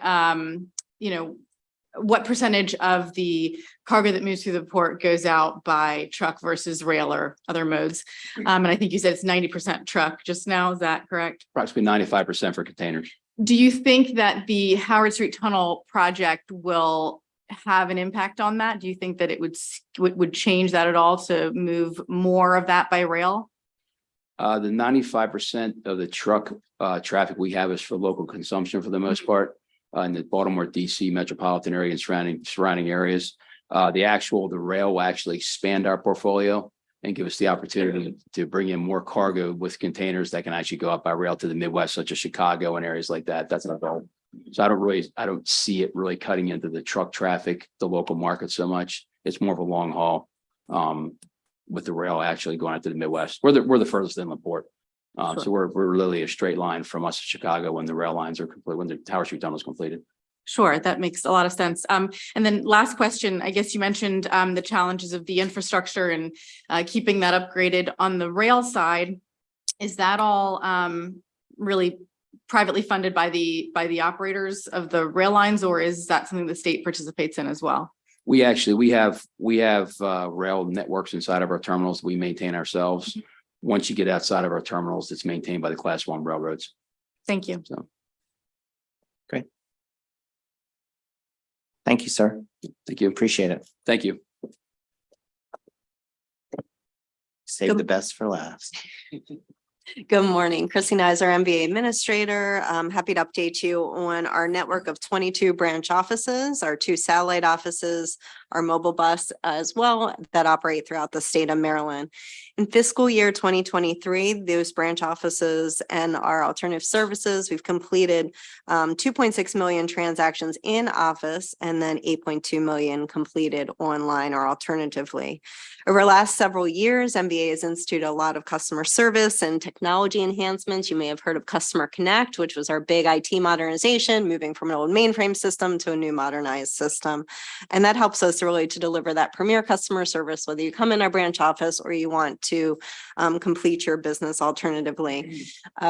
[SPEAKER 9] what percentage of the cargo that moves through the port goes out by truck versus rail or other modes? And I think you said it's 90% truck just now. Is that correct?
[SPEAKER 18] Approximately 95% for containers.
[SPEAKER 9] Do you think that the Howard Street Tunnel project will have an impact on that? Do you think that it would change that at all to move more of that by rail?
[SPEAKER 18] The 95% of the truck traffic we have is for local consumption for the most part. In the Baltimore DC metropolitan area and surrounding areas. The rail will actually expand our portfolio and give us the opportunity to bring in more cargo with containers that can actually go up by rail to the Midwest, such as Chicago and areas like that. That's our goal. So I don't see it really cutting into the truck traffic, the local market so much. It's more of a long haul with the rail actually going out to the Midwest. We're the furthest inland port. So we're literally a straight line from us to Chicago when the rail lines are complete, when the Howard Street Tunnel is completed.
[SPEAKER 9] Sure, that makes a lot of sense. And then last question, I guess you mentioned the challenges of the infrastructure and keeping that upgraded on the rail side. Is that all really privately funded by the operators of the rail lines, or is that something the state participates in as well?
[SPEAKER 18] We have rail networks inside of our terminals we maintain ourselves. Once you get outside of our terminals, it's maintained by the Class 1 railroads.
[SPEAKER 9] Thank you.
[SPEAKER 18] So.
[SPEAKER 1] Great. Thank you, sir.
[SPEAKER 18] Thank you.
[SPEAKER 1] Appreciate it.
[SPEAKER 18] Thank you.
[SPEAKER 1] Save the best for last.
[SPEAKER 19] Good morning, Chrissy Nizer, MBA Administrator. I'm happy to update you on our network of 22 branch offices, our 2 satellite offices, our mobile bus as well that operate throughout the state of Maryland. In fiscal year 2023, those branch offices and our alternative services, we've completed 2.6 million transactions in office and then 8.2 million completed online or alternatively. Over the last several years, MBA has instituted a lot of customer service and technology enhancements. You may have heard of Customer Connect, which was our big IT modernization, moving from an old mainframe system to a new modernized system. And that helps us really to deliver that premier customer service, whether you come in our branch office or you want to complete your business alternatively.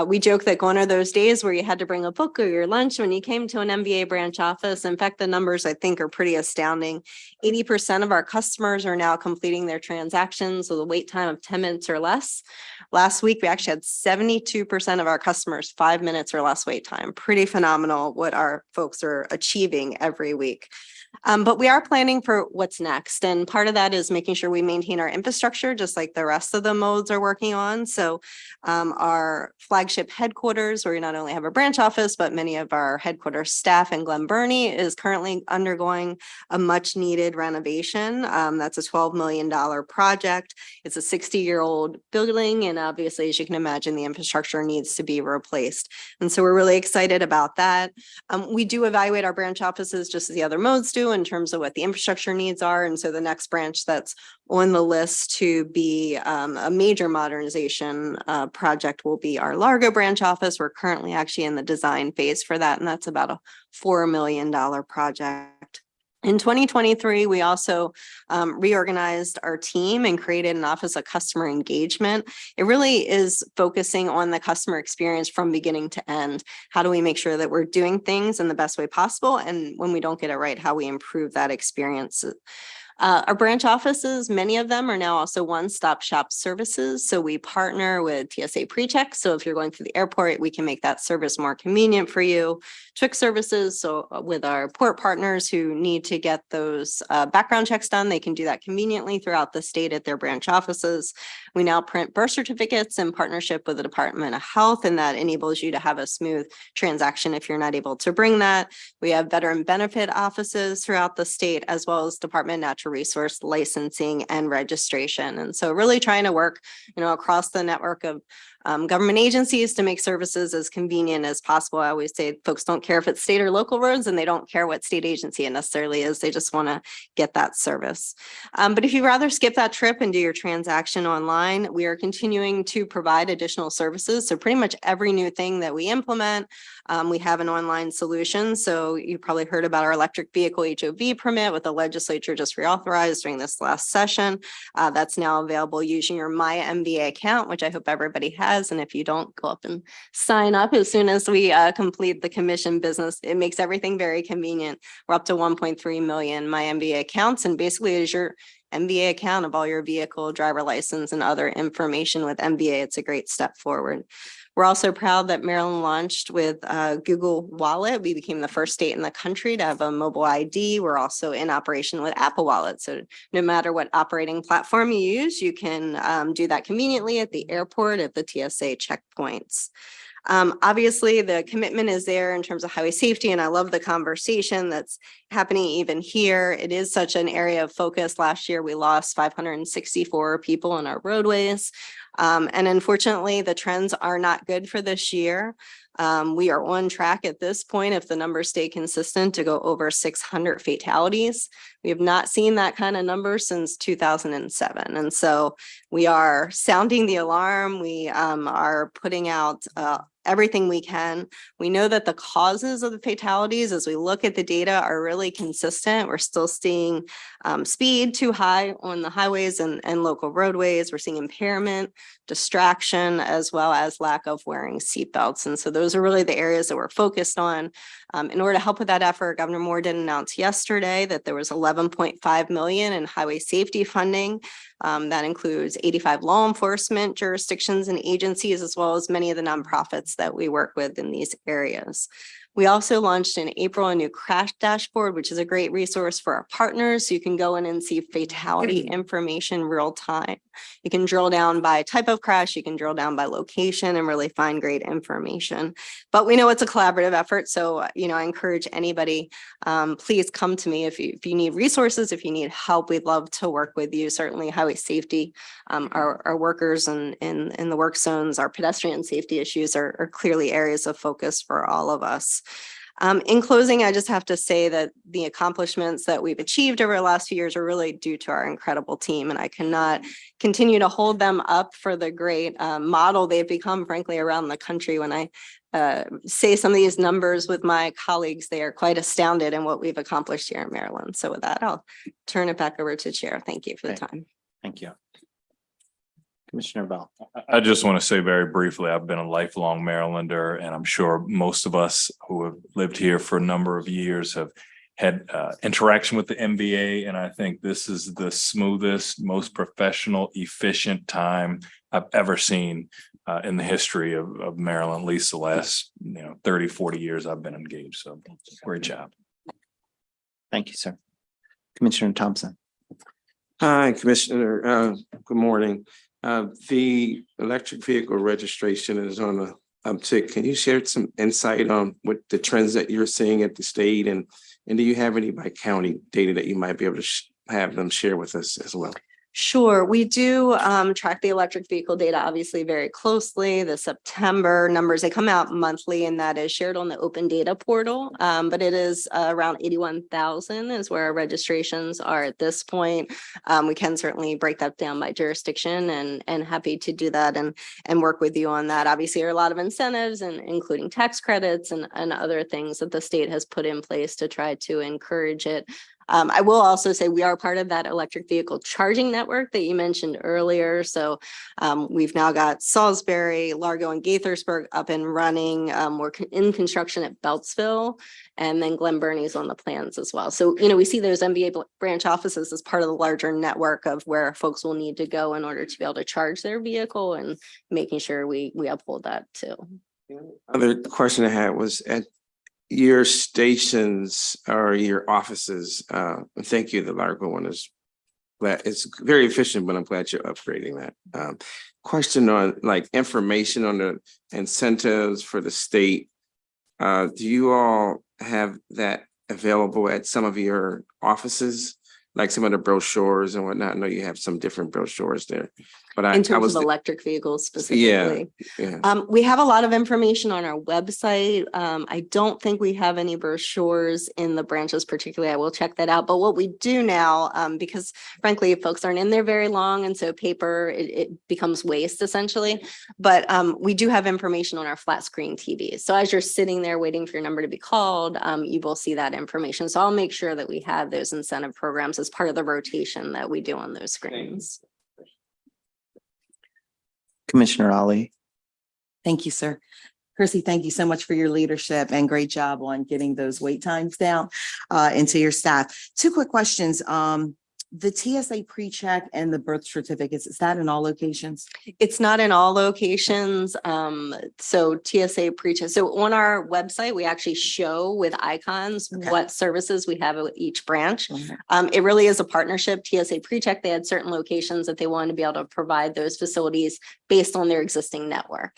[SPEAKER 19] We joke that gone are those days where you had to bring a book or your lunch when you came to an MBA branch office. In fact, the numbers I think are pretty astounding. 80% of our customers are now completing their transactions with a wait time of 10 minutes or less. Last week, we actually had 72% of our customers 5 minutes or less wait time. Pretty phenomenal what our folks are achieving every week. But we are planning for what's next. And part of that is making sure we maintain our infrastructure, just like the rest of the modes are working on. So our flagship headquarters, where we not only have a branch office, but many of our headquarters staff in Glen Burnie is currently undergoing a much needed renovation. That's a $12 million project. It's a 60-year-old building. And obviously, as you can imagine, the infrastructure needs to be replaced. And so we're really excited about that. We do evaluate our branch offices just as the other modes do in terms of what the infrastructure needs are. And so the next branch that's on the list to be a major modernization project will be our Largo branch office. We're currently actually in the design phase for that, and that's about a $4 million project. In 2023, we also reorganized our team and created an Office of Customer Engagement. It really is focusing on the customer experience from beginning to end. How do we make sure that we're doing things in the best way possible? And when we don't get it right, how we improve that experience. Our branch offices, many of them are now also one-stop shop services. So we partner with TSA PreCheck. So if you're going through the airport, we can make that service more convenient for you. TWIC services. So with our port partners who need to get those background checks done, they can do that conveniently throughout the state at their branch offices. We now print birth certificates in partnership with the Department of Health, and that enables you to have a smooth transaction if you're not able to bring that. We have veteran benefit offices throughout the state, as well as Department of Natural Resource licensing and registration. And so really trying to work, across the network of government agencies to make services as convenient as possible. I always say folks don't care if it's state or local roads, and they don't care what state agency it necessarily is. They just want to get that service. But if you'd rather skip that trip and do your transaction online, we are continuing to provide additional services. So pretty much every new thing that we implement, we have an online solution. So you probably heard about our electric vehicle HOV permit with the legislature just reauthorized during this last session. That's now available using your My MVA account, which I hope everybody has. And if you don't, go up and sign up as soon as we complete the commission business. It makes everything very convenient. We're up to 1.3 million My MVA accounts, and basically it is your MVA account of all your vehicle, driver license, and other information with MVA. It's a great step forward. We're also proud that Maryland launched with Google Wallet. We became the first state in the country to have a mobile ID. We're also in operation with Apple Wallet. So no matter what operating platform you use, you can do that conveniently at the airport, at the TSA checkpoints. Obviously, the commitment is there in terms of highway safety, and I love the conversation that's happening even here. It is such an area of focus. Last year, we lost 564 people on our roadways. And unfortunately, the trends are not good for this year. We are on track at this point, if the numbers stay consistent, to go over 600 fatalities. We have not seen that kind of number since 2007. And so we are sounding the alarm. We are putting out everything we can. We know that the causes of the fatalities, as we look at the data, are really consistent. We're still seeing speed too high on the highways and local roadways. We're seeing impairment, distraction, as well as lack of wearing seatbelts. And so those are really the areas that we're focused on. In order to help with that effort, Governor Moore did announce yesterday that there was $11.5 million in highway safety funding. That includes 85 law enforcement jurisdictions and agencies, as well as many of the nonprofits that we work with in these areas. We also launched in April a new crash dashboard, which is a great resource for our partners. So you can go in and see fatality information real time. You can drill down by type of crash, you can drill down by location, and really find great information. But we know it's a collaborative effort. So, I encourage anybody, please come to me if you need resources, if you need help. We'd love to work with you. Certainly highway safety, our workers in the work zones, our pedestrian safety issues are clearly areas of focus for all of us. In closing, I just have to say that the accomplishments that we've achieved over the last few years are really due to our incredible team, and I cannot continue to hold them up for the great model they've become, frankly, around the country. When I say some of these numbers with my colleagues, they are quite astounded in what we've accomplished here in Maryland. So with that, I'll turn it back over to Chair. Thank you for the time.
[SPEAKER 1] Thank you. Commissioner Bell.
[SPEAKER 8] I just want to say very briefly, I've been a lifelong Marylander, and I'm sure most of us who have lived here for a number of years have had interaction with the MVA. And I think this is the smoothest, most professional, efficient time I've ever seen in the history of Maryland, at least the last 30, 40 years I've been engaged. So great job.
[SPEAKER 1] Thank you, sir. Commissioner Thompson.
[SPEAKER 12] Hi, Commissioner. Good morning. The electric vehicle registration is on a uptick. Can you share some insight on what the trends that you're seeing at the state, and do you have any by county data that you might be able to have them share with us as well?
[SPEAKER 19] Sure, we do track the electric vehicle data obviously very closely. The September numbers, they come out monthly, and that is shared on the open data portal. But it is around 81,000 is where our registrations are at this point. We can certainly break that down by jurisdiction, and happy to do that and work with you on that. Obviously, there are a lot of incentives, and including tax credits and other things that the state has put in place to try to encourage it. I will also say we are part of that electric vehicle charging network that you mentioned earlier. So we've now got Salisbury, Largo, and Gaithersburg up and running. We're in construction at Beltsville, and then Glen Burnie's on the plans as well. So, we see those MBA branch offices as part of the larger network of where folks will need to go in order to be able to charge their vehicle, and making sure we uphold that too.
[SPEAKER 12] Other question I had was at your stations or your offices. Thank you. The Largo one is glad it's very efficient, but I'm glad you're upgrading that. Question on like information on the incentives for the state. Do you all have that available at some of your offices, like some of the brochures and whatnot? I know you have some different brochures there, but
[SPEAKER 19] In terms of electric vehicles specifically.
[SPEAKER 12] Yeah.
[SPEAKER 19] We have a lot of information on our website. I don't think we have any brochures in the branches particularly. I will check that out. But what we do now, because frankly, folks aren't in there very long, and so paper, it becomes waste essentially. But we do have information on our flat screen TVs. So as you're sitting there waiting for your number to be called, you will see that information. So I'll make sure that we have those incentive programs as part of the rotation that we do on those screens.
[SPEAKER 1] Commissioner Ali.
[SPEAKER 2] Thank you, sir. Chrissy, thank you so much for your leadership, and great job on getting those wait times down into your staff. Two quick questions. The TSA pre-check and the birth certificates, is that in all locations?
[SPEAKER 19] It's not in all locations. So TSA pre-check. So on our website, we actually show with icons what services we have at each branch. It really is a partnership. TSA pre-check, they had certain locations that they wanted to be able to provide those facilities based on their existing network.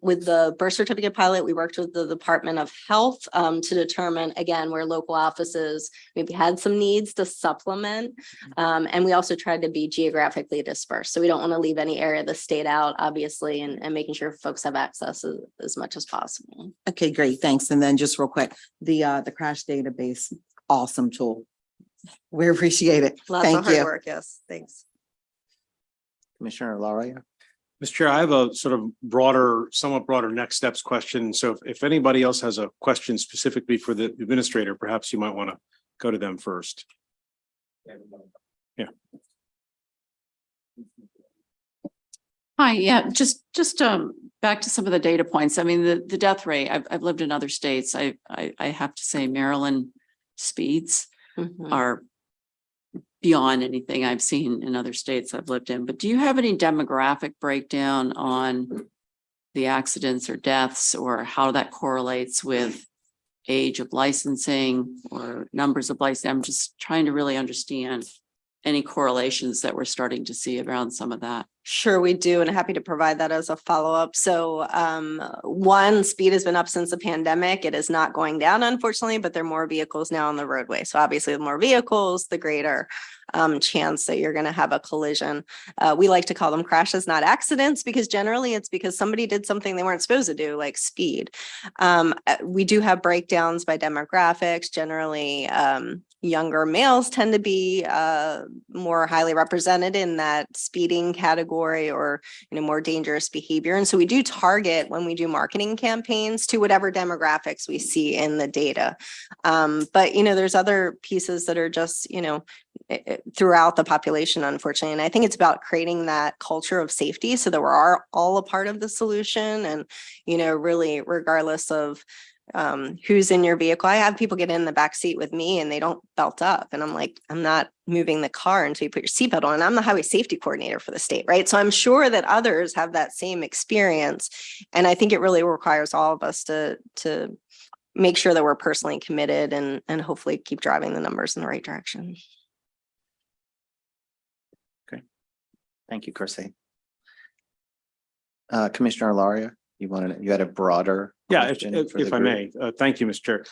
[SPEAKER 19] With the birth certificate pilot, we worked with the Department of Health to determine, again, where local offices maybe had some needs to supplement. And we also tried to be geographically dispersed. So we don't want to leave any area of the state out, obviously, and making sure folks have access as much as possible.
[SPEAKER 2] Okay, great. Thanks. And then just real quick, the crash database, awesome tool. We appreciate it.
[SPEAKER 19] Lots
[SPEAKER 2] Thank
[SPEAKER 19] of hard
[SPEAKER 2] you.
[SPEAKER 19] work. Yes, thanks.
[SPEAKER 1] Commissioner Laria.
[SPEAKER 20] Mr. Chair, I have a sort of broader, somewhat broader next steps question. So if anybody else has a question specifically for the administrator, perhaps you might want to go to them first. Yeah.
[SPEAKER 21] Hi, yeah, just back to some of the data points. I mean, the death rate, I've lived in other states. I have to say Maryland speeds are beyond anything I've seen in other states I've lived in. But do you have any demographic breakdown on the accidents or deaths, or how that correlates with age of licensing or numbers of license? I'm just trying to really understand any correlations that we're starting to see around some of that.
[SPEAKER 19] Sure, we do, and happy to provide that as a follow-up. So one, speed has been up since the pandemic. It is not going down, unfortunately, but there are more vehicles now on the roadway. So obviously, the more vehicles, the greater chance that you're going to have a collision. We like to call them crashes, not accidents, because generally it's because somebody did something they weren't supposed to do, like speed. We do have breakdowns by demographics. Generally, younger males tend to be more highly represented in that speeding category, or more dangerous behavior. And so we do target, when we do marketing campaigns, to whatever demographics we see in the data. But there's other pieces that are just throughout the population, unfortunately. And I think it's about creating that culture of safety so that we're all a part of the solution. And really, regardless of who's in your vehicle. I have people get in the back seat with me and they don't belt up, and I'm like, I'm not moving the car until you put your seatbelt on. I'm the highway safety coordinator for the state, right? So I'm sure that others have that same experience, and I think it really requires all of us to make sure that we're personally committed and hopefully keep driving the numbers in the right direction.
[SPEAKER 1] Thank you, Chrissy. Commissioner Alaria, you had a broader.
[SPEAKER 20] Yeah,
[SPEAKER 1] question for the
[SPEAKER 20] if I
[SPEAKER 1] group?
[SPEAKER 20] may, thank you, Mr. Chair.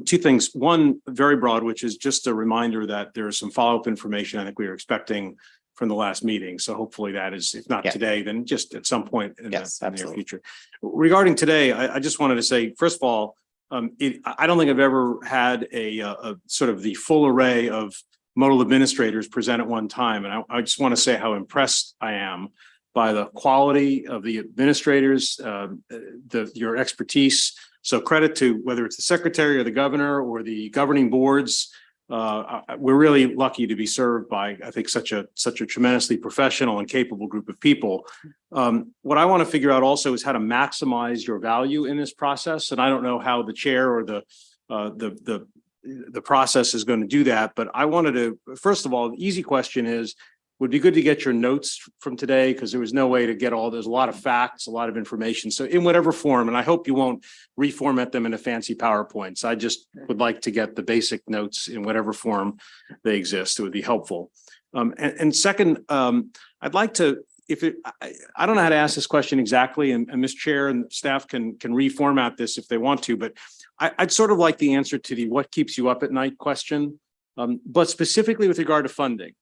[SPEAKER 20] Two things. One, very broad, which is just a reminder that there is some follow-up information I think we were expecting from the last meeting. So hopefully that is, if not
[SPEAKER 1] Yeah.
[SPEAKER 20] today, then just at some point in the
[SPEAKER 1] Yes,
[SPEAKER 20] near
[SPEAKER 1] absolutely.
[SPEAKER 20] future. Regarding today, I just wanted to say, first of all, I don't think I've ever had a sort of the full array of modal administrators present at one time. And I just want to say how impressed I am by the quality of the administrators, your expertise. So credit to whether it's the secretary or the governor or the governing boards. We're really lucky to be served by, I think, such a tremendously professional and capable group of people. What I want to figure out also is how to maximize your value in this process. And I don't know how the chair or the process is going to do that, but I wanted to, first of all, the easy question is, would be good to get your notes from today, because there was no way to get there's a lot of facts, a lot of information. So in whatever form, and I hope you won't reformat them into fancy PowerPoints. I just would like to get the basic notes in whatever form they exist. It would be helpful. And second, I'd like to, I don't know how to ask this question exactly, and Ms. Chair and staff can reformat this if they want to, but I'd sort of like the answer to the what keeps you up at night question, but specifically with regard to funding.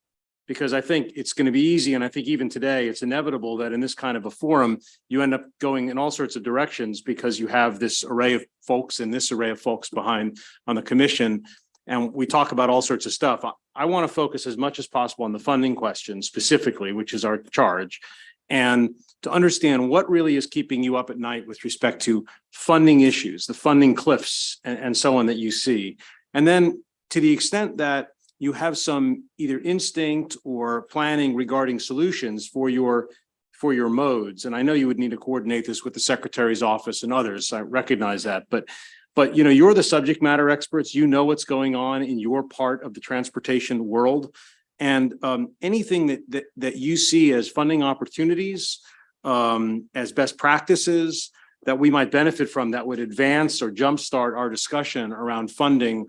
[SPEAKER 20] Because I think it's going to be easy. And I think even today, it's inevitable that in this kind of a forum, you end up going in all sorts of directions because you have this array of folks and this array of folks behind on the commission. And we talk about all sorts of stuff. I want to focus as much as possible on the funding question specifically, which is our charge, and to understand what really is keeping you up at night with respect to funding issues, the funding cliffs and so on that you see. And then to the extent that you have some either instinct or planning regarding solutions for your modes. And I know you would need to coordinate this with the secretary's office and others. I recognize that, but you know, you're the subject matter experts. You know what's going on in your part of the transportation world, and anything that you see as funding opportunities, as best practices that we might benefit from, that would advance or jumpstart our discussion around funding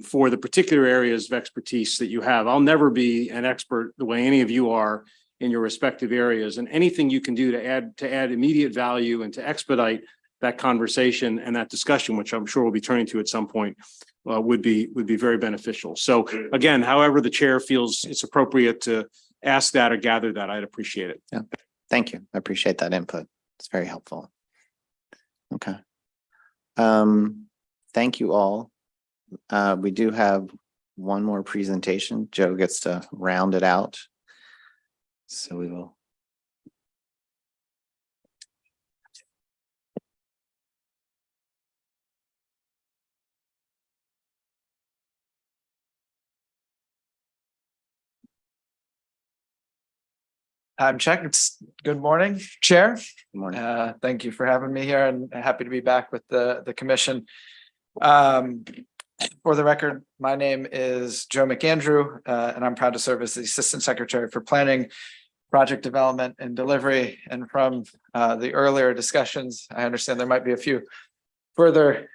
[SPEAKER 20] for the particular areas of expertise that you have. I'll never be an expert the way any of you are in your respective areas, and anything you can do to add immediate value and to expedite that conversation and that discussion, which I'm sure we'll be turning to at some point, would be very beneficial. So again, however the chair feels it's appropriate to ask that or gather that, I'd appreciate it.
[SPEAKER 1] Yeah, thank you. I appreciate that input. It's very helpful. Okay. Thank you all. We do have one more presentation. Joe gets to round it out. So we will.
[SPEAKER 14] I'm checked. It's good morning, Chair.
[SPEAKER 1] Good morning.
[SPEAKER 14] Thank you for having me here, and happy to be back with the commission. For the record, my name is Joe McAndrew, and I'm proud to serve as the Assistant Secretary for Planning, Project Development and Delivery. And from the earlier discussions, I understand there might be a few further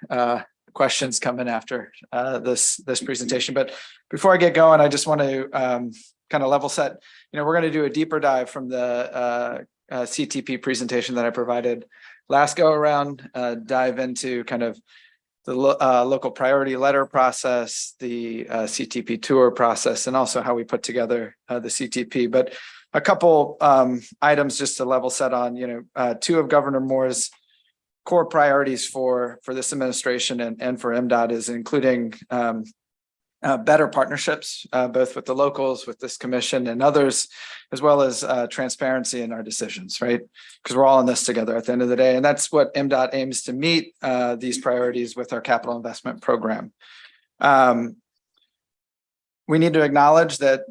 [SPEAKER 14] questions coming after this presentation. But before I get going, I just want to kind of level set. You know, we're going to do a deeper dive from the CTP presentation that I provided last go around, dive into kind of the local priority letter process, the CTP tour process, and also how we put together the CTP. But a couple items just to level set on, you know, two of Governor Moore's core priorities for this administration and for MDOT is including better partnerships, both with the locals, with this commission and others, as well as transparency in our decisions, right? Because we're all in this together at the end of the day. And that's what MDOT aims to meet these priorities with our capital investment program. We need to acknowledge that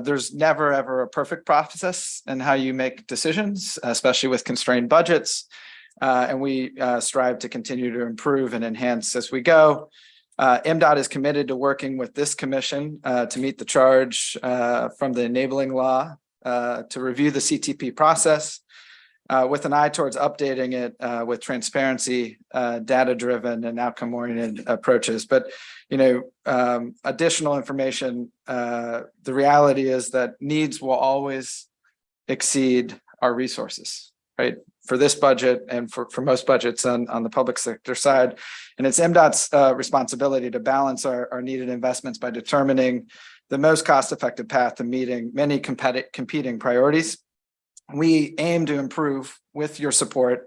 [SPEAKER 14] there's never, ever a perfect process in how you make decisions, especially with constrained budgets. And we strive to continue to improve and enhance as we go. MDOT is committed to working with this commission to meet the charge from the enabling law to review the CTP process with an eye towards updating it with transparency, data-driven and outcome-oriented approaches. But, additional information, the reality is that needs will always exceed our resources, right? For this budget and for most budgets on the public sector side. And it's MDOT's responsibility to balance our needed investments by determining the most cost-effective path to meeting many competing priorities. We aim to improve, with your support,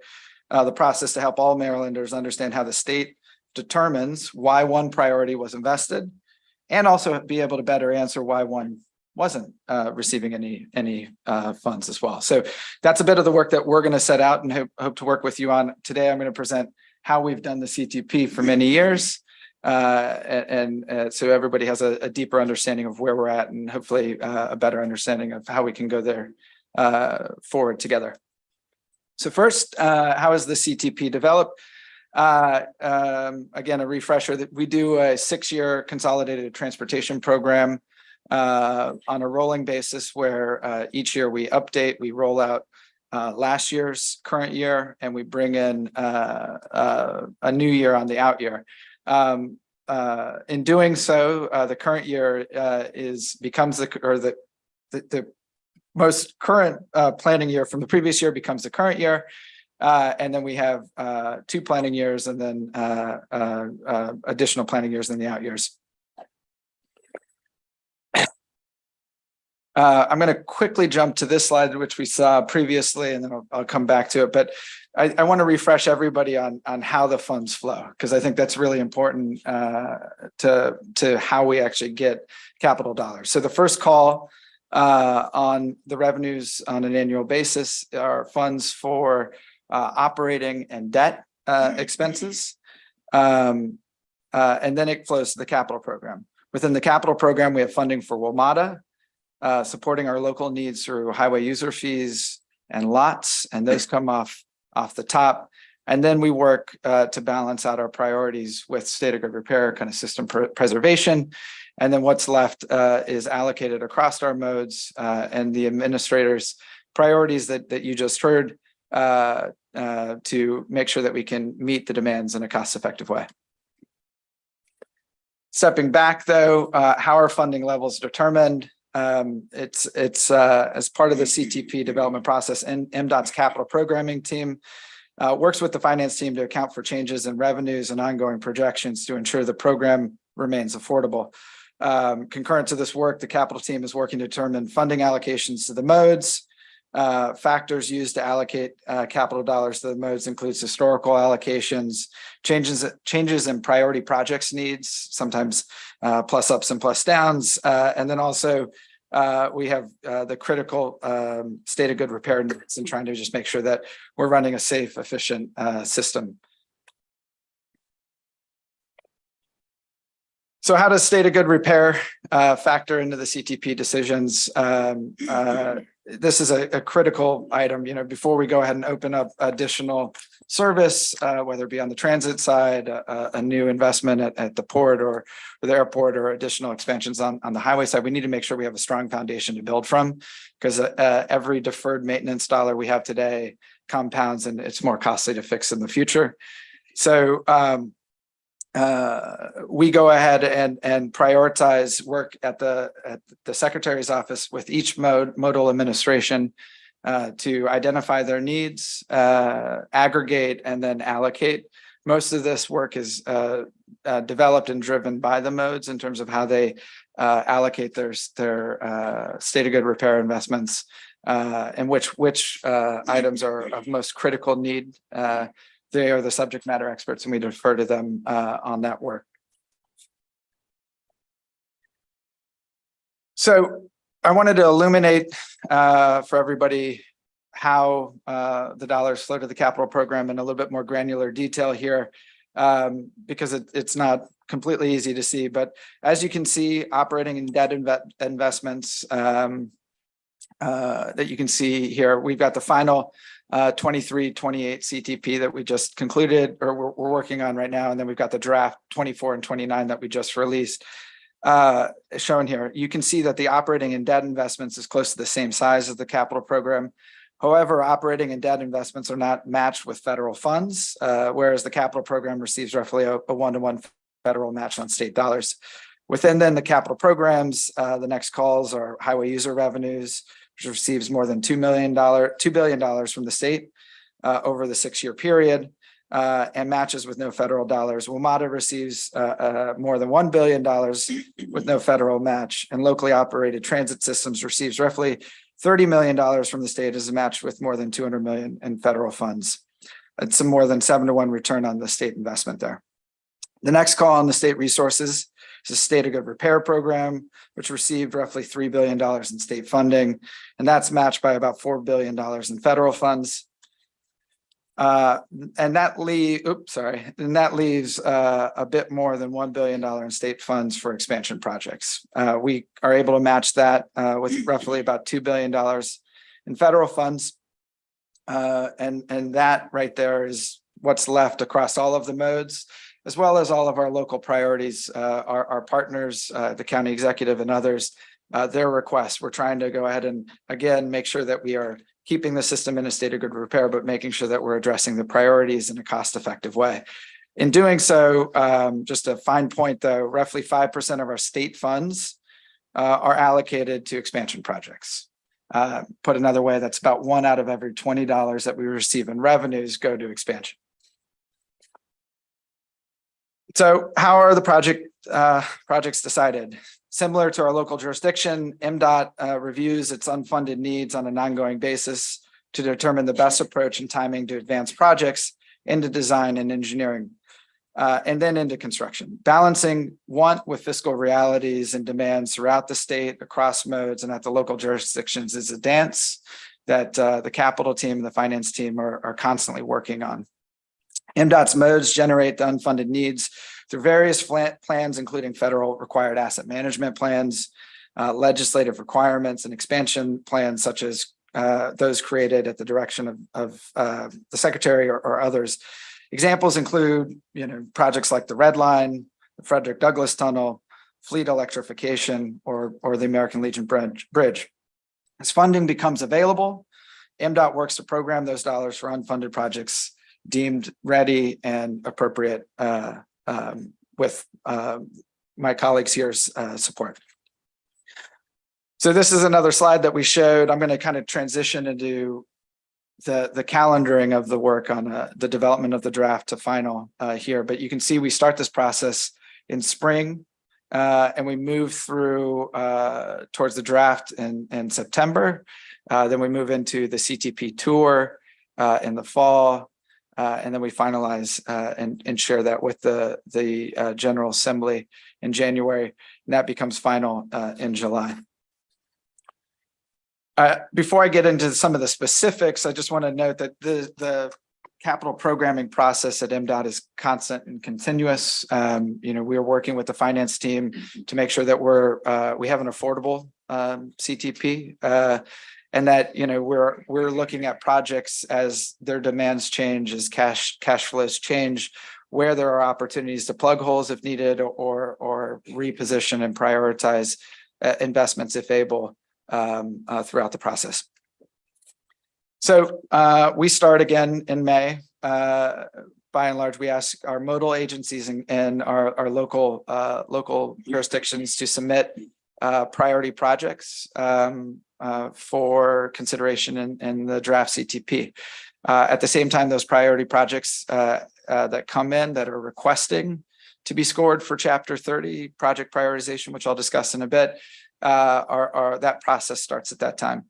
[SPEAKER 14] the process to help all Marylanders understand how the state determines why one priority was invested, and also be able to better answer why one wasn't receiving any funds as well. So that's a bit of the work that we're going to set out and hope to work with you on. Today, I'm going to present how we've done the CTP for many years. So everybody has a deeper understanding of where we're at, and hopefully a better understanding of how we can go there forward together. So first, how is the CTP developed? Again, a refresher that we do a 6-year consolidated transportation program on a rolling basis, where each year we update, we roll out last year's current year, and we bring in a new year on the out year. In doing so, the current year becomes the most current planning year from the previous year becomes the current year. And then we have 2 planning years, and then additional planning years in the out years. I'm going to quickly jump to this slide, which we saw previously, and then I'll come back to it. But I want to refresh everybody on how the funds flow, because I think that's really important to how we actually get capital dollars. So the first call on the revenues on an annual basis are funds for operating and debt expenses. And then it flows to the capital program. Within the capital program, we have funding for WMATA, supporting our local needs through highway user fees and lots, and those come off the top. And then we work to balance out our priorities with state of good repair, kind of system preservation. And then what's left is allocated across our modes, and the administrators' priorities that you just heard to make sure that we can meet the demands in a cost-effective way. Stepping back, though, how are funding levels determined? It's as part of the CTP development process, and MDOT's capital programming team works with the finance team to account for changes in revenues and ongoing projections to ensure the program remains affordable. Concurrent to this work, the capital team is working to determine funding allocations to the modes. Factors used to allocate capital dollars to the modes includes historical allocations, changes in priority projects needs, sometimes plus ups and plus downs, and then also we have the critical state of good repair needs, and trying to just make sure that we're running a safe, efficient system. So how does state of good repair factor into the CTP decisions? This is a critical item, before we go ahead and open up additional service, whether it be on the transit side, a new investment at the port or the airport, or additional expansions on the highway side. We need to make sure we have a strong foundation to build from, because every deferred maintenance dollar we have today compounds, and it's more costly to fix in the future. So we go ahead and prioritize work at the secretary's office with each modal administration to identify their needs, aggregate, and then allocate. Most of this work is developed and driven by the modes in terms of how they allocate their state of good repair investments, and which items are of most critical need. They are the subject matter experts, and we defer to them on that work. So I wanted to illuminate for everybody how the dollars flow to the capital program in a little bit more granular detail here, because it's not completely easy to see. But as you can see, operating and debt investments that you can see here, we've got the final 23-28 CTP that we just concluded, or we're working on right now. And then we've got the draft 24 and 29 that we just released, shown here. You can see that the operating and debt investments is close to the same size as the capital program. However, operating and debt investments are not matched with federal funds, whereas the capital program receives roughly a one-to-one federal match on state dollars. Within then the capital programs, the next calls are highway user revenues, which receives more than $2 billion from the state over the 6-year period, and matches with no federal dollars. WMATA receives more than $1 billion with no federal match, and locally operated transit systems receives roughly $30 million from the state as a match with more than $200 million in federal funds. It's a more than 7-to-1 return on the state investment there. The next call on the state resources is the State of Good Repair Program, which received roughly $3 billion in state funding, and that's matched by about $4 billion in federal funds. And that leaves a bit more than $1 billion in state funds for expansion projects. We are able to match that with roughly about $2 billion in federal funds. And that right there is what's left across all of the modes, as well as all of our local priorities, our partners, the county executive and others, their requests. We're trying to go ahead and again, make sure that we are keeping the system in a state of good repair, but making sure that we're addressing the priorities in a cost-effective way. In doing so, just a fine point though, roughly 5% of our state funds are allocated to expansion projects. Put another way, that's about 1 out of every $20 that we receive in revenues go to expansion. So how are the projects decided? Similar to our local jurisdiction, MDOT reviews its unfunded needs on an ongoing basis to determine the best approach and timing to advance projects into design and engineering, and then into construction. Balancing want with fiscal realities and demands throughout the state, across modes, and at the local jurisdictions is a dance that the capital team and the finance team are constantly working on. MDOT's modes generate the unfunded needs through various plans, including federal required asset management plans, legislative requirements, and expansion plans, such as those created at the direction of the secretary or others. Examples include, projects like the Red Line, the Frederick Douglass Tunnel, fleet electrification, or the American Legion Bridge. As funding becomes available, MDOT works to program those dollars for unfunded projects deemed ready and appropriate with my colleagues here's support. So this is another slide that we showed. I'm going to kind of transition into the calendaring of the work on the development of the draft to final here. But you can see we start this process in spring and we move through towards the draft in September. Then we move into the CTP tour in the fall. And then we finalize and share that with the General Assembly in January, and that becomes final in July. Before I get into some of the specifics, I just want to note that the capital programming process at MDOT is constant and continuous. We are working with the finance team to make sure that we have an affordable CTP. And that, we're looking at projects as their demands change, as cash flows change, where there are opportunities to plug holes if needed or reposition and prioritize investments if able throughout the process. So we start again in May. By and large, we ask our modal agencies and our local jurisdictions to submit priority projects for consideration in the draft CTP. At the same time, those priority projects that come in that are requesting to be scored for Chapter 30 project prioritization, which I'll discuss in a bit, that process starts at that time.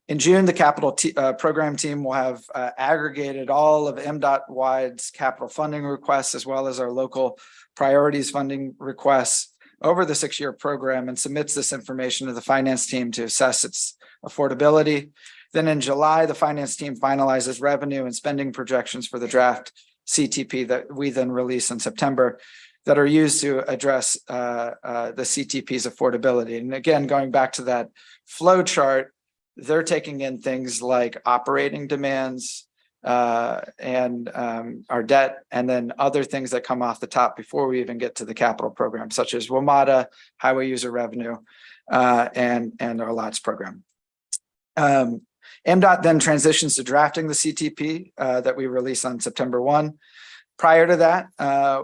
[SPEAKER 14] In June, the capital program team will have aggregated all of MDOT-wide's capital funding requests, as well as our local priorities funding requests over the 6-year program, and submits this information to the finance team to assess its affordability. Then in July, the finance team finalizes revenue and spending projections for the draft CTP that we then release in September that are used to address the CTP's affordability. And again, going back to that flow chart, they're taking in things like operating demands, and our debt, and then other things that come off the top before we even get to the capital program, such as highway user revenue, and our lots program. MDOT then transitions to drafting the CTP that we release on September 1. Prior to that,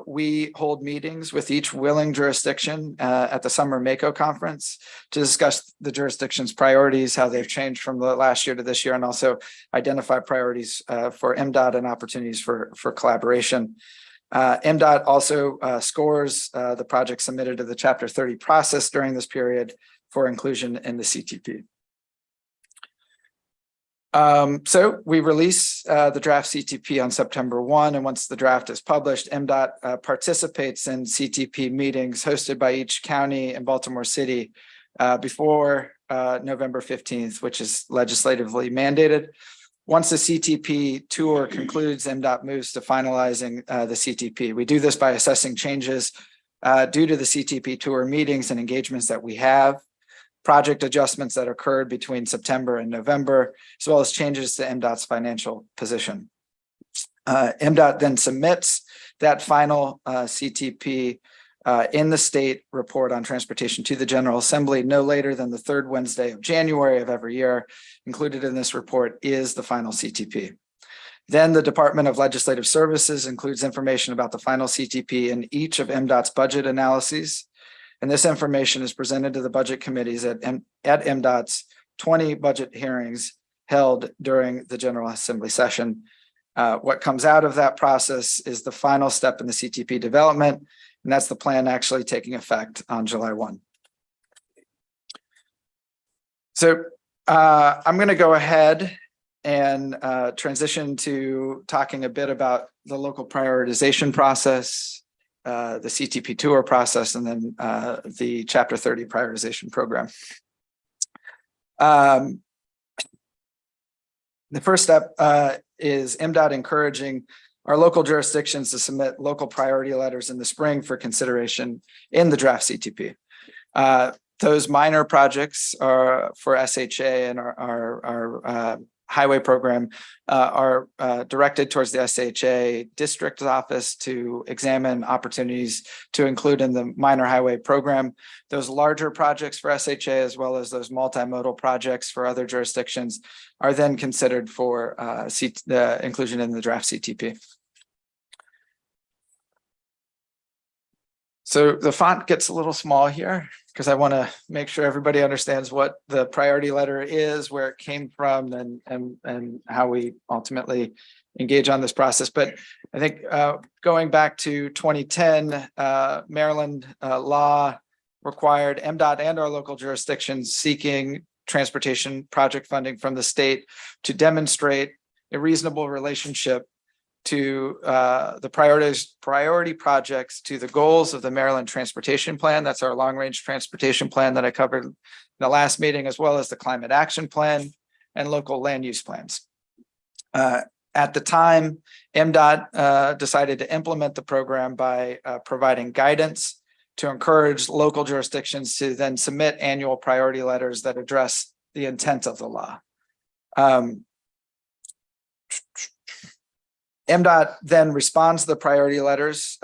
[SPEAKER 14] we hold meetings with each willing jurisdiction at the summer Mako conference to discuss the jurisdiction's priorities, how they've changed from the last year to this year, and also identify priorities for MDOT and opportunities for collaboration. MDOT also scores the project submitted to the Chapter 30 process during this period for inclusion in the CTP. So we release the draft CTP on September 1, and once the draft is published, MDOT participates in CTP meetings hosted by each county and Baltimore City before November 15th, which is legislatively mandated. Once the CTP tour concludes, MDOT moves to finalizing the CTP. We do this by assessing changes due to the CTP tour meetings and engagements that we have, project adjustments that occurred between September and November, as well as changes to MDOT's financial position. MDOT then submits that final CTP in the state report on transportation to the General Assembly no later than the third Wednesday of January of every year. Included in this report is the final CTP. Then the Department of Legislative Services includes information about the final CTP in each of MDOT's budget analyses. And this information is presented to the budget committees at MDOT's 20 budget hearings held during the General Assembly session. What comes out of that process is the final step in the CTP development, and that's the plan actually taking effect on July 1. So I'm going to go ahead and transition to talking a bit about the local prioritization process, the CTP tour process, and then the Chapter 30 prioritization program. The first step is MDOT encouraging our local jurisdictions to submit local priority letters in the spring for consideration in the draft CTP. Those minor projects are for SHA and our highway program are directed towards the SHA district office to examine opportunities to include in the minor highway program. Those larger projects for SHA, as well as those multimodal projects for other jurisdictions, are then considered for the inclusion in the draft CTP. So the font gets a little small here because I want to make sure everybody understands what the priority letter is, where it came from, and how we ultimately engage on this process. But I think going back to 2010, Maryland law required MDOT and our local jurisdictions seeking transportation project funding from the state to demonstrate a reasonable relationship to the priority projects to the goals of the Maryland Transportation Plan. That's our long-range transportation plan that I covered in the last meeting, as well as the climate action plan and local land use plans. At the time, MDOT decided to implement the program by providing guidance to encourage local jurisdictions to then submit annual priority letters that address the intent of the law. MDOT then responds to the priority letters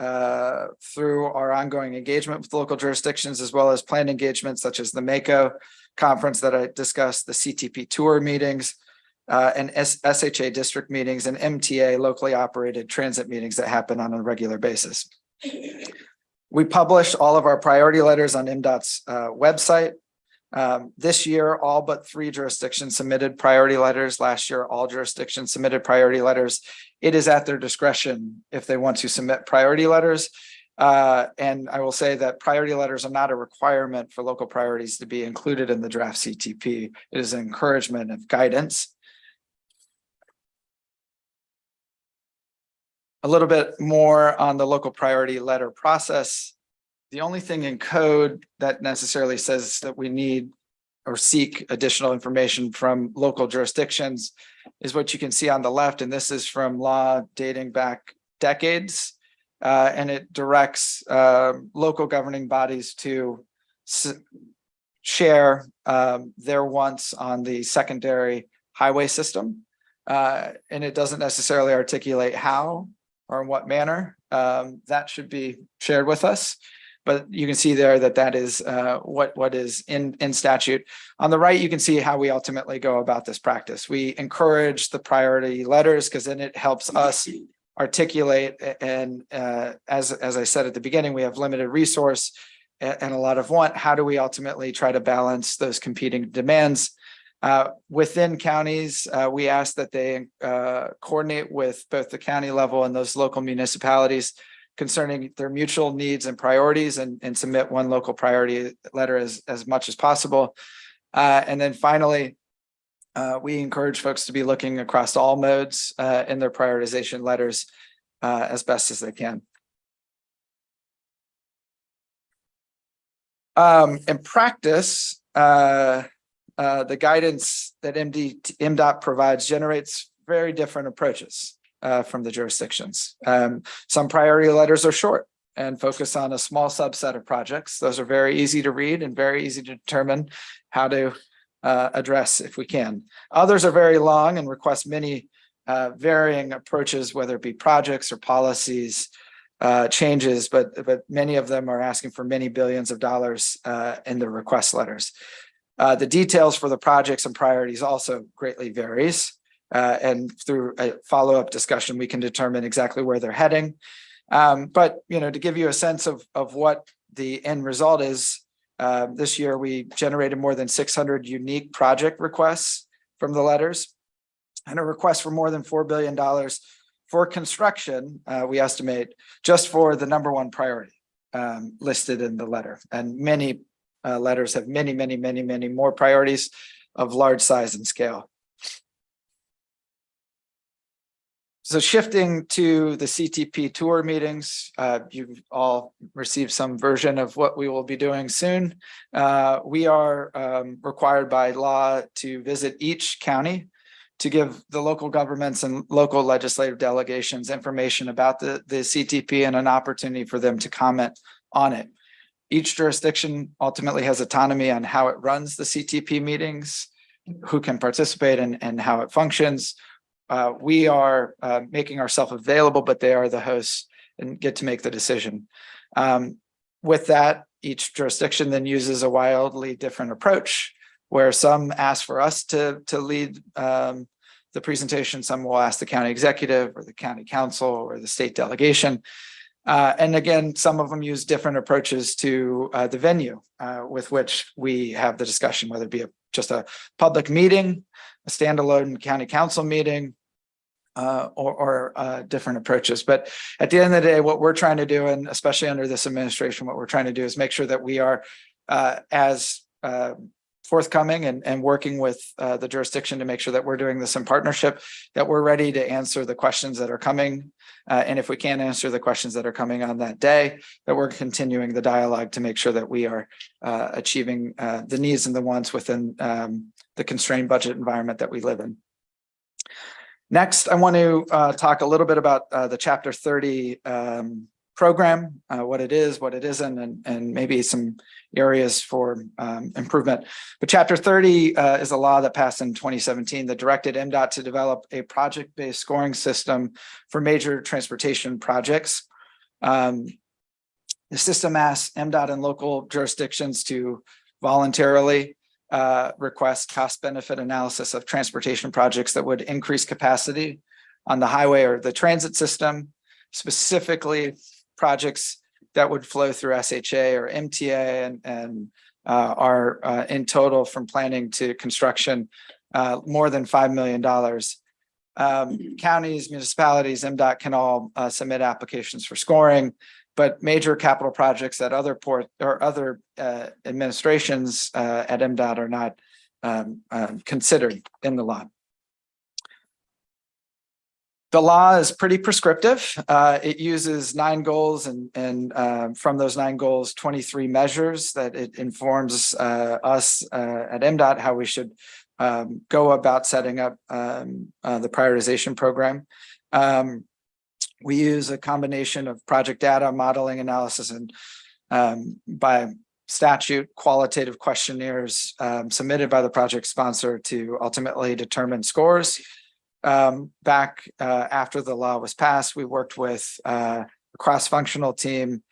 [SPEAKER 14] through our ongoing engagement with local jurisdictions, as well as planned engagements such as the Mako conference that I discussed, the CTP tour meetings, and SHA district meetings, and MTA locally operated transit meetings that happen on a regular basis. We published all of our priority letters on MDOT's website. This year, all but 3 jurisdictions submitted priority letters. Last year, all jurisdictions submitted priority letters. It is at their discretion if they want to submit priority letters. And I will say that priority letters are not a requirement for local priorities to be included in the draft CTP. It is an encouragement of guidance. A little bit more on the local priority letter process. The only thing in code that necessarily says that we need or seek additional information from local jurisdictions is what you can see on the left. And this is from law dating back decades. And it directs local governing bodies to share their wants on the secondary highway system. And it doesn't necessarily articulate how or in what manner that should be shared with us. but you can see there that that is what is in statute. On the right, you can see how we ultimately go about this practice. We encourage the priority letters because then it helps us articulate, and as I said at the beginning, we have limited resource and a lot of want. How do we ultimately try to balance those competing demands? Within counties, we ask that they coordinate with both the county level and those local municipalities concerning their mutual needs and priorities, and submit one local priority letter as much as possible. And then finally, we encourage folks to be looking across all modes in their prioritization letters as best as they can. In practice, the guidance that MDOT provides generates very different approaches from the jurisdictions. Some priority letters are short and focus on a small subset of projects. Those are very easy to read and very easy to determine how to address if we can. Others are very long and request many varying approaches, whether it be projects or policies changes, but many of them are asking for many billions of dollars in the request letters. The details for the projects and priorities also greatly varies. And through a follow-up discussion, we can determine exactly where they're heading. But, to give you a sense of what the end result is, this year we generated more than 600 unique project requests from the letters, and a request for more than $4 billion for construction, we estimate, just for the number one priority listed in the letter. And many letters have many more priorities of large size and scale. So shifting to the CTP tour meetings, you've all received some version of what we will be doing soon. We are required by law to visit each county to give the local governments and local legislative delegations information about the CTP and an opportunity for them to comment on it. Each jurisdiction ultimately has autonomy on how it runs the CTP meetings, who can participate, and how it functions. We are making ourselves available, but they are the hosts and get to make the decision. With that, each jurisdiction then uses a wildly different approach, where some ask for us to lead the presentation, some will ask the county executive or the county council or the state delegation. And again, some of them use different approaches to the venue with which we have the discussion, whether it be just a public meeting, a standalone county council meeting, or different approaches. But at the end of the day, what we're trying to do, and especially under this administration, what we're trying to do is make sure that we are as forthcoming and working with the jurisdiction to make sure that we're doing this in partnership, that we're ready to answer the questions that are coming. And if we can't answer the questions that are coming on that day, that we're continuing the dialogue to make sure that we are achieving the needs and the wants within the constrained budget environment that we live in. Next, I want to talk a little bit about the Chapter 30 program, what it is, what it isn't, and maybe some areas for improvement. But Chapter 30 is a law that passed in 2017 that directed MDOT to develop a project-based scoring system for major transportation projects. The system asks MDOT and local jurisdictions to voluntarily request cost-benefit analysis of transportation projects that would increase capacity on the highway or the transit system, specifically projects that would flow through SHA or MTA and are in total from planning to construction more than $5 million. Counties, municipalities, MDOT can all submit applications for scoring, but major capital projects at other administrations at MDOT are not considered in the law. The law is pretty prescriptive. It uses 9 goals and from those 9 goals, 23 measures that it informs us at MDOT how we should go about setting up the prioritization program. We use a combination of project data, modeling analysis, and by statute, qualitative questionnaires submitted by the project sponsor to ultimately determine scores. Back after the law was passed, we worked with a cross-functional team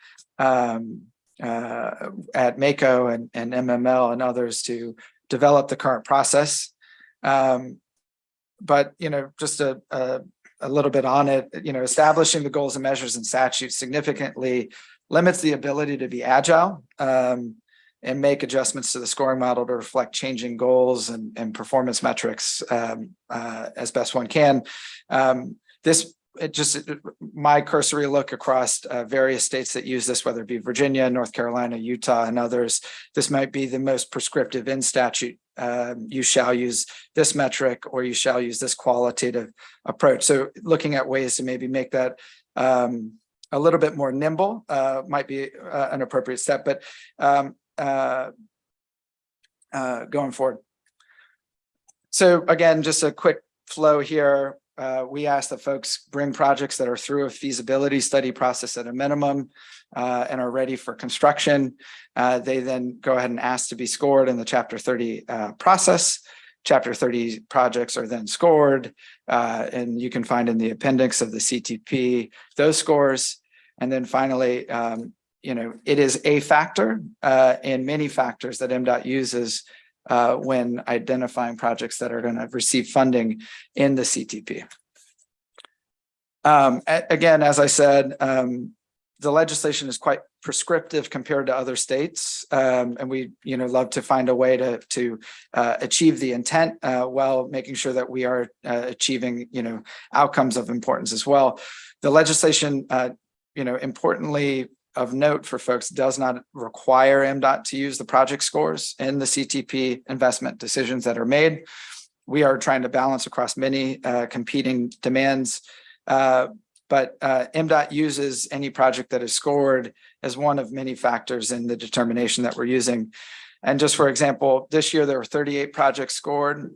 [SPEAKER 14] at Mako and MML and others to develop the current process. But, just a little bit on it, establishing the goals and measures and statutes significantly limits the ability to be agile and make adjustments to the scoring model to reflect changing goals and performance metrics as best one can. My cursory look across various states that use this, whether it be Virginia, North Carolina, Utah, and others, this might be the most prescriptive in statute. You shall use this metric or you shall use this qualitative approach. So looking at ways to maybe make that a little bit more nimble might be an appropriate step, but going forward. So again, just a quick flow here. We ask that folks bring projects that are through a feasibility study process at a minimum and are ready for construction. They then go ahead and ask to be scored in the Chapter 30 process. Chapter 30 projects are then scored, and you can find in the appendix of the CTP those scores. And then finally, it is a factor in many factors that MDOT uses when identifying projects that are going to receive funding in the CTP. Again, as I said, the legislation is quite prescriptive compared to other states, and we love to find a way to achieve the intent while making sure that we are achieving outcomes of importance as well. The legislation, importantly, of note for folks, does not require MDOT to use the project scores in the CTP investment decisions that are made. We are trying to balance across many competing demands, but MDOT uses any project that is scored as one of many factors in the determination that we're using. And just for example, this year there were 38 projects scored,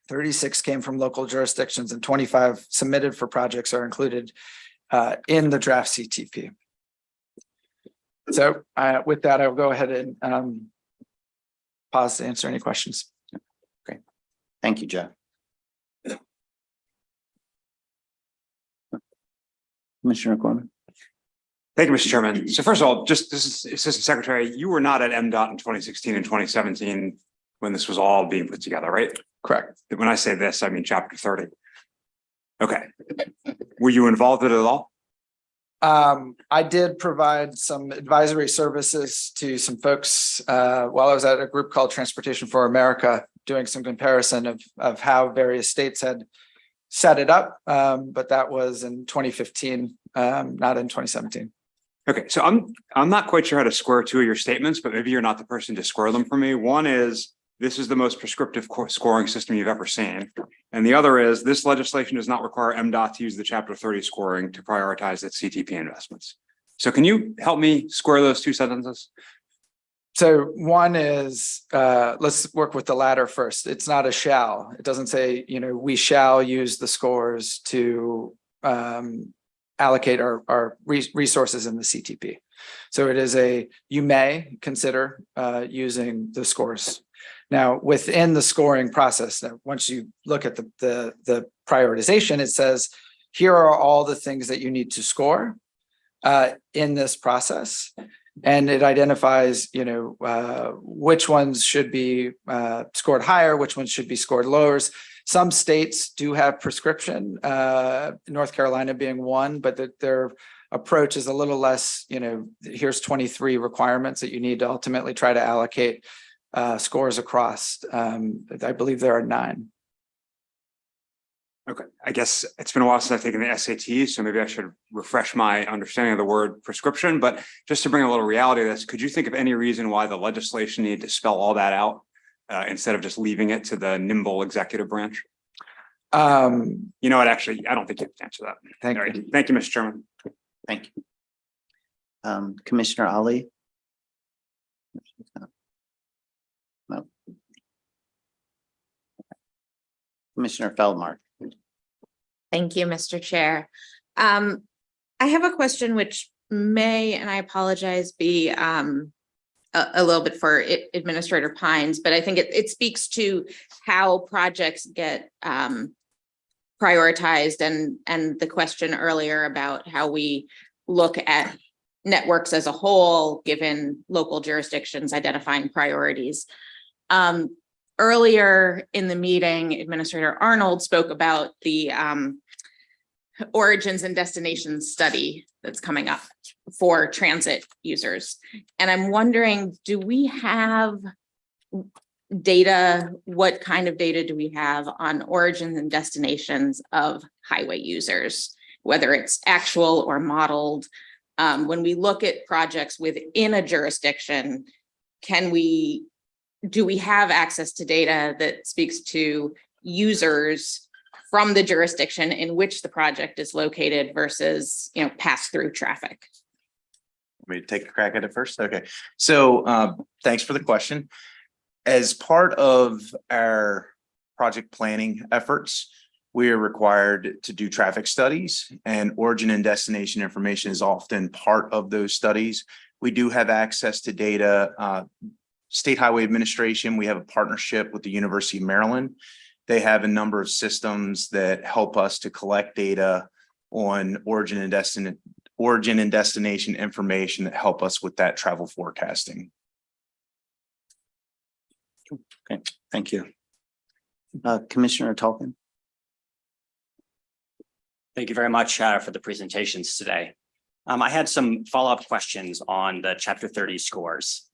[SPEAKER 14] 36 came from local jurisdictions, and 25 submitted for projects are included in the draft CTP. So with that, I'll go ahead and pause to answer any questions.
[SPEAKER 1] Great. Thank you, Jeff. Commissioner Corman.
[SPEAKER 11] Thank you, Mr. Chairman. So first of all, just this is Assistant Secretary, you were not at MDOT in 2016 and 2017 when this was all being put together, right?
[SPEAKER 14] Correct.
[SPEAKER 11] When I say this, I mean Chapter 30. Okay. Were you involved in it at all?
[SPEAKER 14] I did provide some advisory services to some folks while I was at a group called Transportation for America, doing some comparison of how various states had set it up. But that was in 2015, not in 2017.
[SPEAKER 11] Okay, so I'm not quite sure how to square two of your statements, but maybe you're not the person to square them for me. One is this is the most prescriptive scoring system you've ever seen. And the other is this legislation does not require MDOT to use the Chapter 30 scoring to prioritize its CTP investments. So can you help me square those two sentences?
[SPEAKER 14] So one is, let's work with the latter first. It's not a shall. It doesn't say, we shall use the scores to allocate our resources in the CTP. So it is you may consider using the scores. Now, within the scoring process, once you look at the prioritization, it says, here are all the things that you need to score in this process. And it identifies, which ones should be scored higher, which ones should be scored lower. Some states do have prescription, North Carolina being one, but their approach is a little less, here's 23 requirements that you need to ultimately try to allocate scores across. I believe there are 9.
[SPEAKER 11] Okay, I guess it's been a while since I've taken the SAT, so maybe I should refresh my understanding of the word prescription. But just to bring a little reality to this, could you think of any reason why the legislation needed to spell all that out instead of just leaving it to the nimble executive branch? You know what, actually, I don't think you have to answer that.
[SPEAKER 14] Thank you.
[SPEAKER 11] Thank you, Mr. Chairman.
[SPEAKER 1] Thank you. Commissioner Ali. No. Commissioner Feldmark.
[SPEAKER 10] Thank you, Mr. Chair. I have a question which may, and I apologize, be a little bit for Administrator Pines, but I think it speaks to how projects get prioritized and the question earlier about how we look at networks as a whole, given local jurisdictions identifying priorities. Earlier in the meeting, Administrator Arnold spoke about the origins and destinations study that's coming up for transit users. And I'm wondering, do we have data? What kind of data do we have on origins and destinations of highway users, whether it's actual or modeled? When we look at projects within a jurisdiction, do we have access to data that speaks to users from the jurisdiction in which the project is located versus, pass-through traffic?
[SPEAKER 3] Me to take a crack at it first? Okay, so thanks for the question. As part of our project planning efforts, we are required to do traffic studies, and origin and destination information is often part of those studies. We do have access to data. State Highway Administration, we have a partnership with the University of Maryland. They have a number of systems that help us to collect data on origin and destination information that help us with that travel forecasting.
[SPEAKER 1] Okay, thank you. Commissioner Tolkien.
[SPEAKER 16] Thank you very much for the presentations today. I had some follow-up questions on the Chapter 30 scores.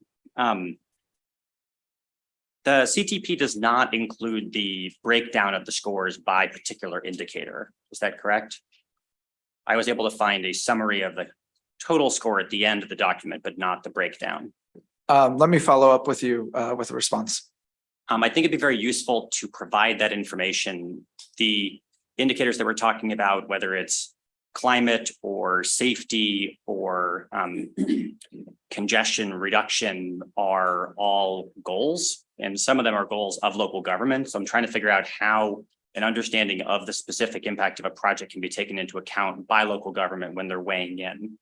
[SPEAKER 16] The CTP does not include the breakdown of the scores by particular indicator. Is that correct? I was able to find a summary of the total score at the end of the document, but not the breakdown.
[SPEAKER 14] Let me follow up with you with a response.
[SPEAKER 16] I think it'd be very useful to provide that information. The indicators that we're talking about, whether it's climate or safety or congestion reduction, are all goals. And some of them are goals of local government. So I'm trying to figure out how an understanding of the specific impact of a project can be taken into account by local government when they're weighing in.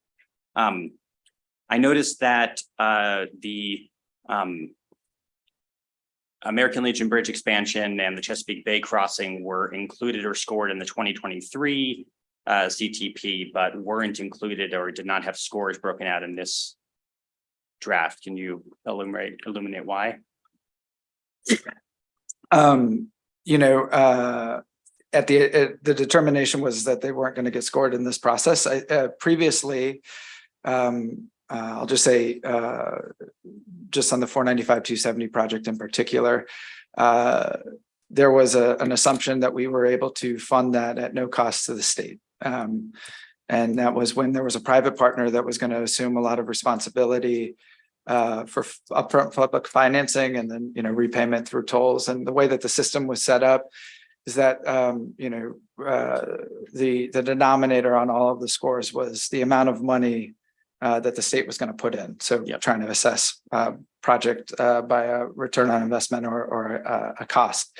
[SPEAKER 16] I noticed that the American Legion Bridge expansion and the Chesapeake Bay crossing were included or scored in the 2023 CTP, but weren't included or did not have scores broken out in this draft. Can you illuminate why?
[SPEAKER 14] At the determination was that they weren't going to get scored in this process. Previously, I'll just say, just on the 495-270 project in particular, there was an assumption that we were able to fund that at no cost to the state. And that was when there was a private partner that was going to assume a lot of responsibility for upfront public financing and then, repayment through tolls. And the way that the system was set up is that, the denominator on all of the scores was the amount of money that the state was going to put in. So trying to assess project by a return on investment or a cost.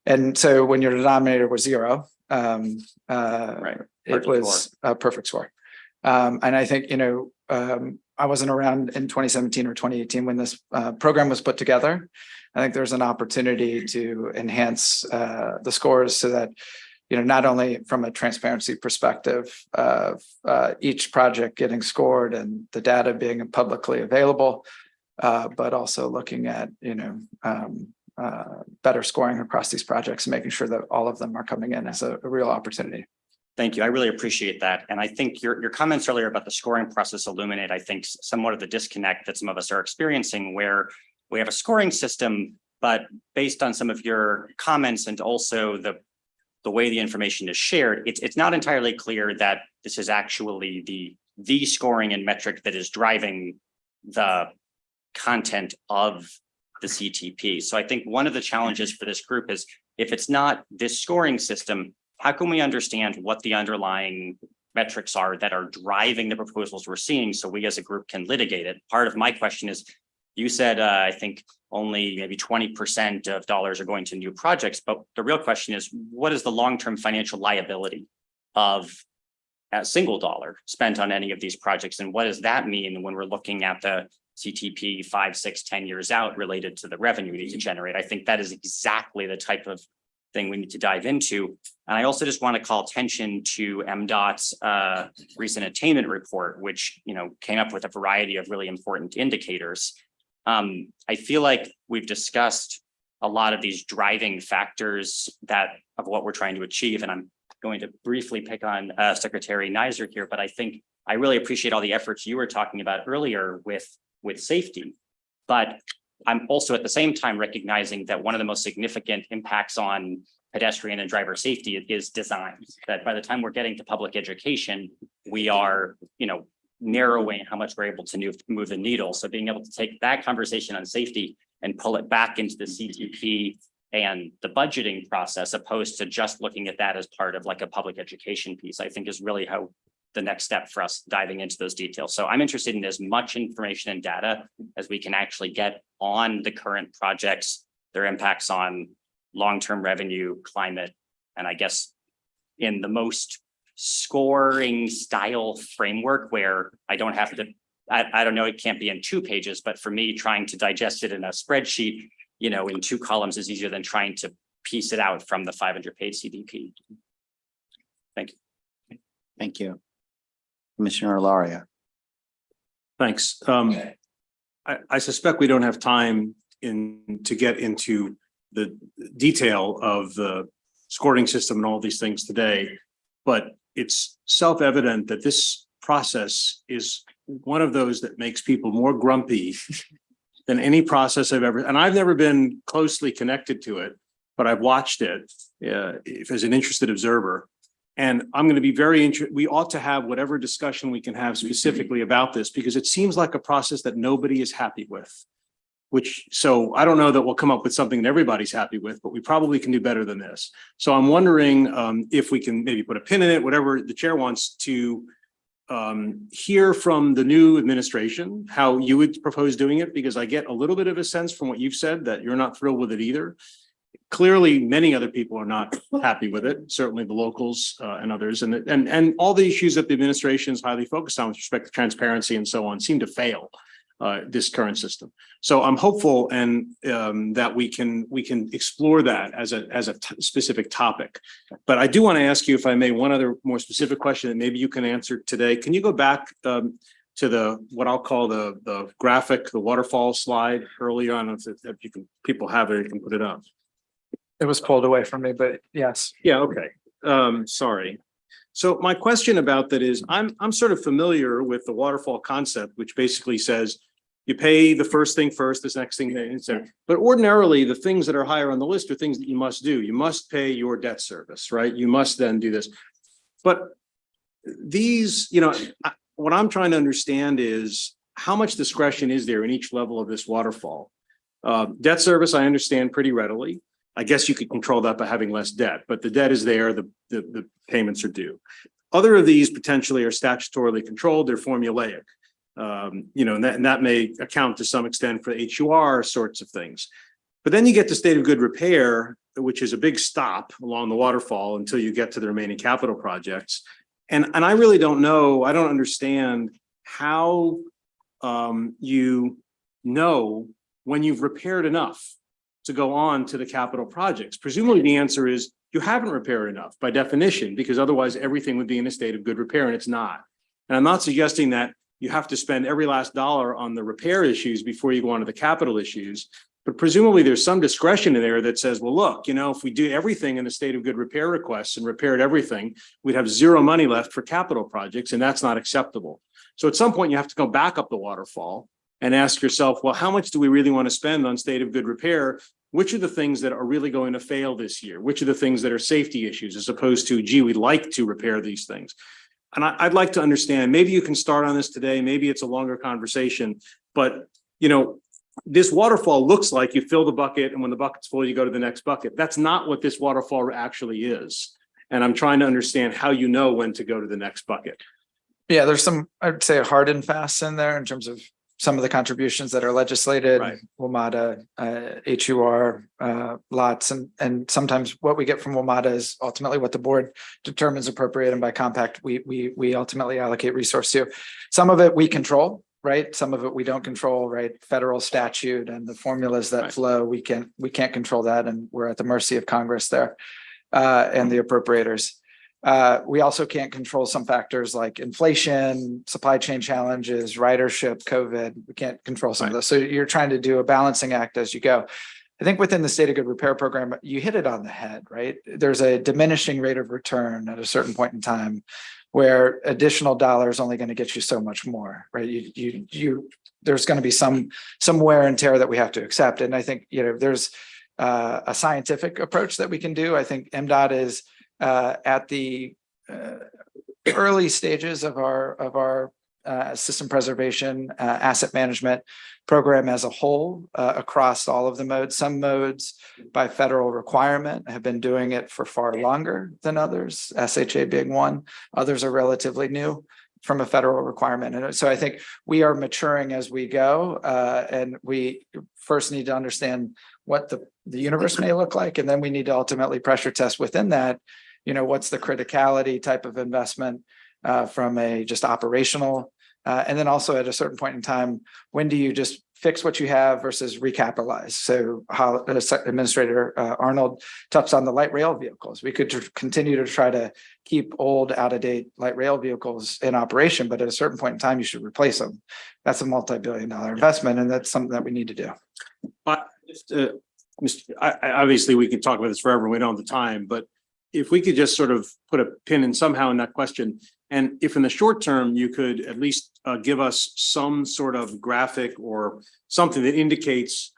[SPEAKER 14] And so when your denominator was zero, it was a perfect score. And I think, I wasn't around in 2017 or 2018 when this program was put together. I think there's an opportunity to enhance the scores so that, not only from a transparency perspective of each project getting scored and the data being publicly available, but also looking at, better scoring across these projects and making sure that all of them are coming in as a real opportunity.
[SPEAKER 16] Thank you. I really appreciate that. And I think your comments earlier about the scoring process illuminate, I think, somewhat of the disconnect that some of us are experiencing, where we have a scoring system, but based on some of your comments and also the way the information is shared, it's not entirely clear that this is actually the scoring and metric that is driving the content of the CTP. So I think one of the challenges for this group is, if it's not this scoring system, how can we understand what the underlying metrics are that are driving the proposals we're seeing so we as a group can litigate it? Part of my question is, you said, I think only maybe 20% of dollars are going to new projects, but the real question is, what is the long-term financial liability of a single dollar spent on any of these projects? And what does that mean when we're looking at the CTP 5, 6, 10 years out related to the revenue we need to generate? I think that is exactly the type of thing we need to dive into. And I also just want to call attention to MDOT's recent attainment report, which, you know, came up with a variety of really important indicators. I feel like we've discussed a lot of these driving factors of what we're trying to achieve. And I'm going to briefly pick on Secretary Nizer here, but I think I really appreciate all the efforts you were talking about earlier with safety. But I'm also at the same time recognizing that one of the most significant impacts on pedestrian and driver safety is design. That by the time we're getting to public education, we are, you know, narrowing how much we're able to move the needle. So being able to take that conversation on safety and pull it back into the CTP and the budgeting process, opposed to just looking at that as part of like a public education piece, I think is really how the next step for us diving into those details. So I'm interested in as much information and data as we can actually get on the current projects, their impacts on long-term revenue, climate, and I guess in the most scoring style framework where I don't have to, I don't know, it can't be in 2 pages, but for me, trying to digest it in a spreadsheet, you know, in 2 columns is easier than trying to piece it out from the 500-page CDP. Thank you.
[SPEAKER 1] Thank you. Commissioner Ilaria.
[SPEAKER 20] Thanks. I suspect we don't have time to get into the detail of the scoring system and all these things today, but it's self-evident that this process is one of those that makes people more grumpy than any process I've ever, and I've never been closely connected to it, but I've watched it as an interested observer. And I'm going to be very interested. We ought to have whatever discussion we can have specifically about this, because it seems like a process that nobody is happy with. So I don't know that we'll come up with something that everybody's happy with, but we probably can do better than this. So I'm wondering if we can maybe put a pin in it, whatever the chair wants to hear from the new administration, how you would propose doing it, because I get a little bit of a sense from what you've said that you're not thrilled with it either. Clearly, many other people are not happy with it, certainly the locals and others. And all the issues that the administration is highly focused on with respect to transparency and so on seem to fail this current system. So I'm hopeful and that we can explore that as a specific topic. But I do want to ask you, if I may, one other more specific question that maybe you can answer today. Can you go back to what I'll call the graphic, the waterfall slide earlier on? If you can, people have it, you can put it up.
[SPEAKER 14] It was pulled away from me, but yes.
[SPEAKER 20] Yeah, okay. Sorry. So my question about that is, I'm sort of familiar with the waterfall concept, which basically says you pay the first thing first, this next thing, etc. But ordinarily, the things that are higher on the list are things that you must do. You must pay your debt service, right? You must then do this. But these, you know, what I'm trying to understand is how much discretion is there in each level of this waterfall? Debt service, I understand pretty readily. I guess you could control that by having less debt, but the debt is there, the payments are due. Other of these potentially are statutorily controlled, they're formulaic. You know, and that may account to some extent for HUR sorts of things. But then you get to state of good repair, which is a big stop along the waterfall until you get to the remaining capital projects. And I really don't know, I don't understand how you know when you've repaired enough to go on to the capital projects. Presumably the answer is you haven't repaired enough by definition, because otherwise everything would be in a state of good repair, and it's not. And I'm not suggesting that you have to spend every last dollar on the repair issues before you go on to the capital issues, but presumably there's some discretion in there that says, well, look, you know, if we do everything in the state of good repair requests and repaired everything, we'd have zero money left for capital projects, and that's not acceptable. So at some point you have to go back up the waterfall and ask yourself, well, how much do we really want to spend on state of good repair? Which are the things that are really going to fail this year? Which are the things that are safety issues, as opposed to, gee, we'd like to repair these things? And I'd like to understand, maybe you can start on this today, maybe it's a longer conversation, but you know, this waterfall looks like you fill the bucket, and when the bucket's full, you go to the next bucket. That's not what this waterfall actually is. And I'm trying to understand how you know when to go to the next bucket.
[SPEAKER 14] Yeah, there's some, I'd say, hard and fast in there in terms of some of the contributions that are legislated, right. WMATA, HUR, lots, and sometimes what we get from WMATA is ultimately what the board determines appropriate, and by compact, we ultimately allocate resource to. Some of it we control, right? Some of it we don't control, right? Federal statute and the formulas that flow, we can't control that, and we're at the mercy of Congress there and the appropriators. We also can't control some factors like inflation, supply chain challenges, ridership, COVID. We can't control some of those. So you're trying to do a balancing act as you go. I think within the State of Good Repair program, you hit it on the head, right? There's a diminishing rate of return at a certain point in time where additional dollars only going to get you so much more, right? There's going to be some wear and tear that we have to accept. And I think, there's a scientific approach that we can do. I think MDOT is at the early stages of our system preservation, asset management program as a whole across all of the modes. Some modes by federal requirement have been doing it for far longer than others, SHA being one. Others are relatively new from a federal requirement. And so I think we are maturing as we go, and we first need to understand what the universe may look like, and then we need to ultimately pressure test within that, what's the criticality type of investment from a just operational, and then also at a certain point in time, when do you just fix what you have versus recapitalize? So how Administrator Arnold touched on the light rail vehicles. We could continue to try to keep old, out-of-date light rail vehicles in operation, but at a certain point in time, you should replace them. That's a multi-billion-dollar investment, and that's something that we need to do.
[SPEAKER 20] Obviously, we can talk about this forever. We don't have the time, but if we could just sort of put a pin in somehow in that question, and if in the short term, you could at least give us some sort of graphic or something that indicates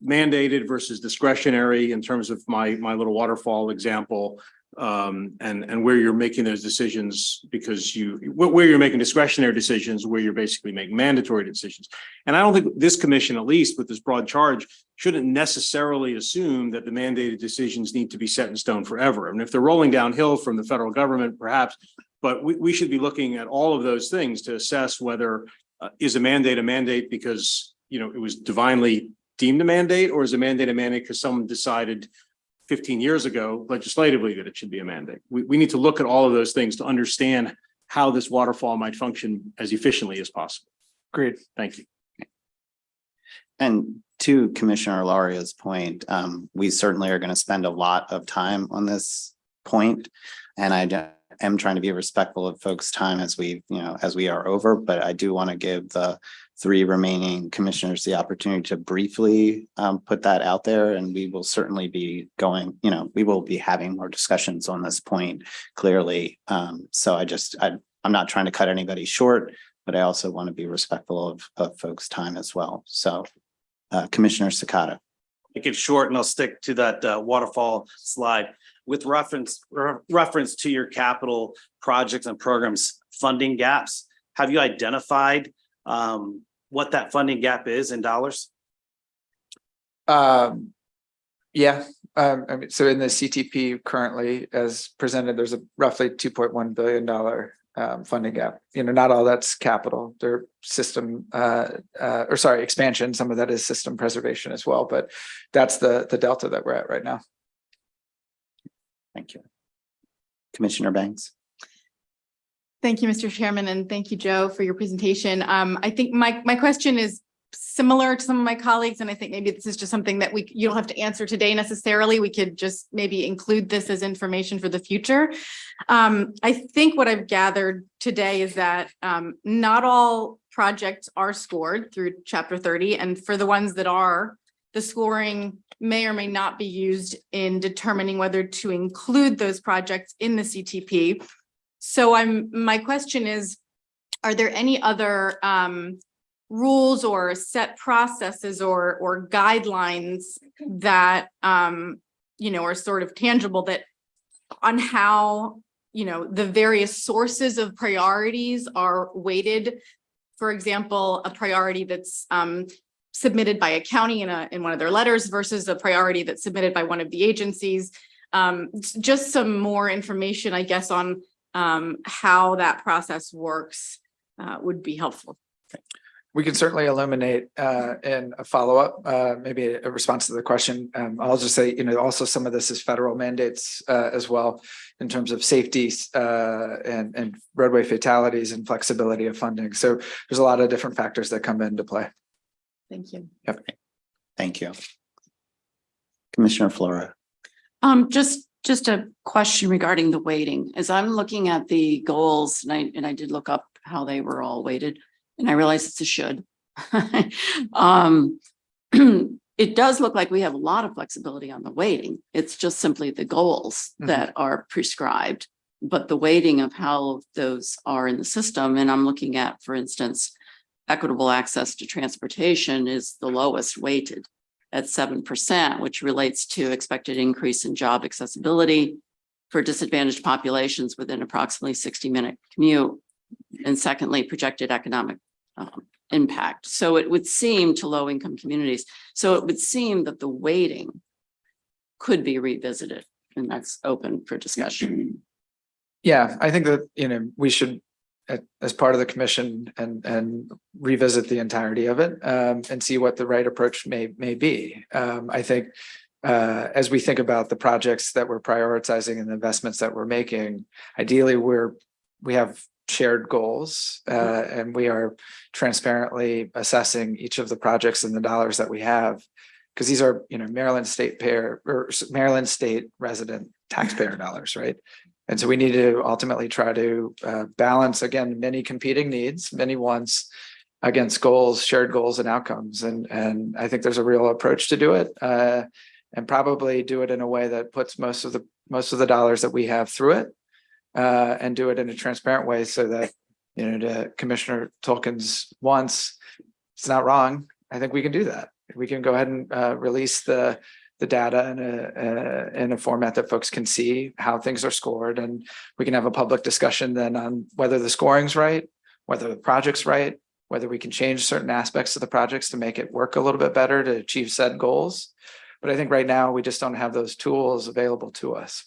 [SPEAKER 20] mandated versus discretionary in terms of my little waterfall example, and where you're making those decisions because where you're making discretionary decisions, where you're basically making mandatory decisions. And I don't think this commission, at least with this broad charge, shouldn't necessarily assume that the mandated decisions need to be set in stone forever. I mean, if they're rolling downhill from the federal government, perhaps, but we should be looking at all of those things to assess whether is a mandate because, it was divinely deemed a mandate, or is a mandate because someone decided 15 years ago legislatively that it should be a mandate. We need to look at all of those things to understand how this waterfall might function as efficiently as possible.
[SPEAKER 14] Great.
[SPEAKER 20] Thank you.
[SPEAKER 1] And to Commissioner Laria's point, we certainly are going to spend a lot of time on this point, and I am trying to be respectful of folks' time as we are over, but I do want to give the 3 remaining commissioners the opportunity to briefly put that out there, and we will certainly be going, we will be having more discussions on this point clearly. So I'm not trying to cut anybody short, but I also want to be respectful of folks' time as well. So Commissioner Sakata.
[SPEAKER 13] Make it short and I'll stick to that waterfall slide. With reference to your capital projects and programs funding gaps, have you identified what that funding gap is in dollars?
[SPEAKER 14] Yeah. So in the CTP currently, as presented, there's a roughly $2.1 billion funding gap. Not all that's capital. They're system expansion. Some of that is system preservation as well, but that's the delta that we're at right now.
[SPEAKER 1] Thank you. Commissioner Banks.
[SPEAKER 9] Thank you, Mr. Chairman, and thank you, Joe, for your presentation. I think my question is similar to some of my colleagues, and I think maybe this is just something that you don't have to answer today necessarily. We could just maybe include this as information for the future. I think what I've gathered today is that not all projects are scored through Chapter 30, and for the ones that are, the scoring may or may not be used in determining whether to include those projects in the CTP. So my question is, are there any other rules or set processes or guidelines that are sort of tangible that on how the various sources of priorities are weighted? For example, a priority that's submitted by a county in one of their letters versus a priority that's submitted by one of the agencies. Just some more information, I guess, on how that process works would be helpful.
[SPEAKER 14] We can certainly illuminate in a follow-up, maybe a response to the question. I'll just say, also some of this is federal mandates as well in terms of safety and roadway fatalities and flexibility of funding. So there's a lot of different factors that come into play.
[SPEAKER 9] Thank you.
[SPEAKER 14] Yep.
[SPEAKER 1] Thank you. Commissioner Flora.
[SPEAKER 21] Just a question regarding the weighting. As I'm looking at the goals, and I did look up how they were all weighted, and I realize it's a should. It does look like we have a lot of flexibility on the weighting. It's just simply the goals that are prescribed, but the weighting of how those are in the system. And I'm looking at, for instance, equitable access to transportation is the lowest weighted at 7%, which relates to expected increase in job accessibility for disadvantaged populations within approximately 60-minute commute. And secondly, projected economic impact. So it would seem to low-income communities. So it would seem that the weighting could be revisited, and that's open for discussion.
[SPEAKER 14] Yeah, I think that, we should, as part of the commission and revisit the entirety of it and see what the right approach may be. I think as we think about the projects that we're prioritizing and the investments that we're making, ideally we have shared goals and we are transparently assessing each of the projects and the dollars that we have, because these are, Maryland state resident taxpayer dollars, right? And so we need to ultimately try to balance, again, many competing needs, many wants against goals, shared goals and outcomes. And I think there's a real approach to do it and probably do it in a way that puts most of the dollars that we have through it and do it in a transparent way so that, to Commissioner Tolkien's wants, it's not wrong. I think we can do that. We can go ahead and release the data in a format that folks can see how things are scored, and we can have a public discussion then on whether the scoring's right, whether the project's right, whether we can change certain aspects of the projects to make it work a little bit better to achieve said goals. But I think right now we just don't have those tools available to us.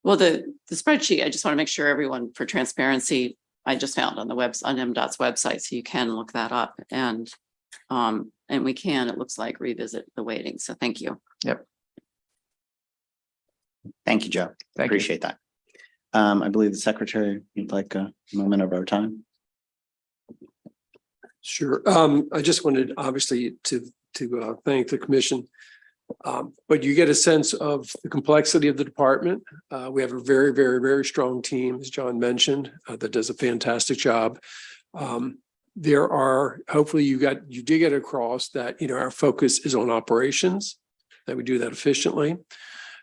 [SPEAKER 21] Well, the spreadsheet, I just want to make sure everyone, for transparency, I just found on MDOT's website, so you can look that up, and we can, it looks like, revisit the weighting. So thank you.
[SPEAKER 14] Yep.
[SPEAKER 1] Thank you, Joe. Appreciate that. I believe the secretary would like a moment of our time.
[SPEAKER 15] Sure. I just wanted, obviously, to thank the commission. But you get a sense of the complexity of the department. We have a very, very, very strong team, as John mentioned, that does a fantastic job. There are, hopefully you did get across that, our focus is on operations, that we do that efficiently,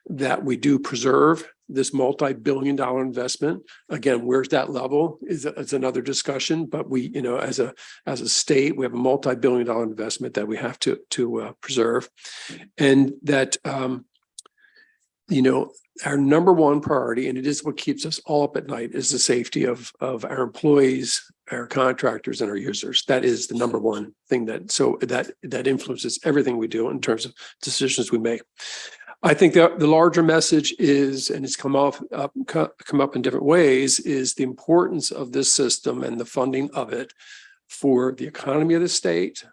[SPEAKER 15] that we do preserve this multi-billion-dollar investment. Again, where's that level is another discussion, but we, as a state, we have a multi-billion-dollar investment that we have to preserve. And that, our number one priority, and it is what keeps us all up at night, is the safety of our employees, our contractors, and our users. That is the number one thing that influences everything we do in terms of decisions we make. I think that the larger message is, and it's come up in different ways, is the importance of this system and the funding of it for the economy of the state,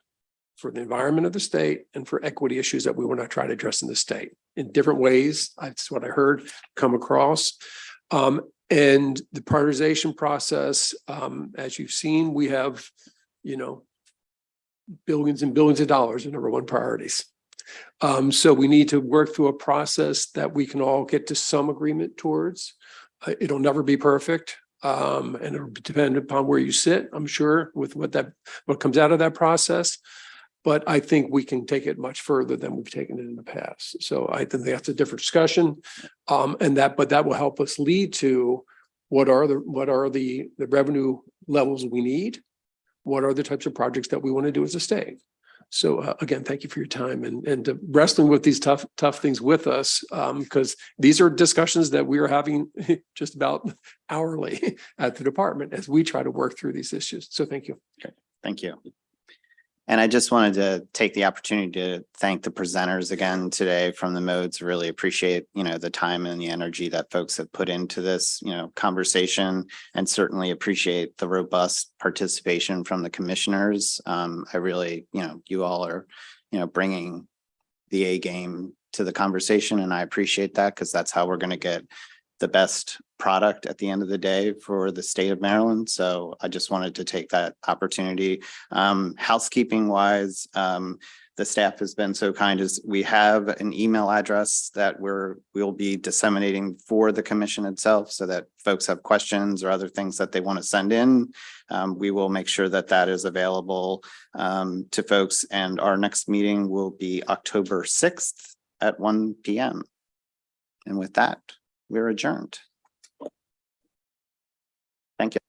[SPEAKER 15] for the environment of the state, and for equity issues that we want to try to address in the state in different ways. That's what I heard come across. And the prioritization process, as you've seen, we have, billions and billions of dollars in number one priorities. So we need to work through a process that we can all get to some agreement towards. It'll never be perfect. And it'll depend upon where you sit, I'm sure, with what comes out of that process. But I think we can take it much further than we've taken it in the past. So I think that's a different discussion. But that will help us lead to what are the revenue levels we need? What are the types of projects that we want to do as a state? So again, thank you for your time and wrestling with these tough things with us, because these are discussions that we are having just about hourly at the department as we try to work through these issues. So thank you.
[SPEAKER 1] Okay, thank you. And I just wanted to take the opportunity to thank the presenters again today from the modes. Really appreciate, the time and the energy that folks have put into this, conversation, and certainly appreciate the robust participation from the commissioners. I really, you all are, bringing the A game to the conversation, and I appreciate that because that's how we're going to get the best product at the end of the day for the state of Maryland. So I just wanted to take that opportunity. Housekeeping wise, the staff has been so kind as we have an email address that we'll be disseminating for the commission itself so that folks have questions or other things that they want to send in. We will make sure that that is available to folks, and our next meeting will be October 6th at 1 p.m. And with that, we're adjourned. Thank you.